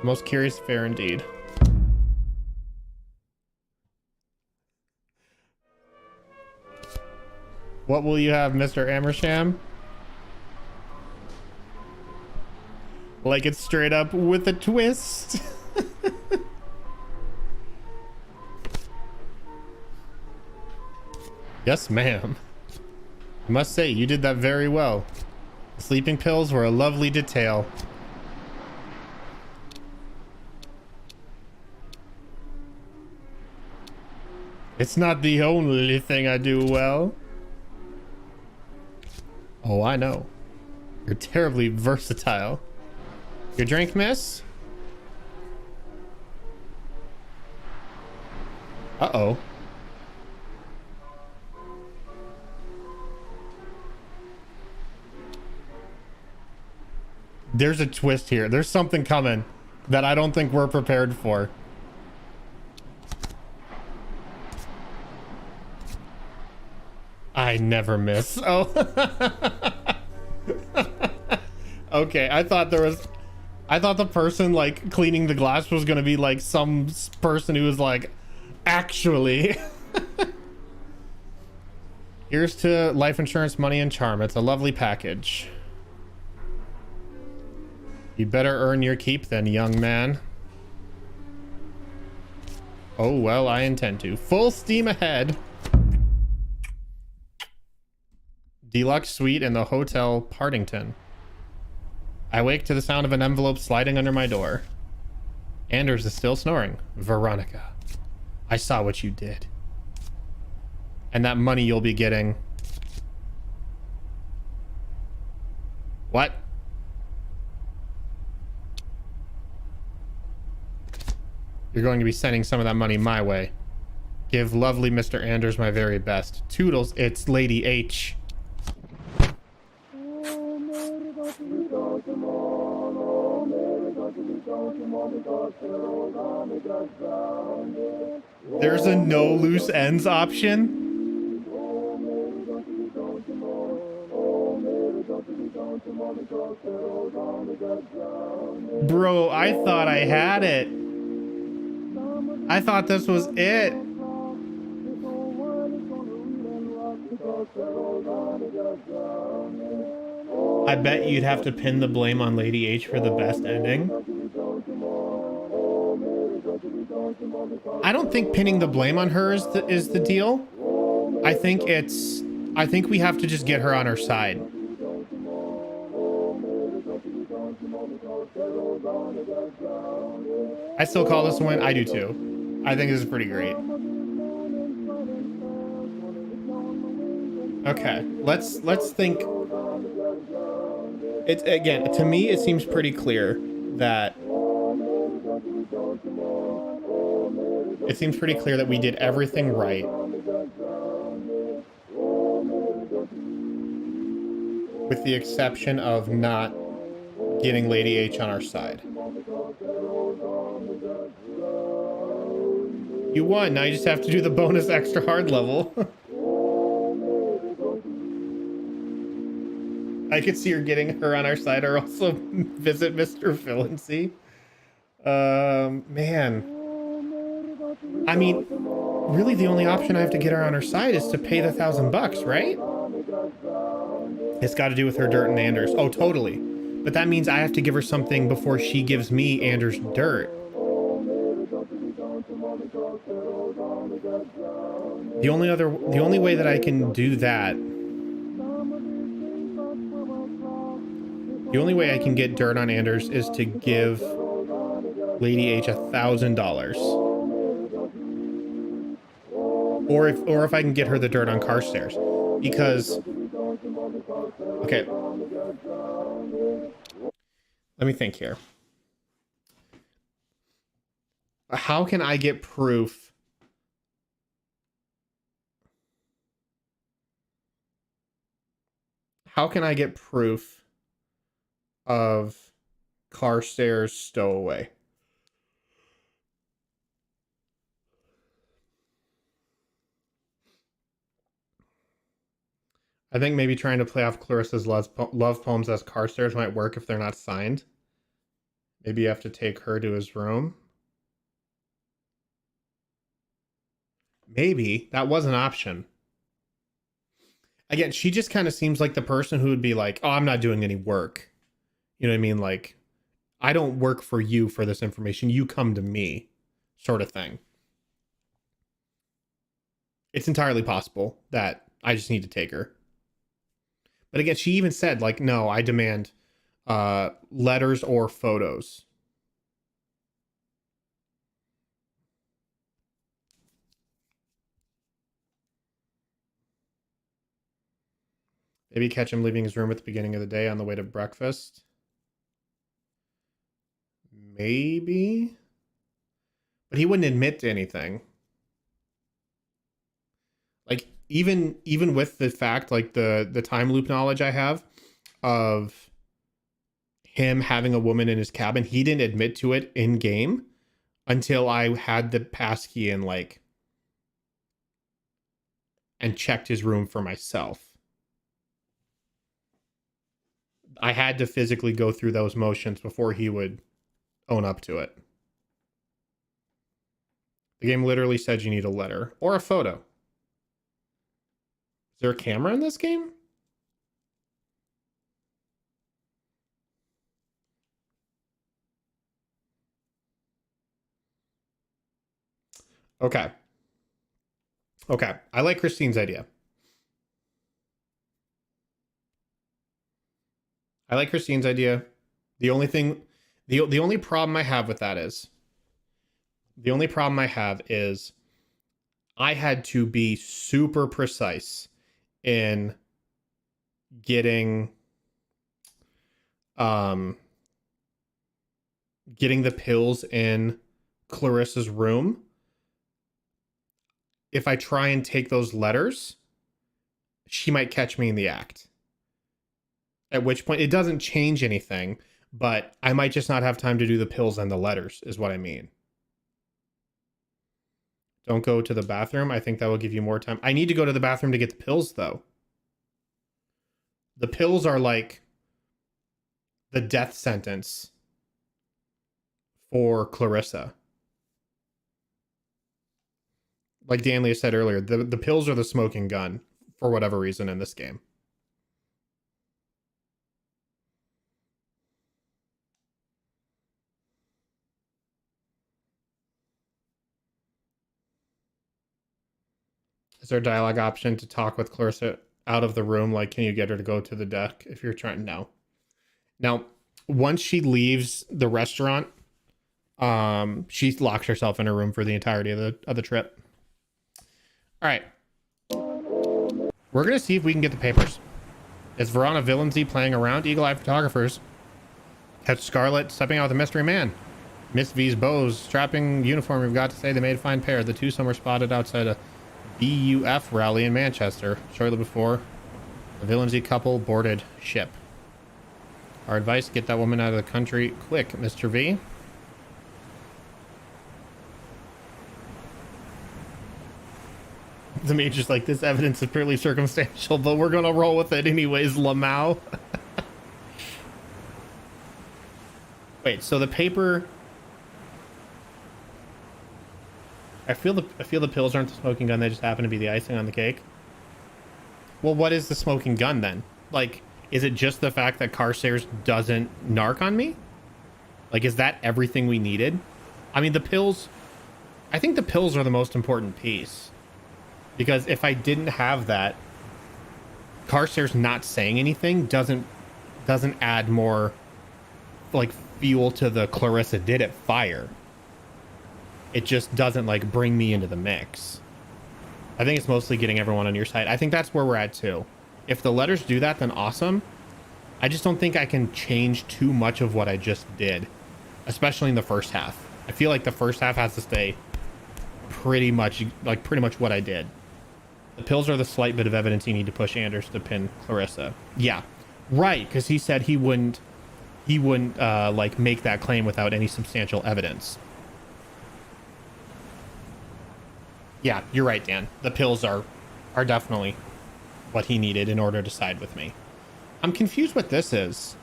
Most curious affair indeed. What will you have, Mr. Amersham? Like it straight up with a twist. Yes, ma'am. I must say, you did that very well. The sleeping pills were a lovely detail. It's not the only thing I do well. Oh, I know. You're terribly versatile. Your drink, miss? Uh-oh. There's a twist here. There's something coming that I don't think we're prepared for. I never miss. Oh. Okay, I thought the person like cleaning the glass was gonna be like some person who was like, actually. Here's to life insurance, money, and charm. It's a lovely package. You better earn your keep then, young man. Oh, well, I intend to. Full steam ahead. Deluxe suite in the Hotel Partington. I wake to the sound of an envelope sliding under my door. Anders is still snoring. Veronica, I saw what you did. And that money you'll be getting. What? You're going to be sending some of that money my way. Give lovely Mr. Anders my very best. Toodles, it's Lady H. There's a no loose ends option. Bro, I thought I had it. I thought this was it. I bet you'd have to pin the blame on Lady H for the best ending. I don't think pinning the blame on her is the deal. I think we have to just get her on our side. I still call this a win. I do too. I think this is pretty great. Okay, let's think. It's again, to me, it seems pretty clear that we did everything right. With the exception of not getting Lady H on our side. You won, now you just have to do the bonus extra hard level. I I could see her getting her on our side, or also visit Mr. Villaincy. Man. I mean, really the only option I have to get her on her side is to pay the $1,000, right? It's got to do with her dirt and Anders. Oh, totally. But that means I have to give her something before she gives me Anders' dirt. The only way that I can do that, the only way I can get dirt on Anders is to give Lady H $1,000. Or if I can get her the dirt on Carstairs. Because, okay, let me think here. How can I get proof? How can I get proof of Carstairs stowaway? I think maybe trying to play off Clarissa's love poems as Carstairs might work if they're not signed. Maybe you have to take her to his room. Maybe. That was an option. Again, she just kind of seems like the person who would be like, oh, I'm not doing any work. You know what I mean? Like, I don't work for you for this information. You come to me, sort of thing. It's entirely possible that I just need to take her. But again, she even said, like, no, I demand letters or photos. Maybe catch him leaving his room at the beginning of the day on the way to breakfast. Maybe. But he wouldn't admit to anything. Like, even with the fact, like the time loop knowledge I have of him having a woman in his cabin, he didn't admit to it in game until I had the passkey and checked his room for myself. I had to physically go through those motions before he would own up to it. The game literally said you need a letter or a photo. Is there a camera in this game? Okay. Okay. I like Christine's idea. I like Christine's idea. The only thing, the only problem I have with that is, I had to be super precise in getting the pills in Clarissa's room. If I try and take those letters, she might catch me in the act. At which point, it doesn't change anything, but I might just not have time to do the pills and the letters, is what I mean. Don't go to the bathroom. I think that will give you more time. I need to go to the bathroom to get the pills, though. The pills are like the death sentence for Clarissa. Like Danley said earlier, the pills are the smoking gun for whatever reason in this game. Is there a dialogue option to talk with Clarissa out of the room? Like, can you get her to go to the deck if you're trying? No. Now, once she leaves the restaurant, she locks herself in her room for the entirety of the trip. All right. We're going to see if we can get the papers. Is Verona Villainzy playing around? Eagle Eye Photographers. Catch Scarlet stepping out with a mystery man. Miss V's bows. Strapping uniform. We've got to say they made a fine pair. The two some were spotted outside a BUF rally in Manchester shortly before the Villainzy couple boarded ship. Our advice, get that woman out of the country quick, Mr. V. The major's like, this evidence is purely circumstantial, but we're gonna roll with it anyways, Lamau. Wait, so the paper... I feel the pills aren't the smoking gun, they just happen to be the icing on the cake. Well, what is the smoking gun then? Like, is it just the fact that Carstairs doesn't narc on me? Like, is that everything we needed? I mean, the pills... I think the pills are the most important piece. Because if I didn't have that, Carstairs not saying anything doesn't add more, like, fuel to the Clarissa did it fire. It just doesn't, like, bring me into the mix. I think it's mostly getting everyone on your side. I think that's where we're at, too. If the letters do that, then awesome. I just don't think I can change too much of what I just did, especially in the first half. I feel like the first half has to stay pretty much what I did. The pills are the slight bit of evidence you need to push Anders to pin Clarissa. Yeah, right, because he said he wouldn't like make that claim without any substantial evidence. Yeah, you're right, Dan. The pills are definitely what he needed in order to side with me. I'm confused what this is.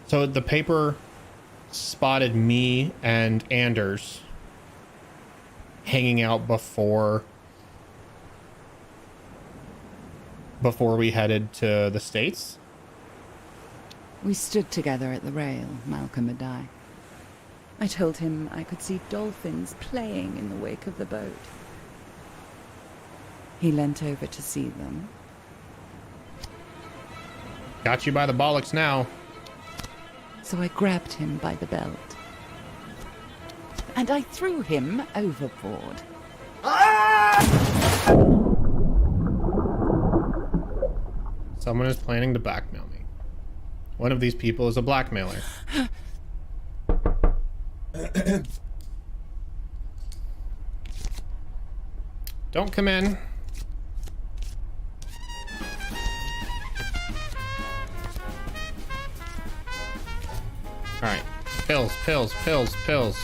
So the paper spotted me and Anders hanging out before we headed to the States. We stood together at the rail, Malcolm and I. I told him I could see dolphins playing in the wake of the boat. He leant over to see them. Got you by the bollocks now. So I grabbed him by the belt. And I threw him overboard. Someone is planning to blackmail me. One of these people is a blackmailer. Don't come in. All right. Pills, pills, pills, pills.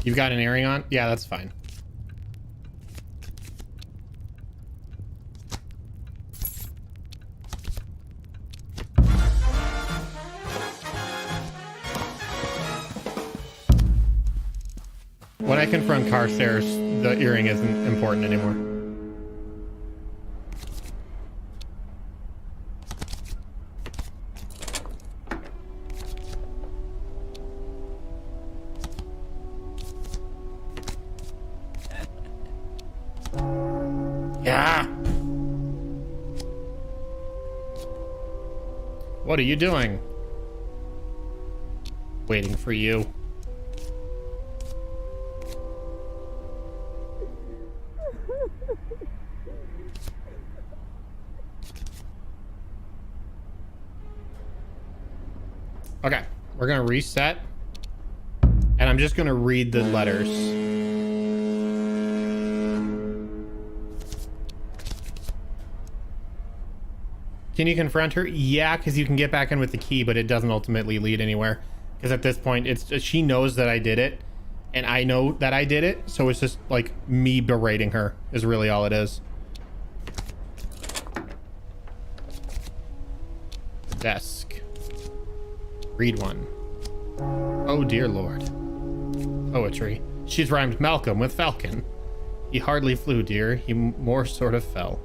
You've got an earring on? Yeah, that's fine. When I confront Carstairs, the earring isn't important anymore. Yeah. What are you doing? Waiting for you. Okay, we're gonna reset, and I'm just gonna read the letters. Can you confront her? Yeah, because you can get back in with the key, but it doesn't ultimately lead anywhere. Because at this point, she knows that I did it, and I know that I did it, so it's just like me berating her is really all it is. Desk. Read one. Oh dear Lord. Poetry. She's rhymed Malcolm with Falcon. He hardly flew, dear. He more sort of fell.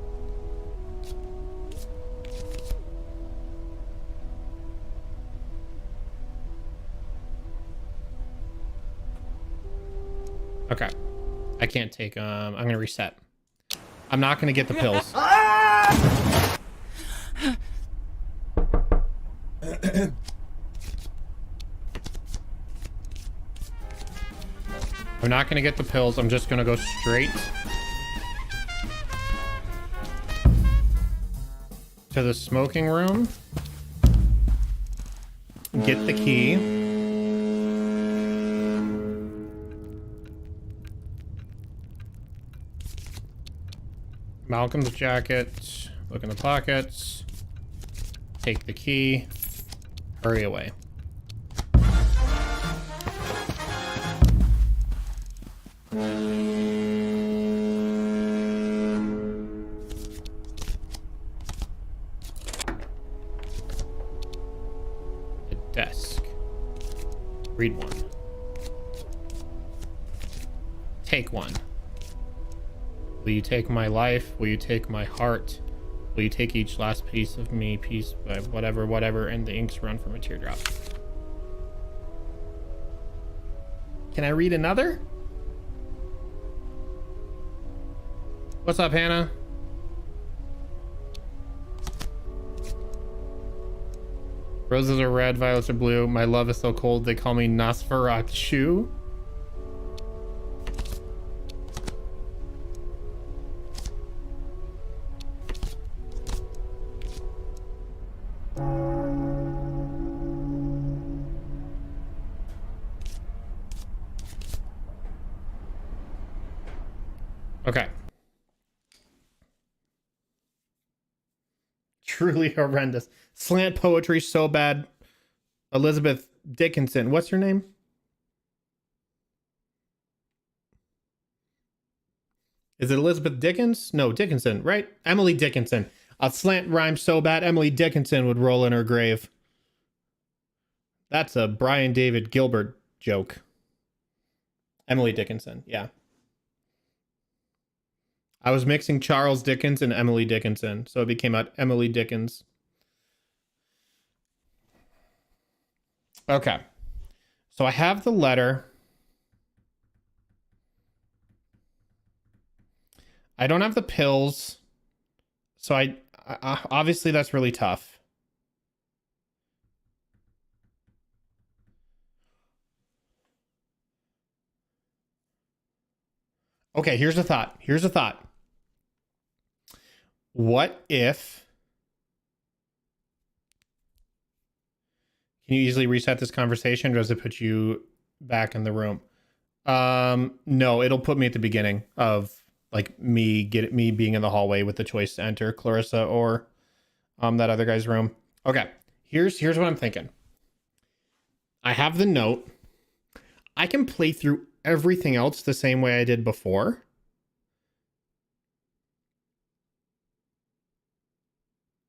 Okay. I can't take, I'm gonna reset. I'm not gonna get the pills. I'm not gonna get the pills. I'm just gonna go straight to the smoking room. Get the key. Malcolm's jacket. Look in the pockets. Take the key. Hurry away. A desk. Read one. Take one. Will you take my life? Will you take my heart? Will you take each last piece of me, piece by whatever, and the inks run from a teardrop? Can I read another? What's up, Hannah? Roses are red, violets are blue. My love is so cold, they call me Nosferatu. Okay. Truly horrendous. Slant poetry so bad. Elizabeth Dickinson. What's her name? Is it Elizabeth Dickens? No, Dickinson, right? Emily Dickinson. A slant rhyme so bad Emily Dickinson would roll in her grave. That's a Brian David Gilbert joke. Emily Dickinson, yeah. I was mixing Charles Dickens and Emily Dickinson, so it became out Emily Dickens. Okay. So I have the letter. I don't have the pills. So I obviously that's really tough. Okay, here's a thought. Here's a thought. What if... Can you easily reset this conversation, or does it put you back in the room? No, it'll put me at the beginning of like me being in the hallway with the choice to enter Clarissa or that other guy's room. Okay, here's what I'm thinking. I have the note. I can play through everything else the same way I did before.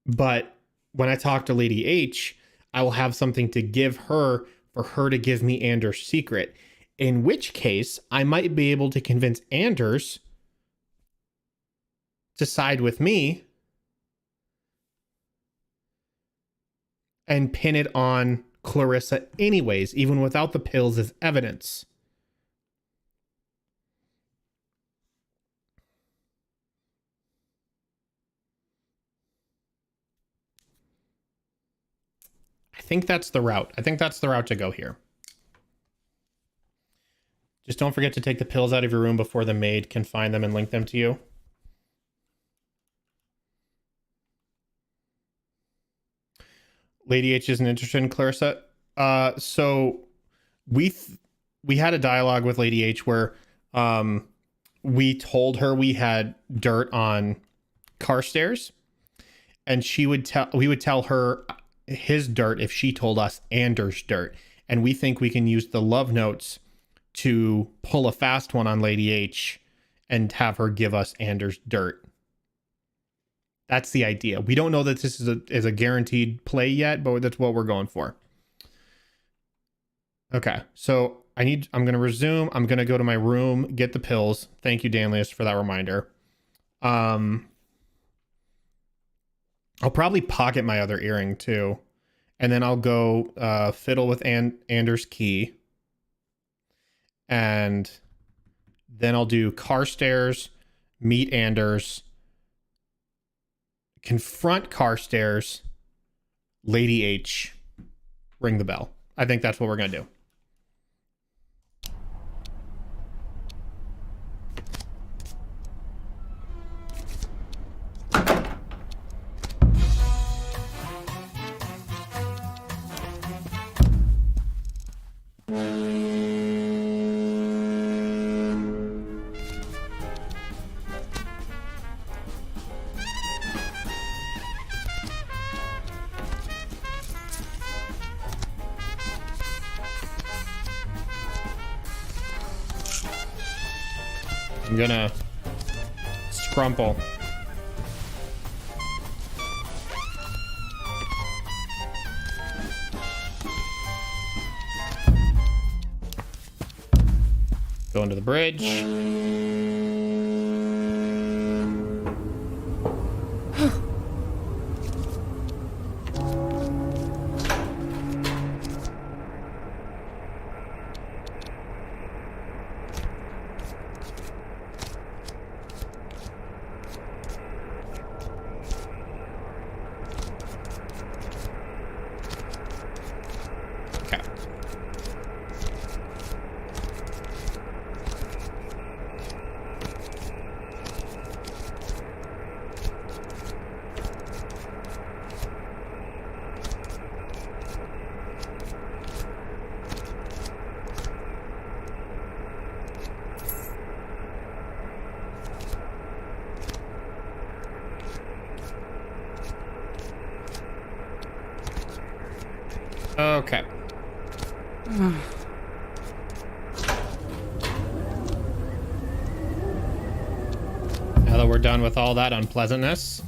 But when I talk to Lady H, I will have something to give her for her to give me Anders' secret. In which case, I might be able to convince Anders to side with me and pin it on Clarissa anyways, even without the pills as evidence. I think that's the route. I think that's the route to go here. Just don't forget to take the pills out of your room before the maid can find them and link them to you. Lady H isn't interested in Clarissa. So we had a dialogue with Lady H where we told her we had dirt on Carstairs, and we would tell her his dirt if she told us Anders' dirt. And we think we can use the love notes to pull a fast one on Lady H and have her give us Anders' dirt. That's the idea. We don't know that this is a guaranteed play yet, but that's what we're going for. Okay, so I'm going to resume. I'm going to go to my room, get the pills. Thank you, Danlius, for that reminder. I'll probably pocket my other earring too. And then I'll go fiddle with Anders' key. And then I'll do Carstairs, meet Anders, confront Carstairs, Lady H, ring the bell. I think that's what we're going to do. I'm gonna scrumple. Go into the bridge. Okay. Okay. Now that we're done with all that unpleasantness,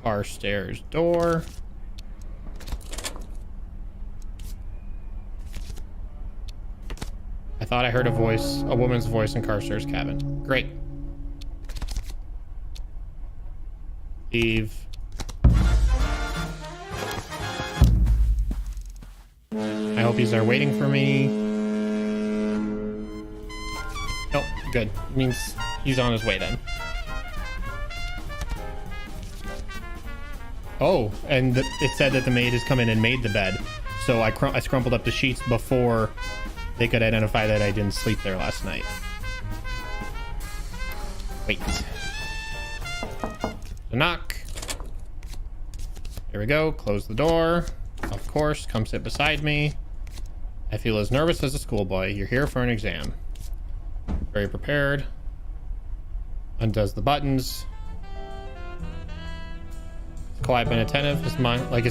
car stairs door. I thought I heard a voice, a woman's voice in Carcer's cabin. Great. Leave. I hope he's there waiting for me. Nope, good. Means he's on his way then. Oh, and it said that the maid has come in and made the bed. So I scrumpled up the sheets before they could identify that I didn't sleep there last night. Wait. The knock. There we go. Close the door. Of course, come sit beside me. I feel as nervous as a schoolboy. You're here for an exam. Very prepared. Undoes the buttons. Quiet and attentive. His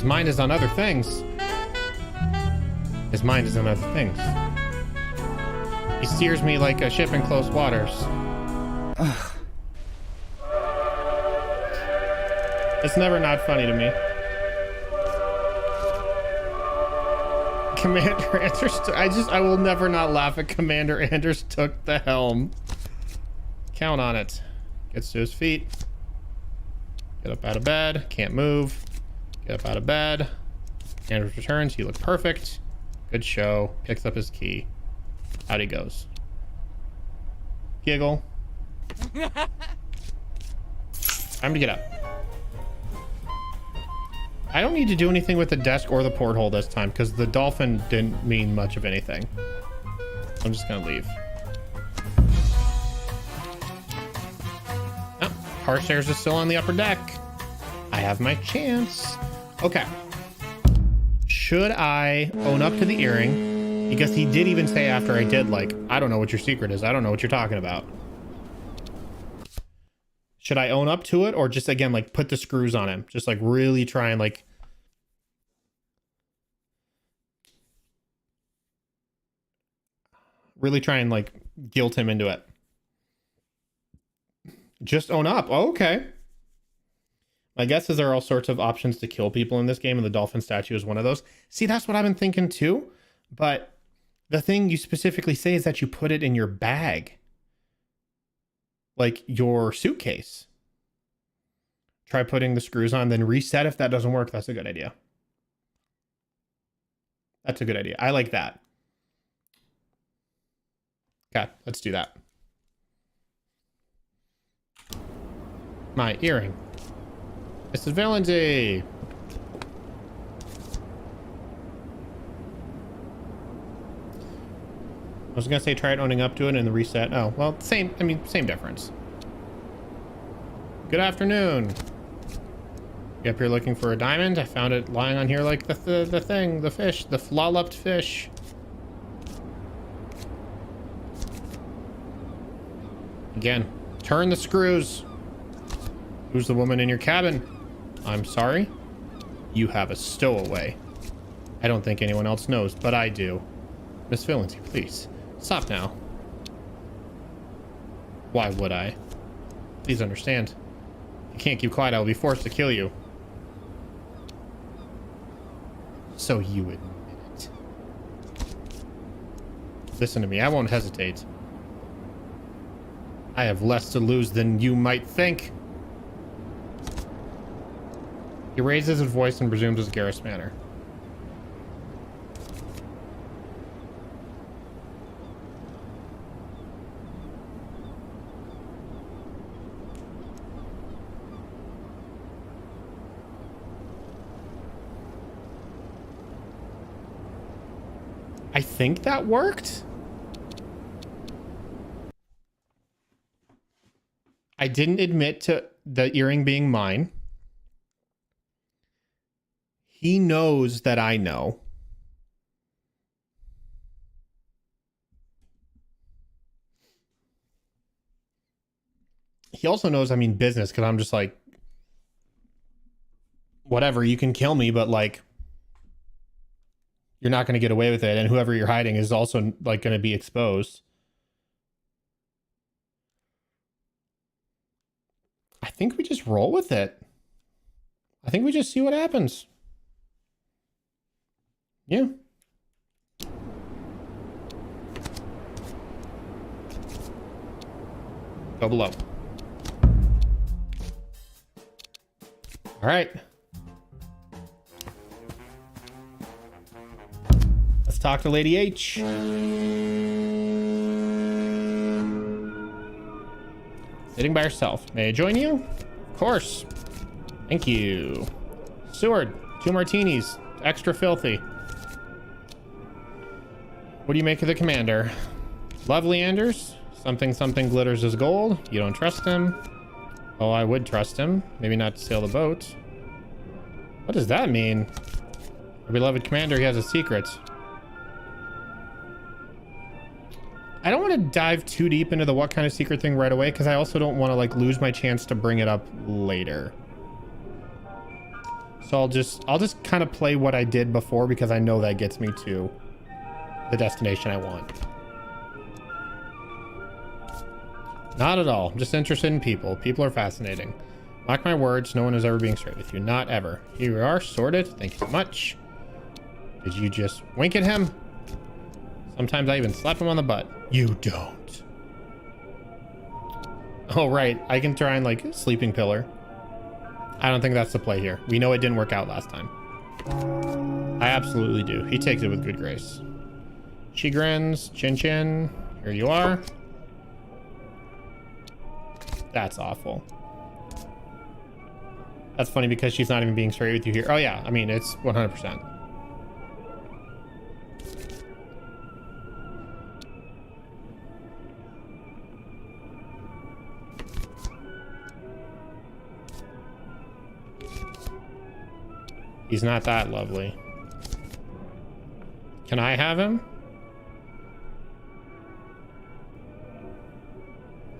mind is on other things. His mind is on other things. He steers me like a ship in close waters. Ugh. It's never not funny to me. Commander Anders, I will never not laugh at Commander Anders took the helm. Count on it. Gets to his feet. Get up out of bed. Can't move. Get up out of bed. Anders returns. You look perfect. Good show. Picks up his key. Out he goes. Giggle. Time to get up. I don't need to do anything with the desk or the porthole this time because the dolphin didn't mean much of anything. I'm just gonna leave. Oh, Carstairs is still on the upper deck. I have my chance. Okay. Should I own up to the earring? Because he did even say after I did, like, I don't know what your secret is. I don't know what you're talking about. Should I own up to it or just, again, like, put the screws on him? Just, like, really try and, like... really try and, like, guilt him into it. Just own up. Oh, okay. My guess is there are all sorts of options to kill people in this game, and the dolphin statue is one of those. See, that's what I've been thinking, too. But the thing you specifically say is that you put it in your bag. Like your suitcase. Try putting the screws on, then reset. If that doesn't work, that's a good idea. That's a good idea. I like that. Okay, let's do that. My earring. Mrs. Valenti. I was gonna say try it owning up to it and the reset. Oh, well, same, I mean, same difference. Good afternoon. You up here looking for a diamond? I found it lying on here like the thing, the fish, the flolloped fish. Again, turn the screws. Who's the woman in your cabin? I'm sorry. You have a stowaway. I don't think anyone else knows, but I do. Miss Valency, please. Stop now. Why would I? Please understand. If you can't keep quiet, I will be forced to kill you. So you admit it. Listen to me, I won't hesitate. I have less to lose than you might think. He raises his voice and resumes his garish manner. I think that worked. I didn't admit to the earring being mine. He knows that I know. He also knows I mean business, because I'm just like, whatever, you can kill me, but like, you're not going to get away with it. And whoever you're hiding is also like going to be exposed. I think we just roll with it. I think we just see what happens. Yeah. Go below. All right. Let's talk to Lady H. Sitting by herself. May I join you? Of course. Thank you. Seward, 2 martinis. Extra filthy. What do you make of the commander? Lovely, Anders. Something glitters as gold. You don't trust him. Oh, I would trust him. Maybe not to sail the boat. What does that mean? Our beloved commander, he has a secret. I don't want to dive too deep into the what kind of secret thing right away, because I also don't want to like lose my chance to bring it up later. So I'll just kind of play what I did before, because I know that gets me to the destination I want. Not at all. I'm just interested in people. People are fascinating. Mark my words, no one is ever being straight with you. Not ever. Here we are, sorted. Thank you so much. Did you just wink at him? Sometimes I even slap him on the butt. You don't. Oh, right. I can try and like sleeping pillar. I don't think that's the play here. We know it didn't work out last time. I absolutely do. He takes it with good grace. She grins. Chin chin. Here you are. That's awful. That's funny because she's not even being straight with you here. Oh yeah, I mean, it's 100%. He's not that lovely. Can I have him?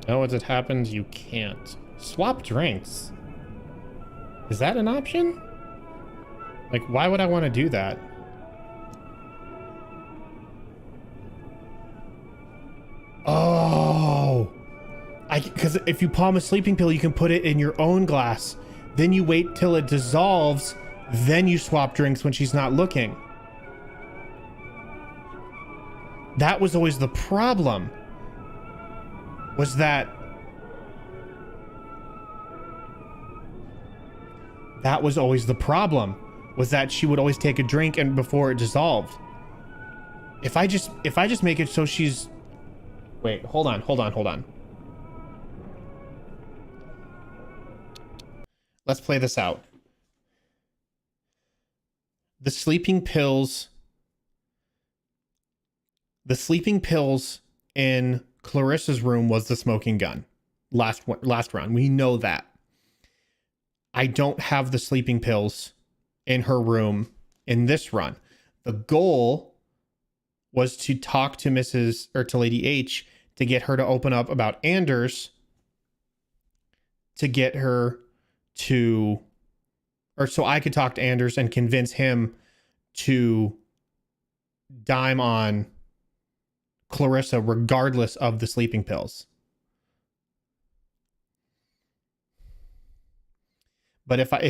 No, as it happens, you can't. Swap drinks. Is that an option? Like, why would I want to do that? Oh! Because if you palm a sleeping pill, you can put it in your own glass. Then you wait till it dissolves. Then you swap drinks when she's not looking. That was always the problem. Was that was always the problem, was that she would always take a drink and before it dissolved. If I just make it so she's, wait, hold on. Let's play this out. The sleeping pills in Clarissa's room was the smoking gun. Last run. We know that. I don't have the sleeping pills in her room in this run. The goal was to talk to to Lady H to get her to open up about Anders, to get her to, or so I could talk to Anders and convince him to dime on Clarissa regardless of the sleeping pills. But if I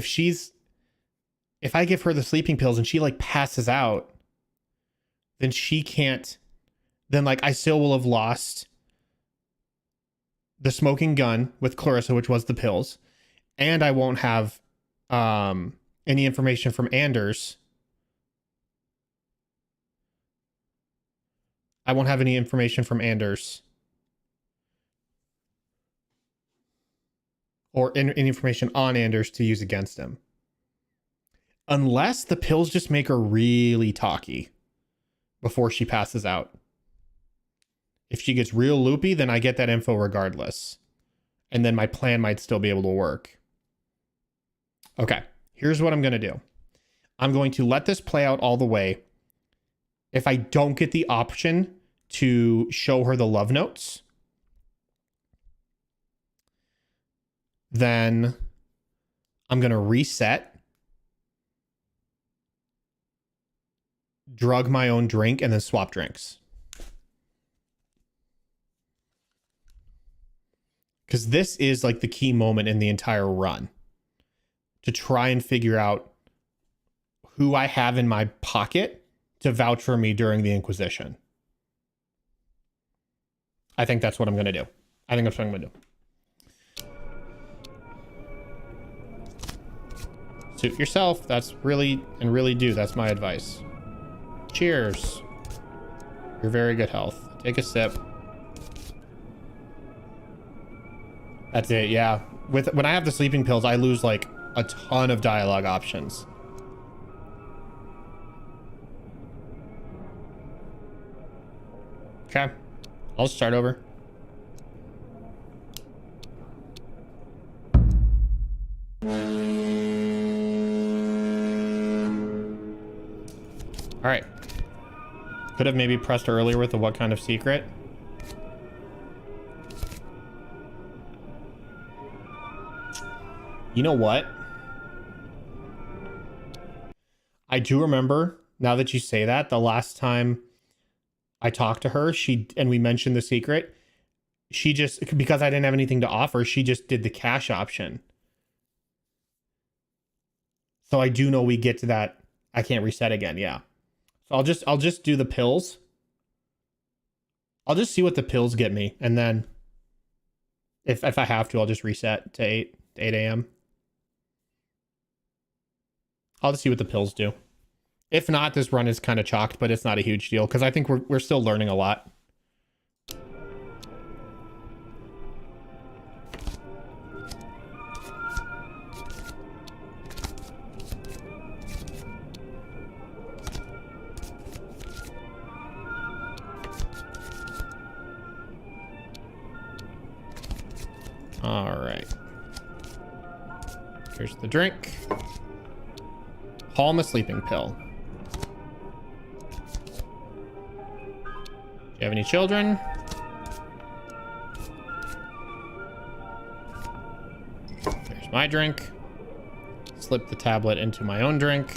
give her the sleeping pills and she like passes out, then she can't, then like I still will have lost the smoking gun with Clarissa, which was the pills, and I won't have any information from Anders. I won't have any information from Anders. Or any information on Anders to use against him. Unless the pills just make her really talky before she passes out. If she gets real loopy, then I get that info regardless. And then my plan might still be able to work. Okay, here's what I'm going to do. I'm going to let this play out all the way. If I don't get the option to show her the love notes, then I'm going to reset, drug my own drink, and then swap drinks. Because this is like the key moment in the entire run. To try and figure out who I have in my pocket to vouch for me during the Inquisition. I think that's what I'm going to do. I think that's what I'm going to do. Suit yourself. That's really do. That's my advice. Cheers. Your very good health. Take a sip. That's it. Yeah. When I have the sleeping pills, I lose like a ton of dialogue options. Okay. I'll start over. All right. Could have maybe pressed earlier with the what kind of secret. You know what? I do remember, now that you say that, the last time I talked to her, and we mentioned the secret, she just, because I didn't have anything to offer, she just did the cash option. So I do know we get to that. I can't reset again. Yeah. So I'll just do the pills. I'll just see what the pills get me. And then if I have to, I'll just reset to 8 a.m. I'll just see what the pills do. If not, this run is kind of chalked, but it's not a huge deal because I think we're still learning a lot. All right. Here's the drink. Palm a sleeping pill. Do you have any children? There's my drink. Slip the tablet into my own drink.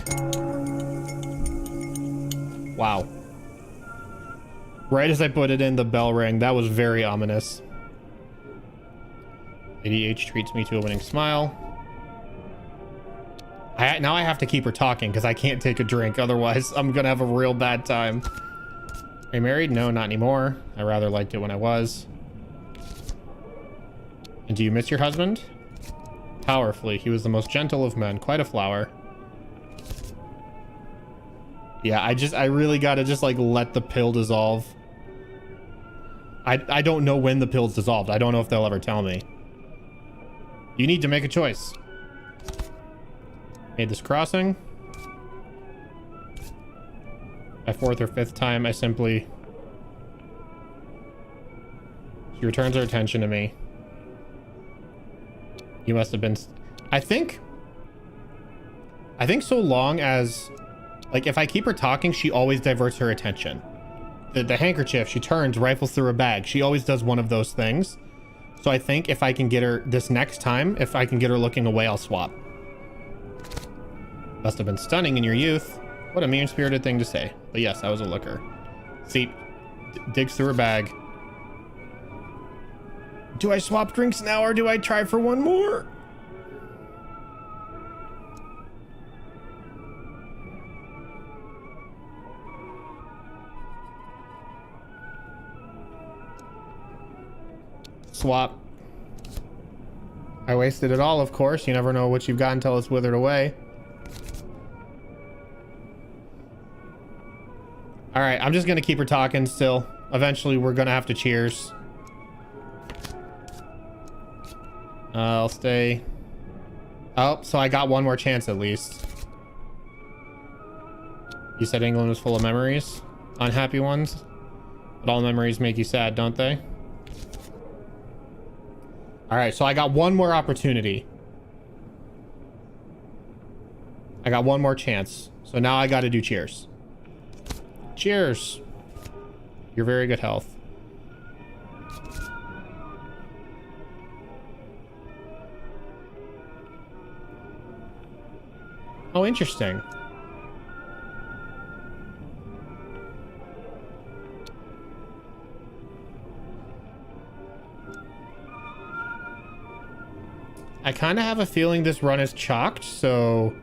Wow. Right as I put it in, the bell rang. That was very ominous. Lady H treats me to a winning smile. Now I have to keep her talking because I can't take a drink. Otherwise, I'm going to have a real bad time. Are you married? No, not anymore. I rather liked it when I was. And do you miss your husband? Powerfully. He was the most gentle of men. Quite a flower. Yeah, I really got to just like let the pill dissolve. I don't know when the pill's dissolved. I don't know if they'll ever tell me. You need to make a choice. Made this crossing. By 4th or 5th time, I simply... She returns her attention to me. You must have been... I think so long as... Like, if I keep her talking, she always diverts her attention. the handkerchief, she turns, rifles through her bag. She always does one of those things. So I think if I can get her this next time, if I can get her looking away, I'll swap. Must have been stunning in your youth. What a mean-spirited thing to say. But yes, I was a looker. See, digs through her bag. Do I swap drinks now or do I try for one more? Swap. I wasted it all, of course. You never know what you've got until it's withered away. All right, I'm just gonna keep her talking still. Eventually, we're gonna have to cheers. I'll stay. Oh, so I got one more chance at least. You said England was full of memories? Unhappy ones? But all memories make you sad, don't they? All right, so I got one more opportunity. I got one more chance. So now I got to do cheers. Cheers. Your very good health. Oh, interesting. I kind of have a feeling this run is chalked, so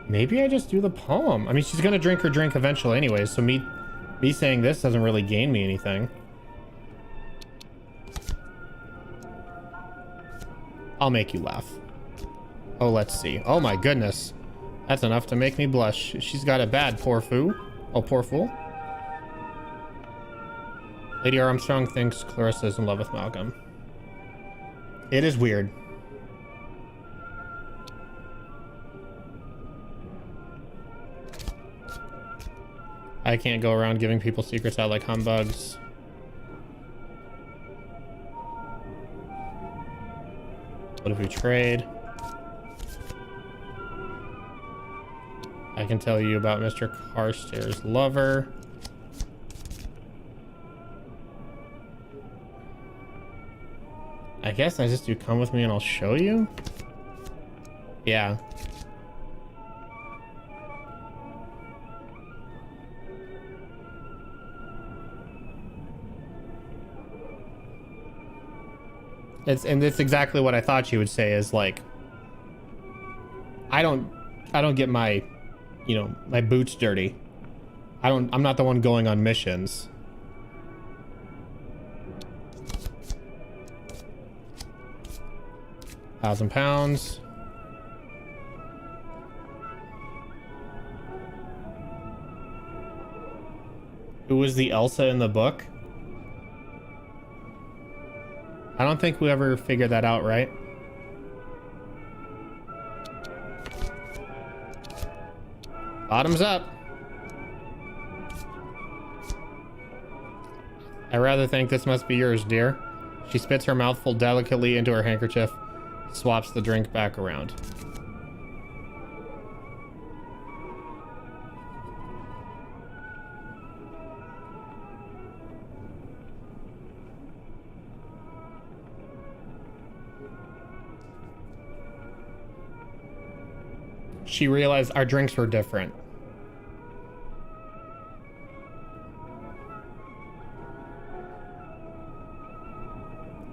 maybe I just do the poem. I mean, she's gonna drink her drink eventually anyways, so me saying this doesn't really gain me anything. I'll make you laugh. Oh, let's see. Oh my goodness. That's enough to make me blush. She's got it bad, poor fool. Oh, poor fool. Lady Armstrong thinks Clarissa is in love with Malcolm. It is weird. I can't go around giving people secrets out like humbugs. What if we trade? I can tell you about Mr. Carstairs' lover. I guess I just do come with me and I'll show you? Yeah. And it's exactly what I thought you would say is like, I don't get my, you know, my boots dirty. I'm not the one going on missions. £1,000. Who was the Elsa in the book? I don't think we ever figured that out, right? Bottoms up. I rather think this must be yours, dear. She spits her mouthful delicately into her handkerchief, swaps the drink back around. She realized our drinks were different.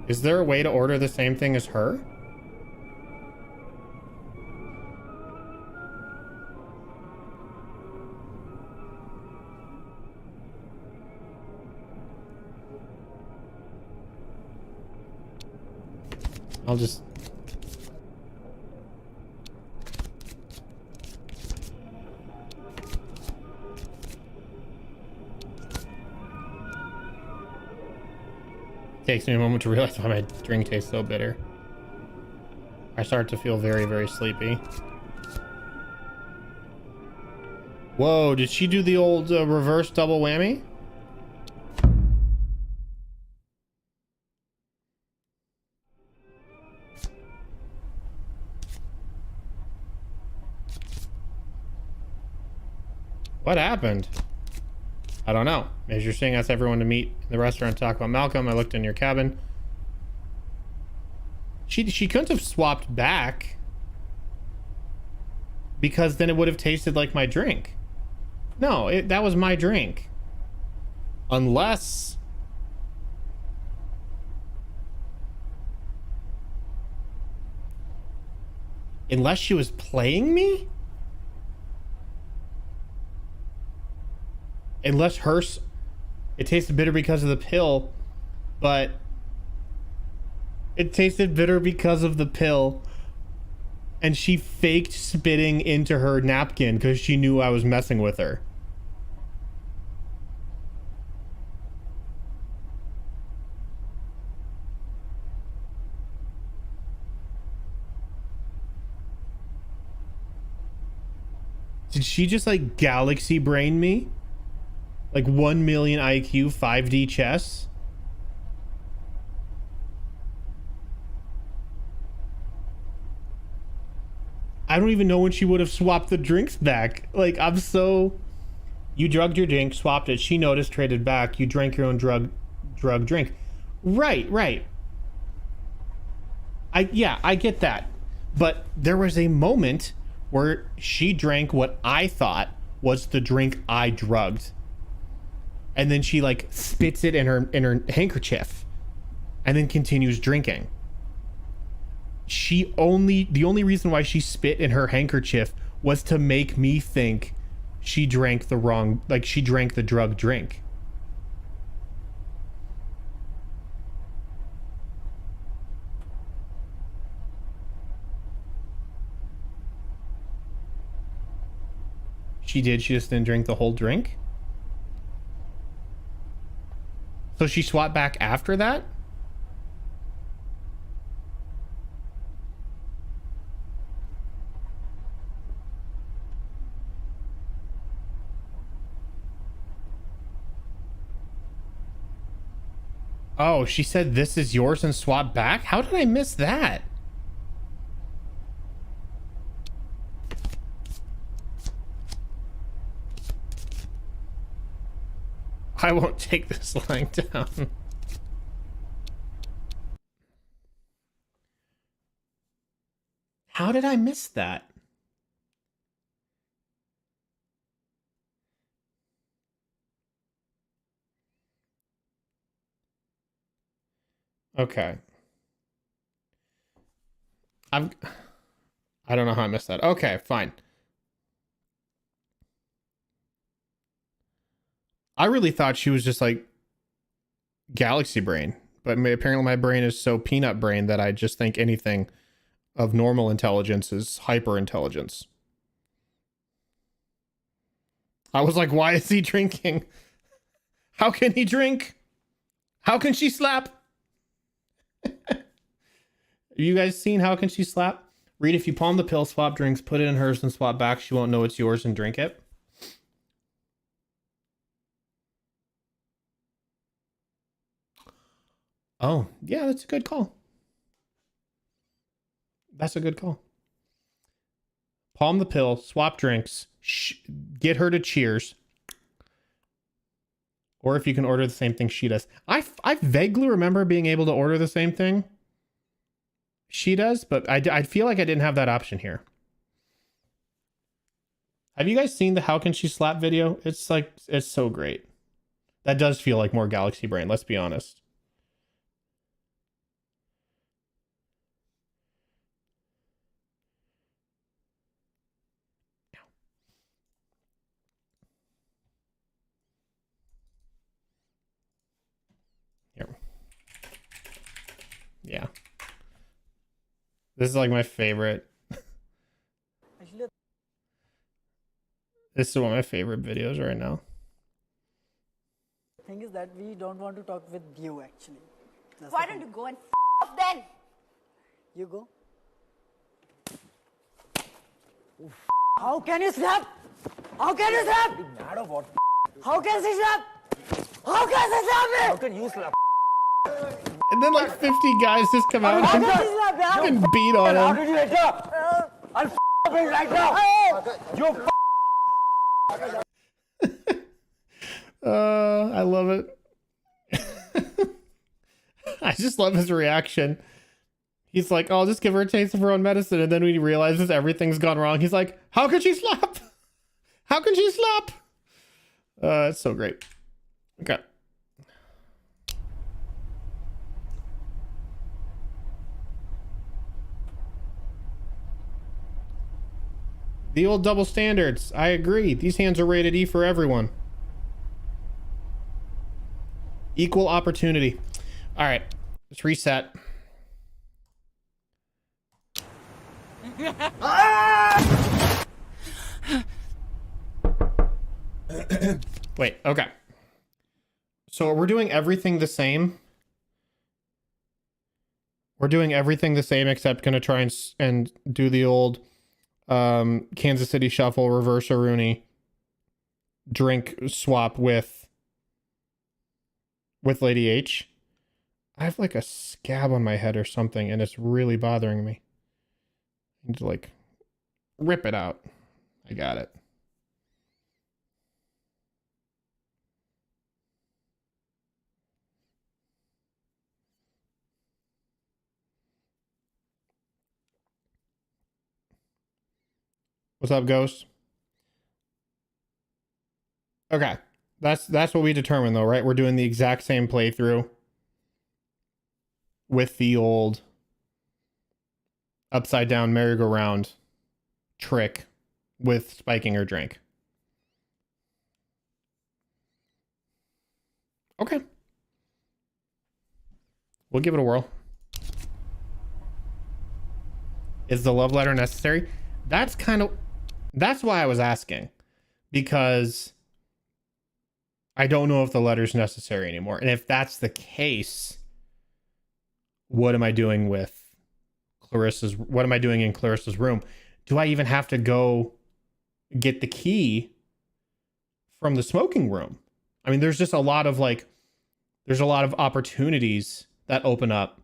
Is there a way to order the same thing as her? I'll just... Takes me a moment to realize why my drink tastes so bitter. I start to feel very, very sleepy. Whoa, did she do the old reverse double whammy? What happened? I don't know. As you're saying, ask everyone to meet in the restaurant to talk about Malcolm. I looked in your cabin. She couldn't have swapped back because then it would have tasted like my drink. No, that was my drink. Unless she was playing me? Unless it tasted bitter because of the pill, but it tasted bitter because of the pill, and she faked spitting into her napkin because she knew I was messing with her. Did she just like galaxy brain me? Like 1 million IQ 5D chess? I don't even know when she would have swapped the drinks back. Like, you drugged your drink, swapped it. She noticed, traded back. You drank your own drug drink. Right. I get that. But there was a moment where she drank what I thought was the drink I drugged. And then she like spits it in her handkerchief and then continues drinking. The only reason why she spit in her handkerchief was to make me think she drank she drank the drug drink. She just didn't drink the whole drink. So she swapped back after that? Oh, she said this is yours and swapped back? How did I miss that? I won't take this lying down. How did I miss that? Okay. I don't know how I missed that. Okay, fine. I really thought she was just like galaxy brain, but apparently my brain is so peanut brain that I just think anything of normal intelligence is hyper intelligence. I was like, why is he drinking? How can he drink? How can she slap? Have you guys seen How Can She Slap? Read, if you palm the pill, swap drinks, put it in hers and swap back, she won't know it's yours and drink it. Oh, yeah, that's a good call. That's a good call. Palm the pill, swap drinks, get her to cheers. Or if you can order the same thing she does. I vaguely remember being able to order the same thing she does, but I feel like I didn't have that option here. Have you guys seen the How Can She Slap video? It's so great. That does feel like more Galaxy Brain, let's be honest. Yeah. This is like my favorite. This is one of my favorite videos right now. The thing is that we don't want to talk with you actually. Why don't you go and off then? You go. How can you slap? How can you slap? Mad or what? How can she slap? How can she slap me? How can you slap? And then like 50 guys just come out How can she slap me? and beat on How him. did you enter? I'll up it right now. You I love it. I just love his reaction. He's like, oh, I'll just give her a taste of her own medicine. And then when he realizes everything's gone wrong, he's like, how can she slap? How can she slap? It's so great. Okay. The old double standards. I agree. These hands are rated E for everyone. Equal opportunity. All right. Let's reset. Wait, okay. So we're doing everything the same. We're doing everything the same except gonna try and do the old Kansas City Shuffle, reverse a Rooney, drink swap with Lady H. I have like a scab on my head or something and it's really bothering me. I need to like rip it out. I got it. What's up, Ghost? Okay. That's what we determined though, right? We're doing the exact same playthrough with the old upside down merry-go-round trick with spiking her drink. Okay. We'll give it a whirl. Is the love letter necessary? That's why I was asking, because I don't know if the letter's necessary anymore. And if that's the case, what am I doing with what am I doing in Clarissa's room? Do I even have to go get the key from the smoking room? I mean, there's just a lot of there's a lot of opportunities that open up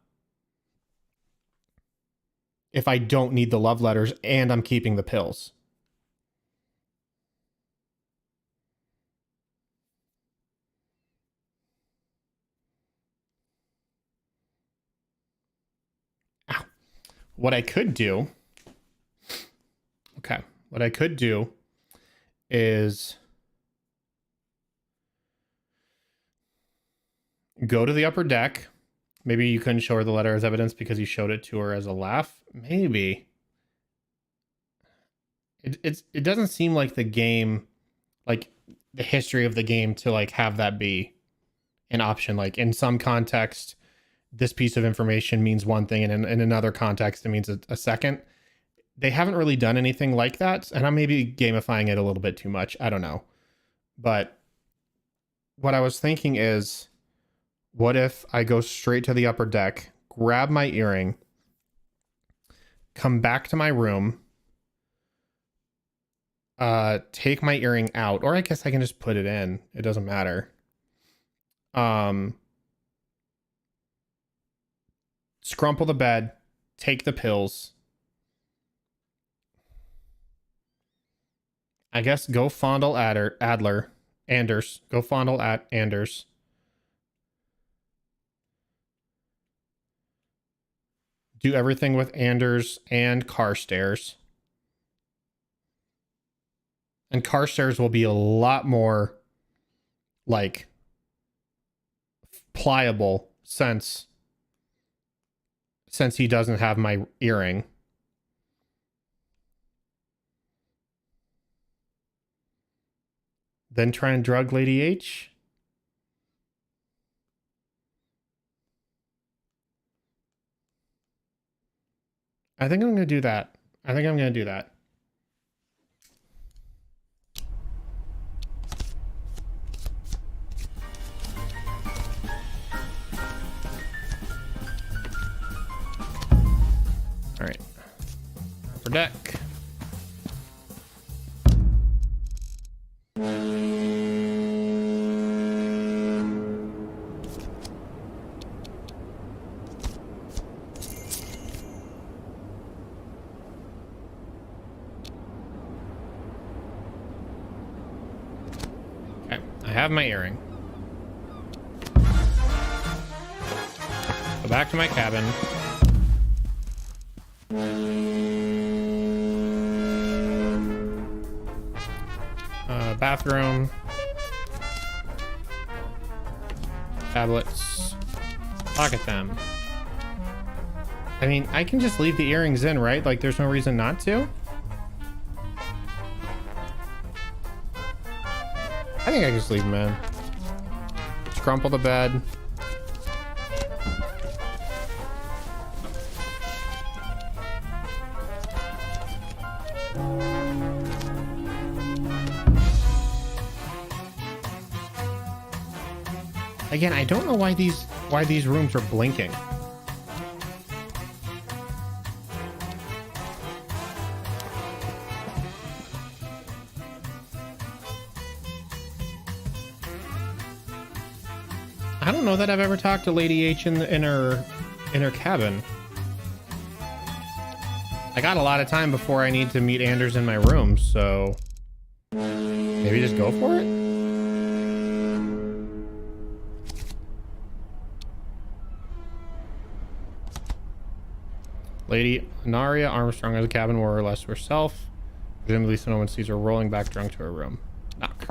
if I don't need the love letters and I'm keeping the pills. Ow. What I could do is go to the upper deck. Maybe you couldn't show her the letter as evidence because you showed it to her as a laugh. Maybe. It doesn't seem like the game, like the history of the game to like have that be an option. Like in some context, this piece of information means one thing, and in another context, it means a second. They haven't really done anything like that, and I may be gamifying it a little bit too much. I don't know. But what I was thinking is, what if I go straight to the upper deck, grab my earring, come back to my room, take my earring out, or I guess I can just put it in. It doesn't matter. Scrumple the bed, take the pills. I guess go fondle Anders. Go fondle at Anders. Do everything with Anders and Carstairs. And Carstairs will be a lot more like pliable since he doesn't have my earring. Then try and drug Lady H. I think I'm going to do that. All right. Upper deck. have my earring. Go back to my cabin. Bathroom. Tablets. Pocket them. I mean, I can just leave the earrings in, right? Like, there's no reason not to? I think I can just leave them in. Just crumple the bed. Again, I don't know why these rooms are blinking. I don't know that I've ever talked to Lady H in her cabin. I got a lot of time before I need to meet Anders in my room, so maybe just go for it. Lady Naria Armstrong has a cabin more or less to herself. Presumably so no one sees her rolling back drunk to her room. Knock.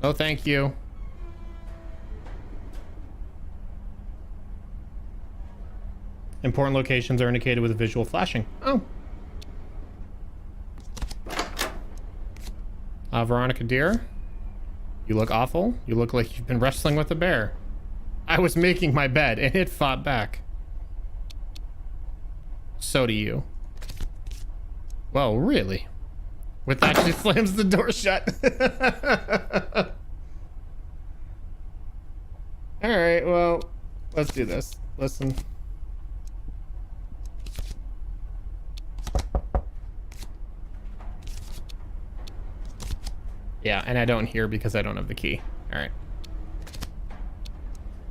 Oh, thank you. Important locations are indicated with visual flashing. Oh. Veronica dear, you look awful. You look like you've been wrestling with a bear. I was making my bed and it fought back. So do you. Well, really? With that, she slams the door shut. All right, well, let's do this. Listen. Yeah, and I don't hear because I don't have the key. All right.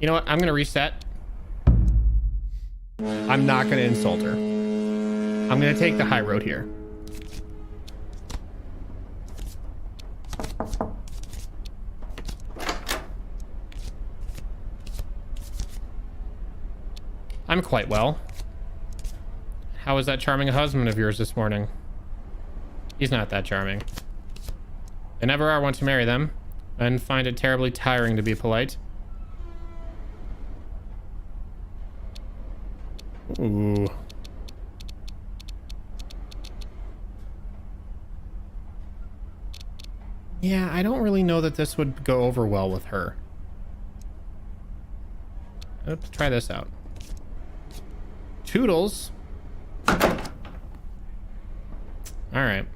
You know what? I'm going to reset. I'm not going to insult her. I'm going to take the high road here. I'm quite well. How was that charming husband of yours this morning? He's not that charming. They never are once you marry them, and find it terribly tiring to be polite. Ooh. Yeah, I don't really know that this would go over well with her. Let's try this out. Toodles. All right.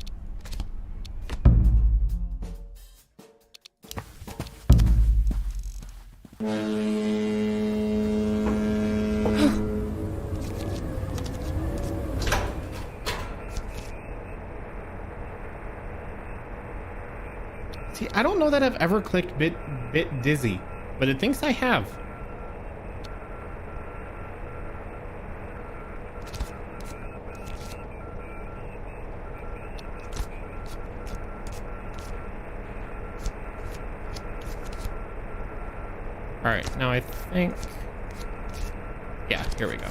See, I don't know that I've ever clicked bit dizzy, but it thinks I have. All right, now I think, yeah, here we go.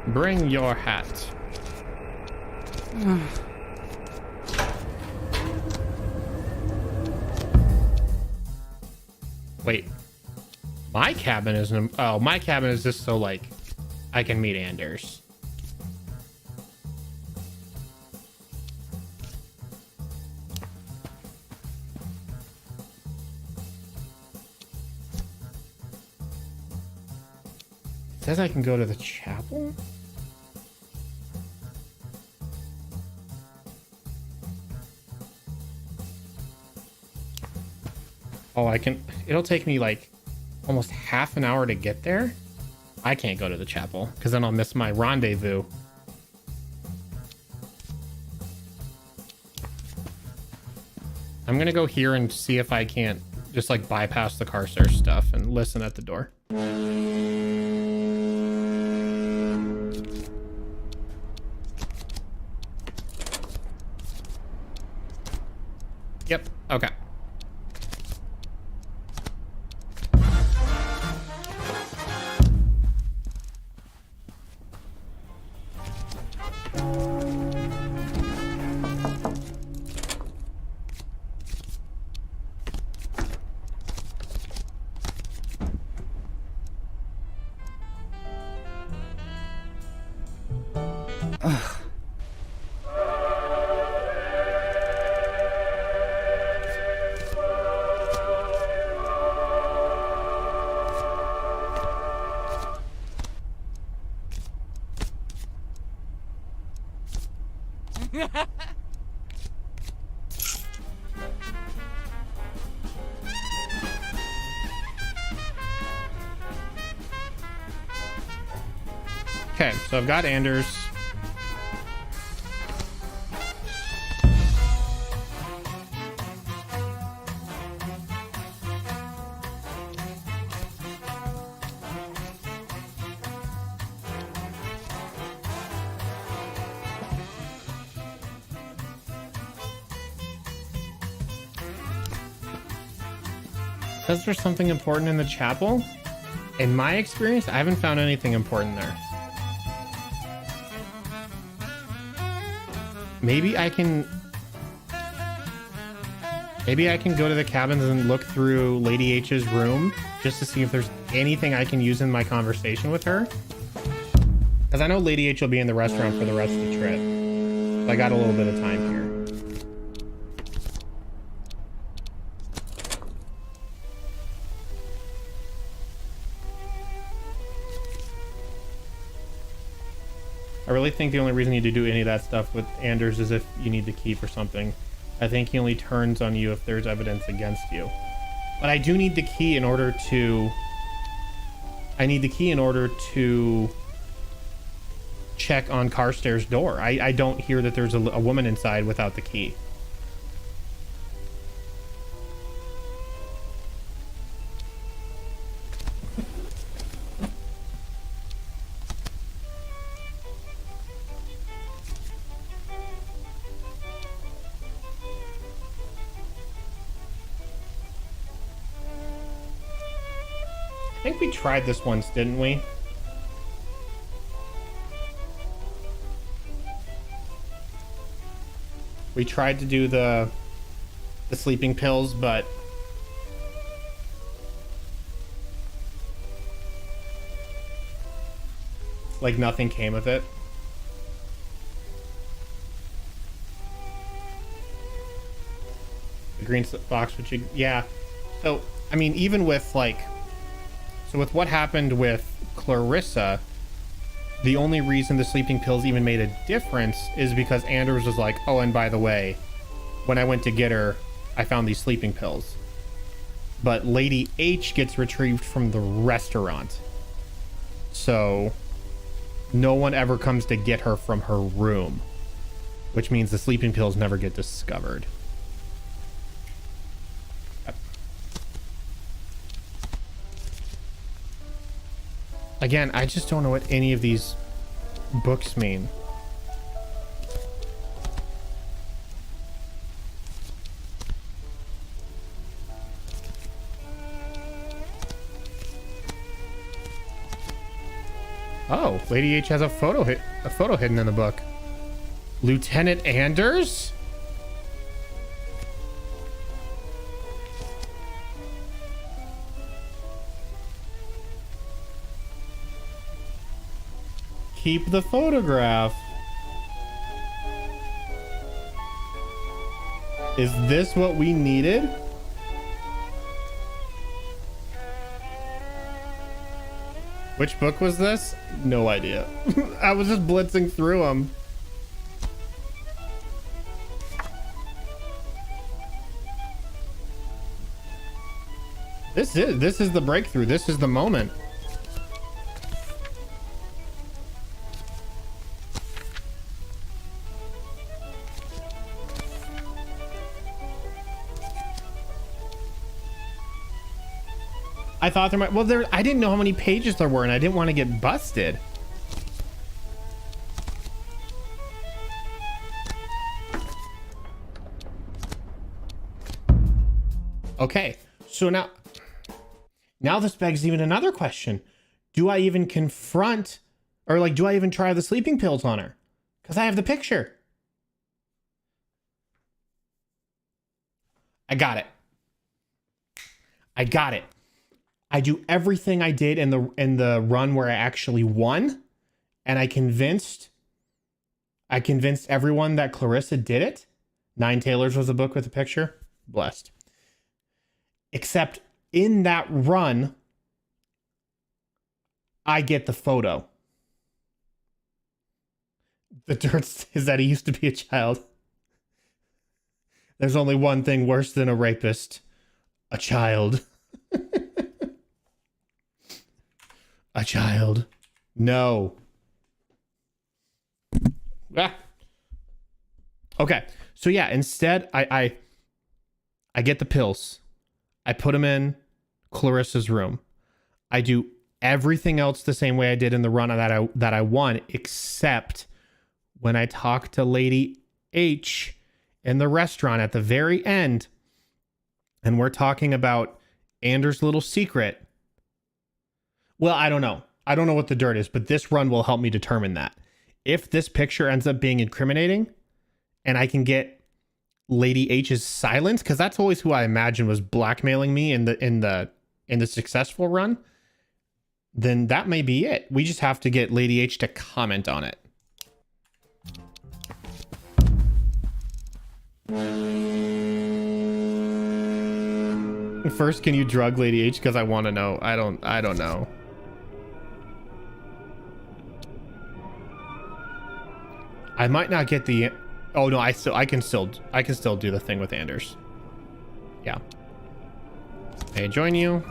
Bring your hat. Wait, my cabin is oh, my cabin is just so like I can meet Anders. It says I can go to the chapel. Oh, I can, it'll take me like almost half an hour to get there. I can't go to the chapel because then I'll miss my rendezvous. I'm gonna go here and see if I can't just like bypass the Carstairs stuff and listen at the door. Yep, okay. Okay, so I've got Anders. Says there's something important in the chapel. In my experience, I haven't found anything important there. Maybe I can go to the cabins and look through Lady H's room just to see if there's anything I can use in my conversation with her. Because I know Lady H will be in the restaurant for the rest of the trip. So I got a little bit of time here. I really think the only reason you need to do any of that stuff with Anders is if you need to keep or something. I think he only turns on you if there's evidence against you. But I do need the key in order to... I need the key in order to check on Carstairs' door. I don't hear that there's a woman inside without the key. I think we tried this once, didn't we? We tried to do the sleeping pills, but like nothing came of it. The green box, which you, yeah. So, I mean, even with like, so with what happened with Clarissa, the only reason the sleeping pills even made a difference is because Anders was like, oh, and by the way, when I went to get her, I found these sleeping pills. But Lady H gets retrieved from the restaurant. So no one ever comes to get her from her room, which means the sleeping pills never get discovered. Again, I just don't know what any of these books mean. Oh, Lady H has a photo hidden in the book. Lieutenant Anders? Keep the photograph. Is this what we needed? Which book was this? No idea. I was just blitzing through them. This is the breakthrough. This is the moment. I thought there might, well, I didn't know how many pages there were and I didn't want to get busted. Okay, so now this begs even another question. Do I even confront, or like, do I even try the sleeping pills on her? Because I have the picture. I got it. I do everything I did in the run where I actually won, and I convinced everyone that Clarissa did it. Nine Tailors was a book with a picture. Blessed. Except in that run, I get the photo. The dirt is that he used to be a child. There's only one thing worse than a rapist. A child. A child. No. Ah. Okay. So yeah, instead I get the pills. I put them in Clarissa's room. I do everything else the same way I did in the run that I won, except when I talk to Lady H in the restaurant at the very end, and we're talking about Anders' little secret. Well, I don't know. I don't know what the dirt is, but this run will help me determine that. If this picture ends up being incriminating and I can get Lady H's silence, because that's always who I imagine was blackmailing me in the successful run, then that may be it. We just have to get Lady H to comment on it. First, can you drug Lady H? Because I want to know. I don't know. I might not get the. Oh no, I can still do the thing with Anders. Yeah. May I join you?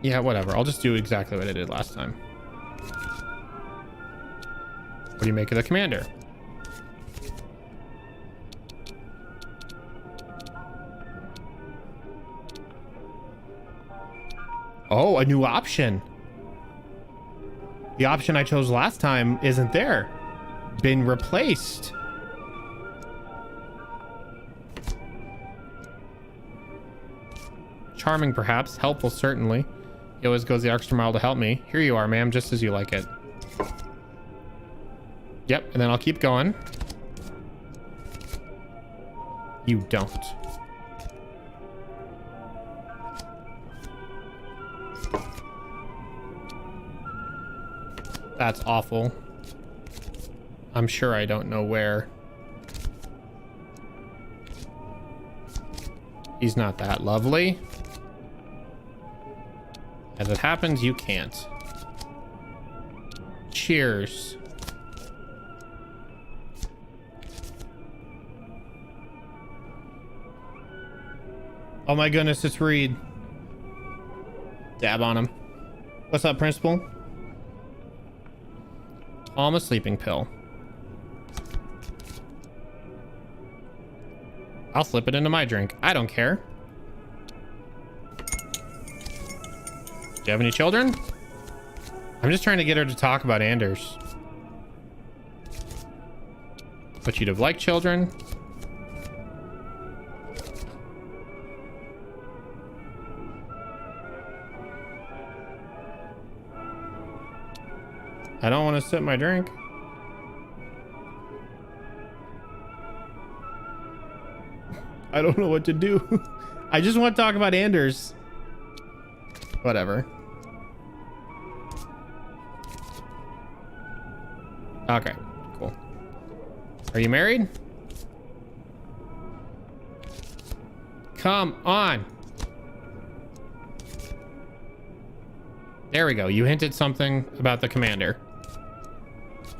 Yeah, whatever. I'll just do exactly what I did last time. What do you make of the commander? Oh, a new option. The option I chose last time isn't there. Been replaced. Charming, perhaps. Helpful, certainly. He always goes the extra mile to help me. Here you are, ma'am, just as you like it. Yep, and then I'll keep going. You don't. That's awful. I'm sure I don't know where. He's not that lovely. As it happens, you can't. Cheers. Oh my goodness, it's Reed. Dab on him. What's up, Principal? I'm a sleeping pill. I'll slip it into my drink. I don't care. Do you have any children? I'm just trying to get her to talk about Anders. But you'd have liked children. I don't want to sip my drink. I don't know what to do. I just want to talk about Anders. Whatever. Okay, cool. Are you married? Come on. There we go. You hinted something about the commander.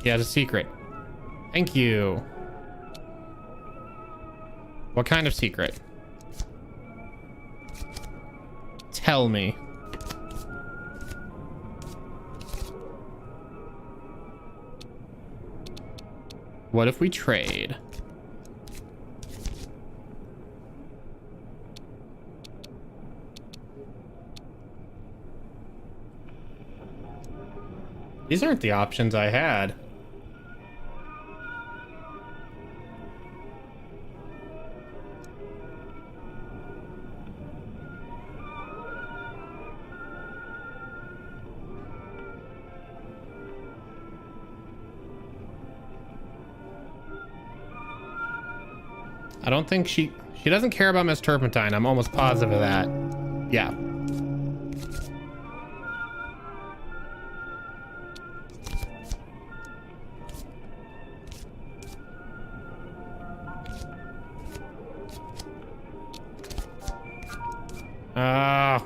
He has a secret. Thank you. What kind of secret? Tell me. What if we trade? These aren't the options I had. I don't think she doesn't care about Miss Turpentine. I'm almost positive of that. Yeah. Ah.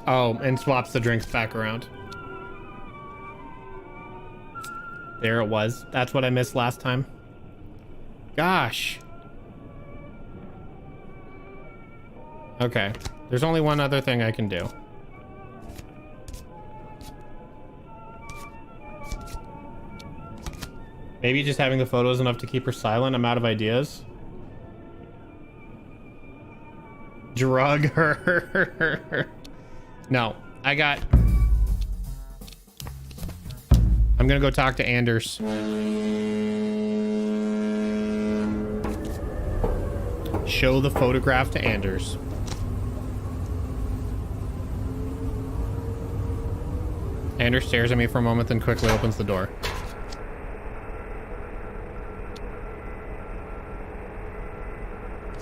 Oh, and swaps the drinks back around. There it was. That's what I missed last time. Gosh. Okay. There's only one other thing I can do. Maybe just having the photos enough to keep her silent. I'm out of ideas. Drug her. No, I'm gonna go talk to Anders. Show the photograph to Anders. Anders stares at me for a moment, then quickly opens the door.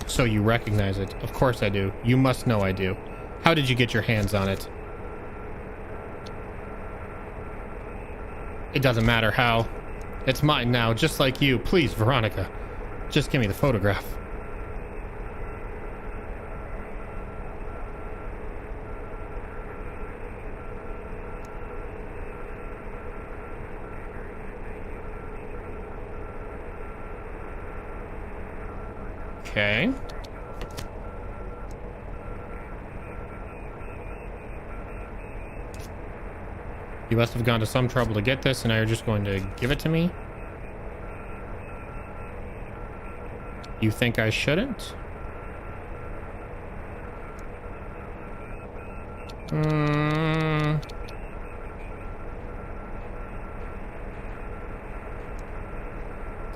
So you recognize it? Of course I do. You must know I do. How did you get your hands on it? It doesn't matter how. It's mine now, just like you. Please, Veronica. Just give me the photograph. Okay. You must have gone to some trouble to get this, and now you're just going to give it to me? You think I shouldn't?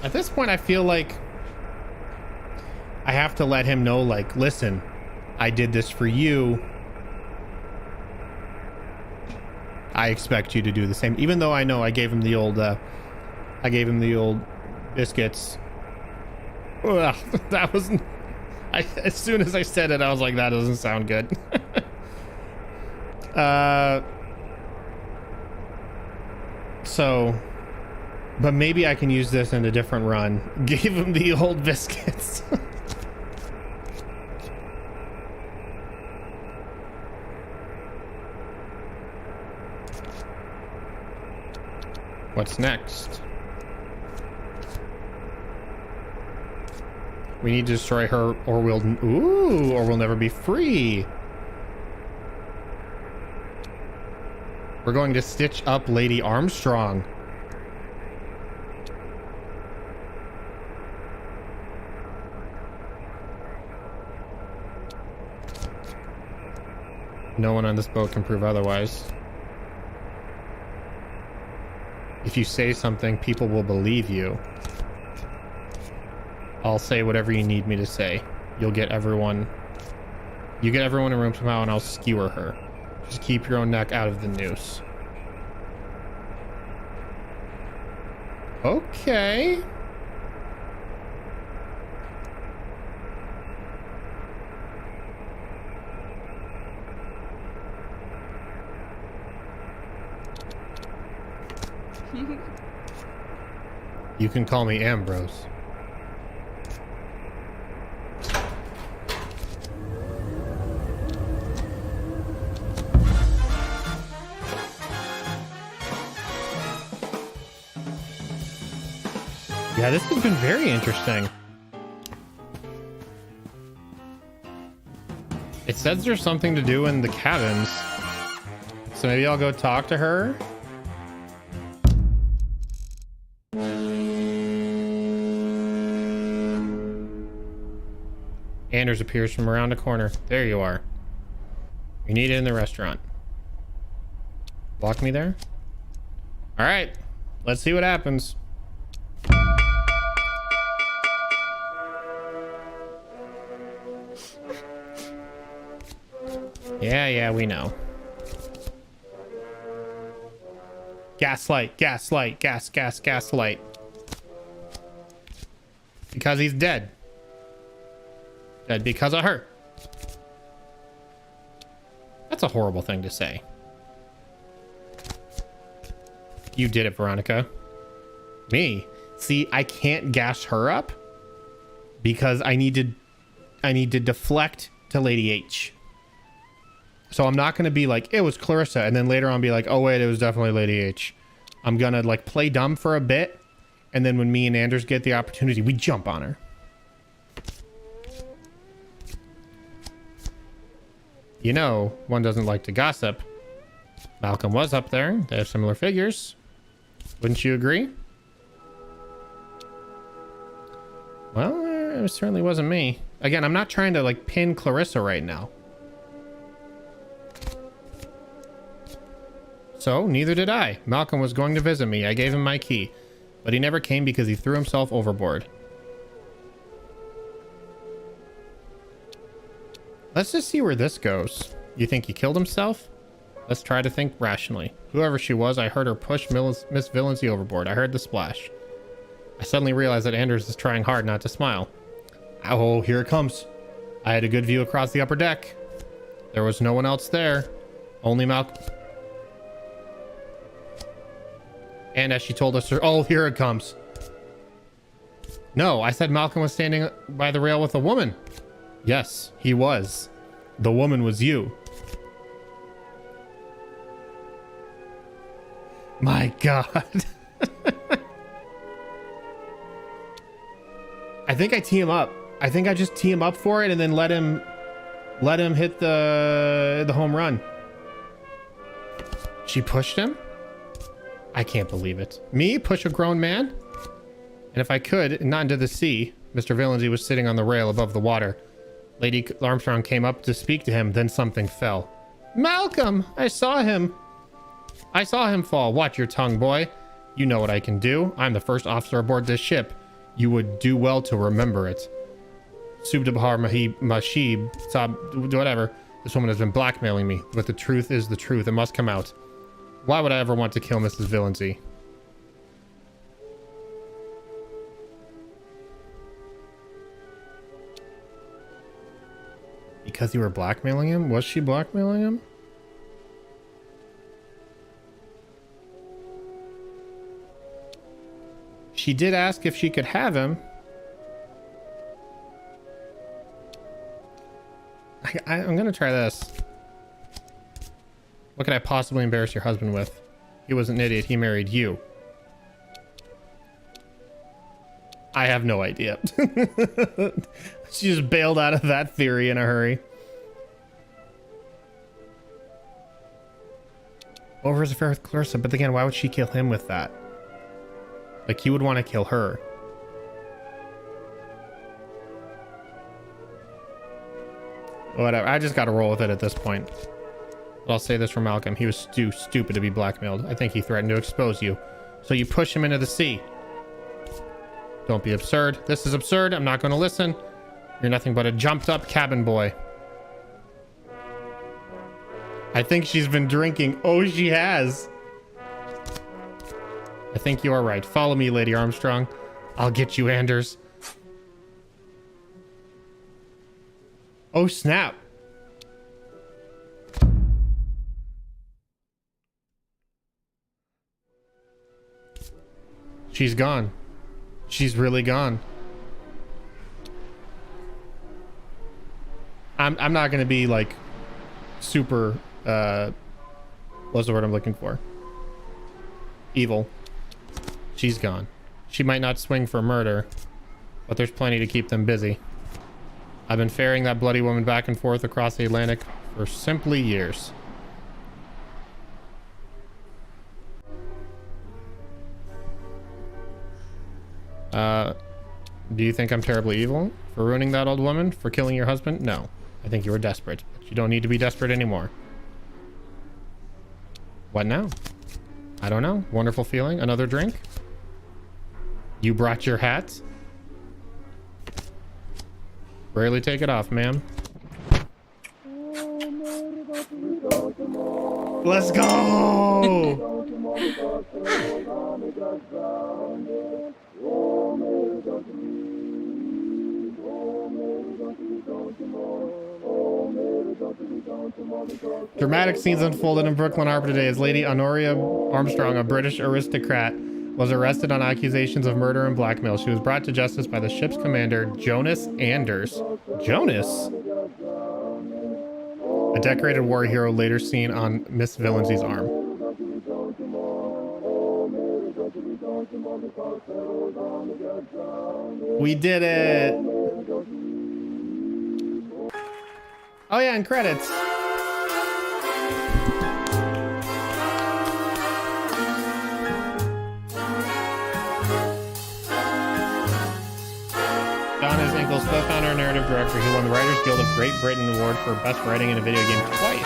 At this point, I feel like I have to let him know, like, listen, I did this for you. I expect you to do the same, even though I know I gave him the old biscuits. Ugh, that wasn't, as soon as I said it, I was like, that doesn't sound good. So, but maybe I can use this in a different run. Give him the old biscuits. What's next? We need to destroy her, or we'll never be free. We're going to stitch up Lady Armstrong. No one on this boat can prove otherwise. If you say something, people will believe you. I'll say whatever you need me to say. You get everyone in a room somehow, and I'll skewer her. Just keep your own neck out of the noose. Okay. You can call me Ambrose. Yeah, this has been very interesting. It says there's something to do in the cabins. So maybe I'll go talk to her. Anders appears from around the corner. There you are. You need it in the restaurant. Walk me there? Alright. Let's see what happens. Yeah, we know. Gaslight, gaslight, gaslight. Because he's dead. Dead because of her. That's a horrible thing to say. You did it, Veronica. Me? See, I can't gas her up because I need to deflect to Lady H. So I'm not going to be like, it was Clarissa, and then later on be like, oh wait, it was definitely Lady H. I'm going to like play dumb for a bit, and then when me and Anders get the opportunity, we jump on her. You know, one doesn't like to gossip. Malcolm was up there. They have similar figures. Wouldn't you agree? Well, it certainly wasn't me. Again, I'm not trying to like pin Clarissa right now. So, neither did I. Malcolm was going to visit me. I gave him my key. But he never came because he threw himself overboard. Let's just see where this goes. You think he killed himself? Let's try to think rationally. Whoever she was, I heard her push Miss Villancy overboard. I heard the splash. I suddenly realized that Anders is trying hard not to smile. Oh, here it comes. I had a good view across the upper deck. There was no one else there. Only Malcolm. And as she told us, oh, here it comes. No, I said Malcolm was standing by the rail with a woman. Yes, he was. The woman was you. My God. I think I tee him up. I think I just tee him up for it and then let him hit the home run. She pushed him? I can't believe it. Me push a grown man? And if I could, not into the sea. Mr. Villancy was sitting on the rail above the water. Lady Armstrong came up to speak to him, then something fell. Malcolm! I saw him. I saw him fall. Watch your tongue, boy. You know what I can do. I'm the first officer aboard this ship. You would do well to remember it. Subdabhar Mahib, whatever. This woman has been blackmailing me, but the truth is the truth. It must come out. Why would I ever want to kill Mrs. Villancy? Because you were blackmailing him? Was she blackmailing him? She did ask if she could have him. I'm gonna try this. What could I possibly embarrass your husband with? He was an idiot. He married you. I have no idea. She just bailed out of that theory in a hurry. Over his affair with Clarissa, but again, why would she kill him with that? Like, he would want to kill her. Whatever, I just gotta roll with it at this point. But I'll say this for Malcolm. He was too stupid to be blackmailed. I think he threatened to expose you. So you push him into the sea. Don't be absurd. This is absurd. I'm not going to listen. You're nothing but a jumped up cabin boy. I think she's been drinking. Oh, she has. I think you are right. Follow me, Lady Armstrong. I'll get you, Anders. Oh, snap. She's gone. She's really gone. I'm not gonna be like super what's the word I'm looking for? Evil. She's gone. She might not swing for murder, but there's plenty to keep them busy. I've been ferrying that bloody woman back and forth across the Atlantic for simply years. Do you think I'm terribly evil for ruining that old woman? For killing your husband? No. I think you were desperate. But you don't need to be desperate anymore. What now? I don't know. Wonderful feeling. Another drink? You brought your hat? Rarely take it off, ma'am. Let's go! Dramatic scenes unfolded in Brooklyn Harbor today as Lady Honoria Armstrong, a British aristocrat, was arrested on accusations of murder and blackmail. She was brought to justice by the ship's commander, Jonas Anders. Jonas? A decorated war hero later seen on Miss Villansy's arm. We did it! Oh yeah, and credits. Don is Inkel's co-founder and narrative director. He won the Writers Guild of Great Britain Award for Best Writing in a Video Game twice.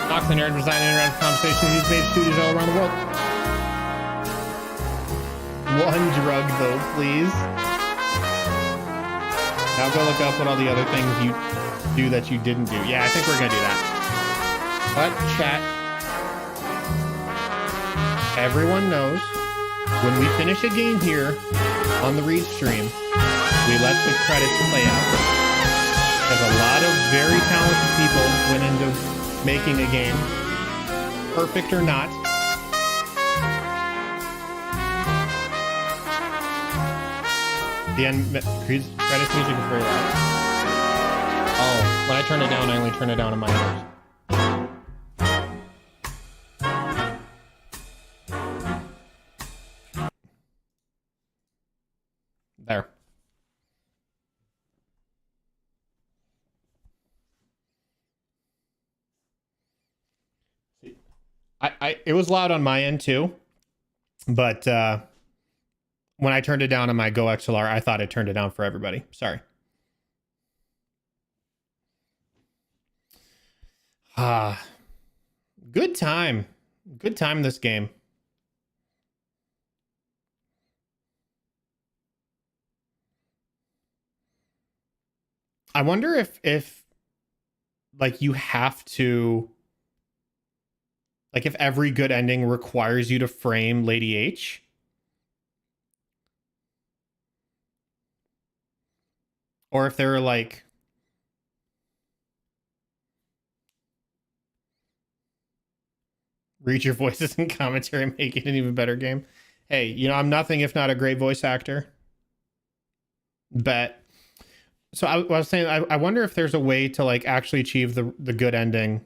Fox the narrative design and interactive conversations. He's made studios all around the world. One drug though, please. Now go look up what all the other things you do that you didn't do. Yeah, I think we're gonna do that. But chat, everyone knows when we finish a game here on the read stream, we let the credits play out. Because a lot of very talented people went into making a game, perfect or not. The end credits music is very loud. Oh, when I turn it down, I only turn it down in my ears. There. It was loud on my end too, but when I turned it down on my Go XLR, I thought it turned it down for everybody. Sorry. Good time. Good time in this game. I wonder if like you have to, like if every good ending requires you to frame Lady H. Or if they're like, read your voices and commentary and make it an even better game. Hey, you know, I'm nothing if not a great voice actor. Bet. So I was saying, I wonder if there's a way to like actually achieve the good ending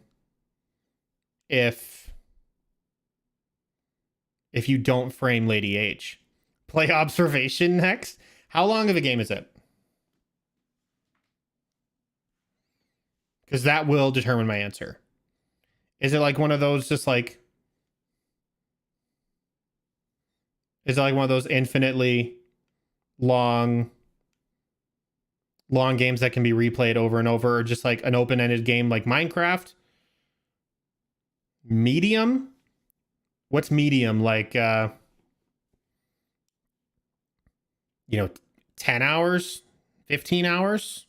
if you don't frame Lady H. Play observation next. How long of a game is it? Because that will determine my answer. Is it like one of those just like... Is it like one of those infinitely long games that can be replayed over and over, or just like an open-ended game like Minecraft? Medium? What's medium? Like, 10 hours? 15 hours?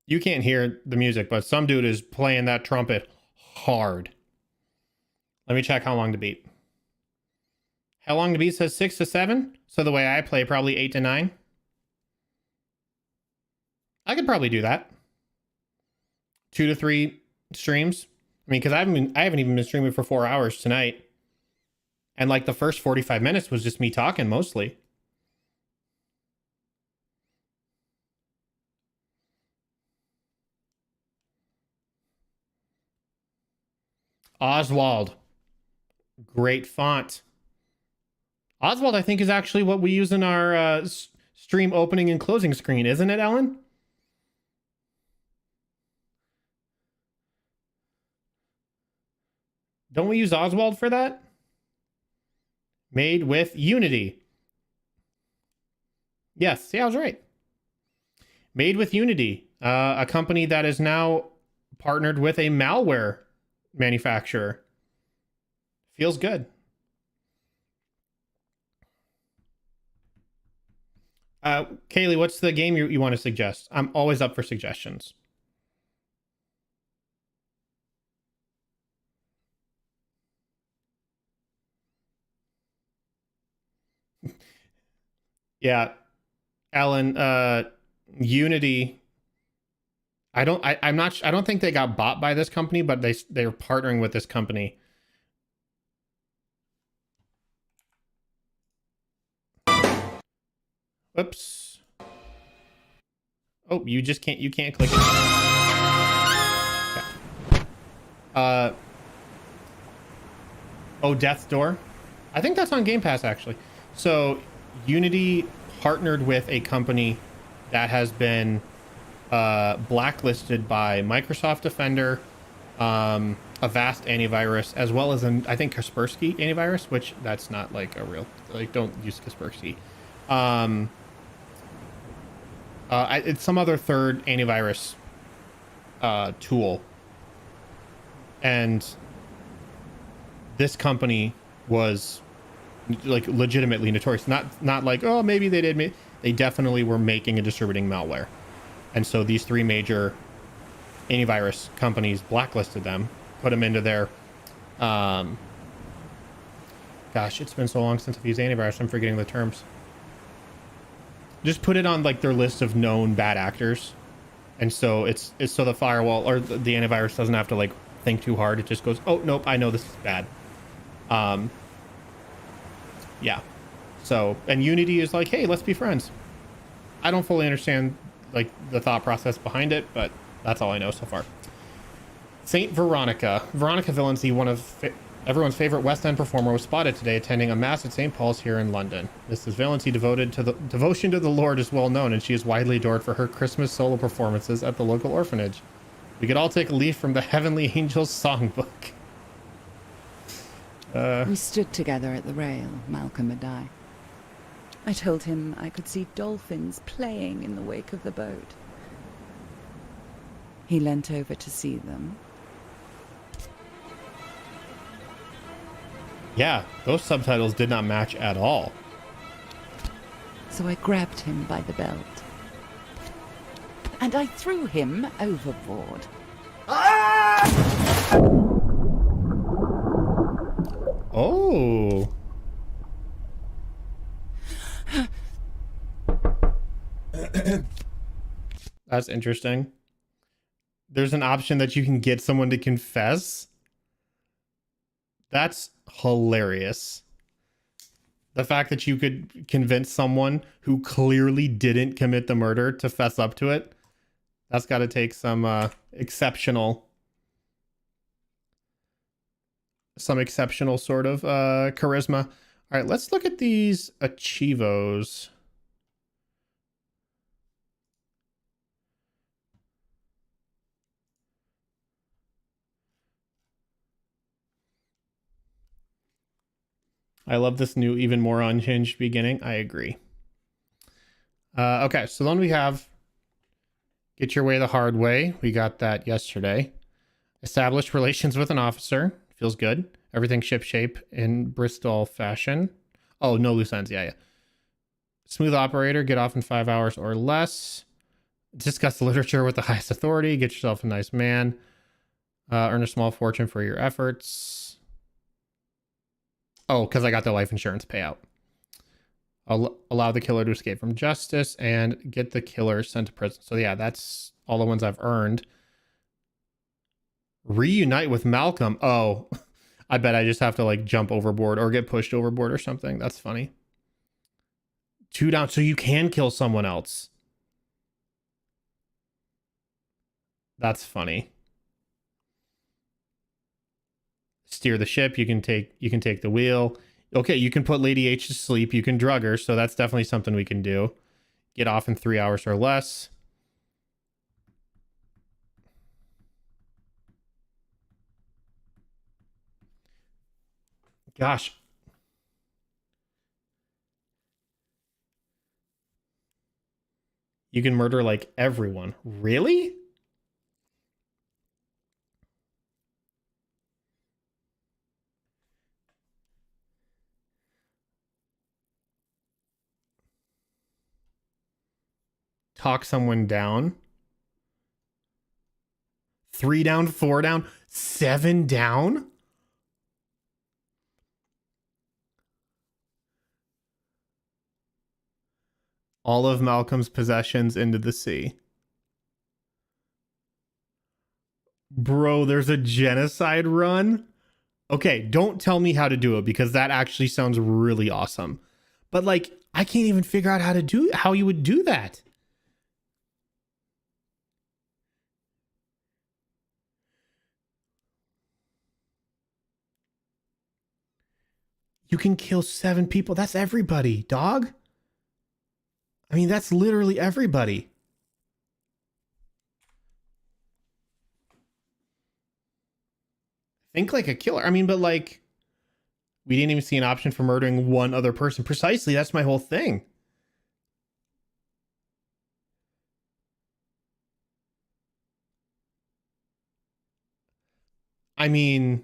You can't hear the music, but some dude is playing that trumpet hard. Let me check how long to beat. How long to beat says 6 to 7. So the way I play, probably 8 to 9. I could probably do that. 2 to 3 streams. I mean, because I haven't even been streaming for 4 hours tonight. And like the first 45 minutes was just me talking mostly. Oswald. Great font. Oswald, I think, is actually what we use in our stream opening and closing screen, isn't it, Ellen? Don't we use Oswald for that? Made with Unity. Yes, yeah, I was right. Made with Unity, a company that is now partnered with a malware manufacturer. Feels good. Kaylee, what's the game you want to suggest? I'm always up for suggestions. Yeah, Alan, Unity. I don't think they got bought by this company, but they're partnering with this company. Whoops. Oh, you can't click it. Okay. Oh, Death's Door. I think that's on Game Pass, actually. So Unity partnered with a company that has been blacklisted by Microsoft Defender, Avast antivirus, as well as I think Kaspersky antivirus, which that's not like a real, like, don't use Kaspersky. It's some other third antivirus tool, and this company was like legitimately notorious. Not like, oh, maybe they did. They definitely were making and distributing malware, and so these three major antivirus companies blacklisted them, put them into their gosh, it's been so long since I've used antivirus, I'm forgetting the terms. Just put it on like their list of known bad actors, and so it's so the firewall or the antivirus doesn't have to like think too hard. It just goes, oh nope, I know this is bad. Yeah. So, and Unity is like, hey, let's be friends. I don't fully understand like the thought process behind it, but that's all I know so far. Saint Veronica Valency, one of everyone's favorite West End performer, was spotted today attending a mass at St. Paul's here in London. This is Valency devotion to the Lord is well known, and she is widely adored for her Christmas solo performances at the local orphanage. We could all take a leaf from the Heavenly Angels songbook. We stood together at the rail, Malcolm and I. I told him I could see dolphins playing in the wake of the boat. He leant over to see them. Yeah, those subtitles did not match at all. So I grabbed him by the belt. And I threw him overboard. Oh. That's interesting. There's an option that you can get someone to confess. That's hilarious. The fact that you could convince someone who clearly didn't commit the murder to fess up to it. That's got to take some exceptional sort of charisma. All right, let's look at these achievos. I love this new, even more unhinged beginning. I agree. Okay, so then we have Get Your Way the Hard Way. We got that yesterday. Establish relations with an officer. Feels good. Everything shipshape in Bristol fashion. Oh, no loose ends. Yeah. Smooth operator. Get off in 5 hours or less. Discuss the literature with the highest authority. Get yourself a nice man. Earn a small fortune for your efforts. Oh, because I got the life insurance payout. Allow the killer to escape from justice and get the killer sent to prison. So yeah, that's all the ones I've earned. Reunite with Malcolm. Oh, I bet I just have to like jump overboard or get pushed overboard or something. That's funny. 2 down. So you can kill someone else. That's funny. Steer the ship. You can take the wheel. Okay, you can put Lady H to sleep. You can drug her. So that's definitely something we can do. Get off in 3 hours or less. Gosh. You can murder like everyone. Really? Talk someone down. 3 down, 4 down, 7 down. All of Malcolm's possessions into the sea. Bro, there's a genocide run. Okay, don't tell me how to do it because that actually sounds really awesome. But like, I can't even figure out how you would do that. You can kill 7 people. That's everybody, dog. I mean, that's literally everybody. Think like a killer. I mean, but like, we didn't even see an option for murdering one other person. Precisely, that's my whole thing. I mean,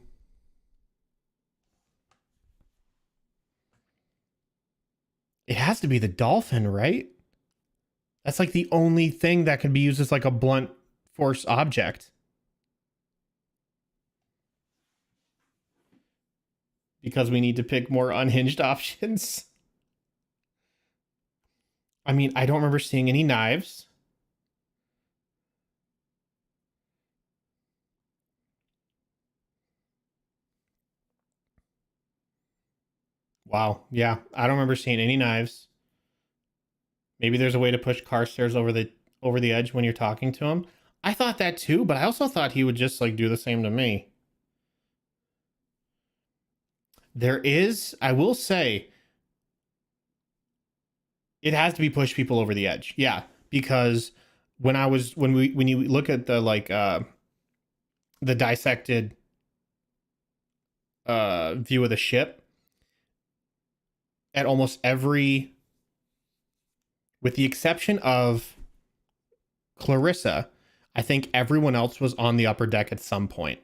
it has to be the dolphin, right? That's like the only thing that can be used as like a blunt force object. Because we need to pick more unhinged options. I mean, I don't remember seeing any knives. Wow. Yeah, I don't remember seeing any knives. Maybe there's a way to push Carstairs over the edge when you're talking to him. I thought that too, but I also thought he would just like do the same to me. There is, I will say, it has to be push people over the edge. Yeah, because when you look at the like the dissected view of the ship, at almost every, with the exception of Clarissa, I think everyone else was on the upper deck at some point.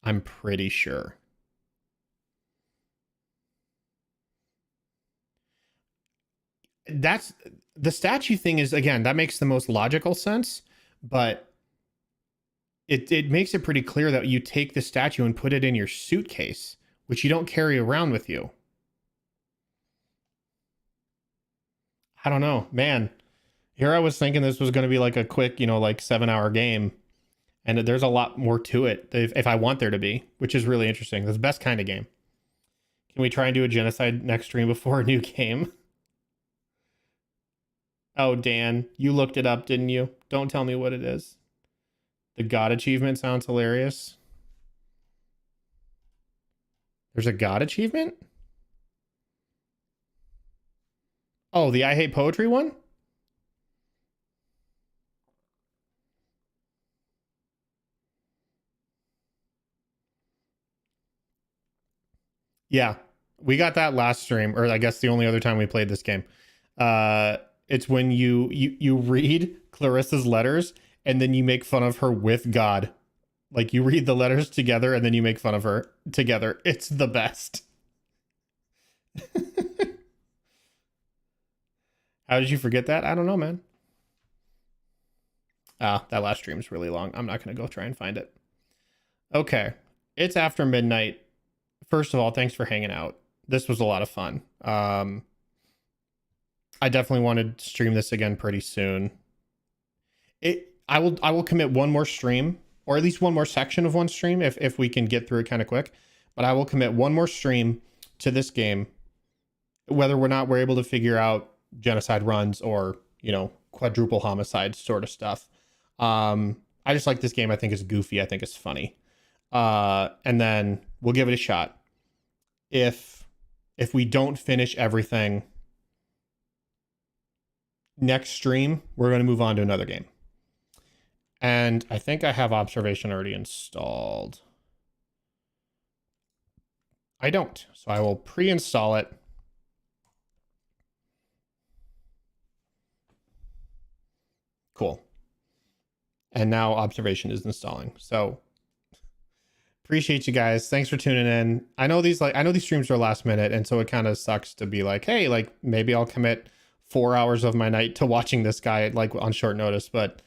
I'm pretty sure. That's the statue thing is, again, that makes the most logical sense, but it makes it pretty clear that you take the statue and put it in your suitcase, which you don't carry around with you. I don't know, man. Here I was thinking this was going to be like a quick, like 7-hour game, and there's a lot more to it if I want there to be, which is really interesting. That's the best kind of game. Can we try and do a genocide next stream before a new game? Oh, Dan, you looked it up, didn't you? Don't tell me what it is. The God achievement sounds hilarious. There's a God achievement? Oh, the I Hate Poetry one? Yeah, we got that last stream, or I guess the only other time we played this game. It's when you read Clarissa's letters and then you make fun of her with God. Like you read the letters together and then you make fun of her together. It's the best. How did you forget that? I don't know, man. That last stream's really long. I'm not going to go try and find it. Okay. It's after midnight. first of all, thanks for hanging out. This was a lot of fun. I definitely want to stream this again pretty soon. I will commit one more stream, or at least one more section of one stream if we can get through it kind of quick. But I will commit one more stream to this game, whether or not we're able to figure out genocide runs or, you know, quadruple homicide sort of stuff. I just like this game. I think it's goofy. I think it's funny. And then we'll give it a shot. If we don't finish everything next stream, we're going to move on to another game. And I think I have observation already installed. I don't. So I will pre-install it. Cool. And now observation is installing. So appreciate you guys. Thanks for tuning in. I know these streams are last minute, and so it kind of sucks to be like, hey, like maybe I'll commit 4 hours of my night to watching this guy like on short notice, but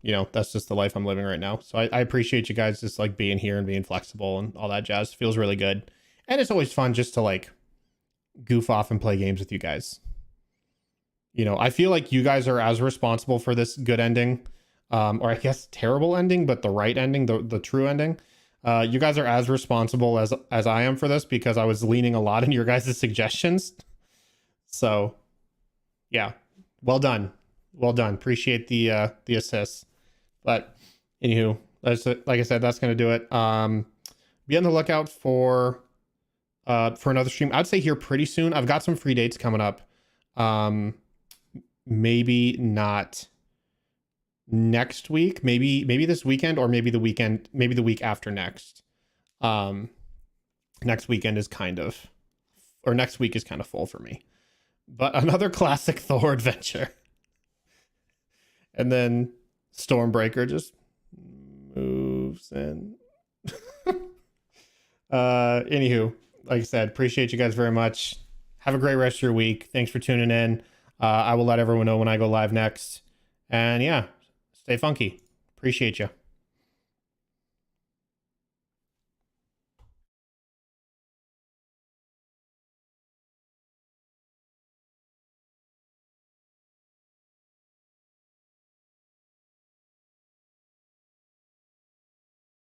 you know, that's just the life I'm living right now. So I appreciate you guys just like being here and being flexible and all that jazz. Feels really good. And it's always fun just to like goof off and play games with you guys. You know, I feel like you guys are as responsible for this good ending, or I guess terrible ending, but the right ending, the true ending. You guys are as responsible as I am for this, because I was leaning a lot in your guys' suggestions. So yeah, well done. Well done. Appreciate the assists. But anywho, like I said, that's going to do it. Be on the lookout for another stream. I'd say here pretty soon. I've got some free dates coming up. Maybe not next week, maybe this weekend, or maybe the week after next. Next weekend is next week is kind of full for me. But another classic Thor adventure. And then Stormbreaker just moves in. Anywho, like I said, appreciate you guys very much. Have a great rest of your week. Thanks for tuning in. I will let everyone know when I go live next. And yeah, stay funky. Appreciate you.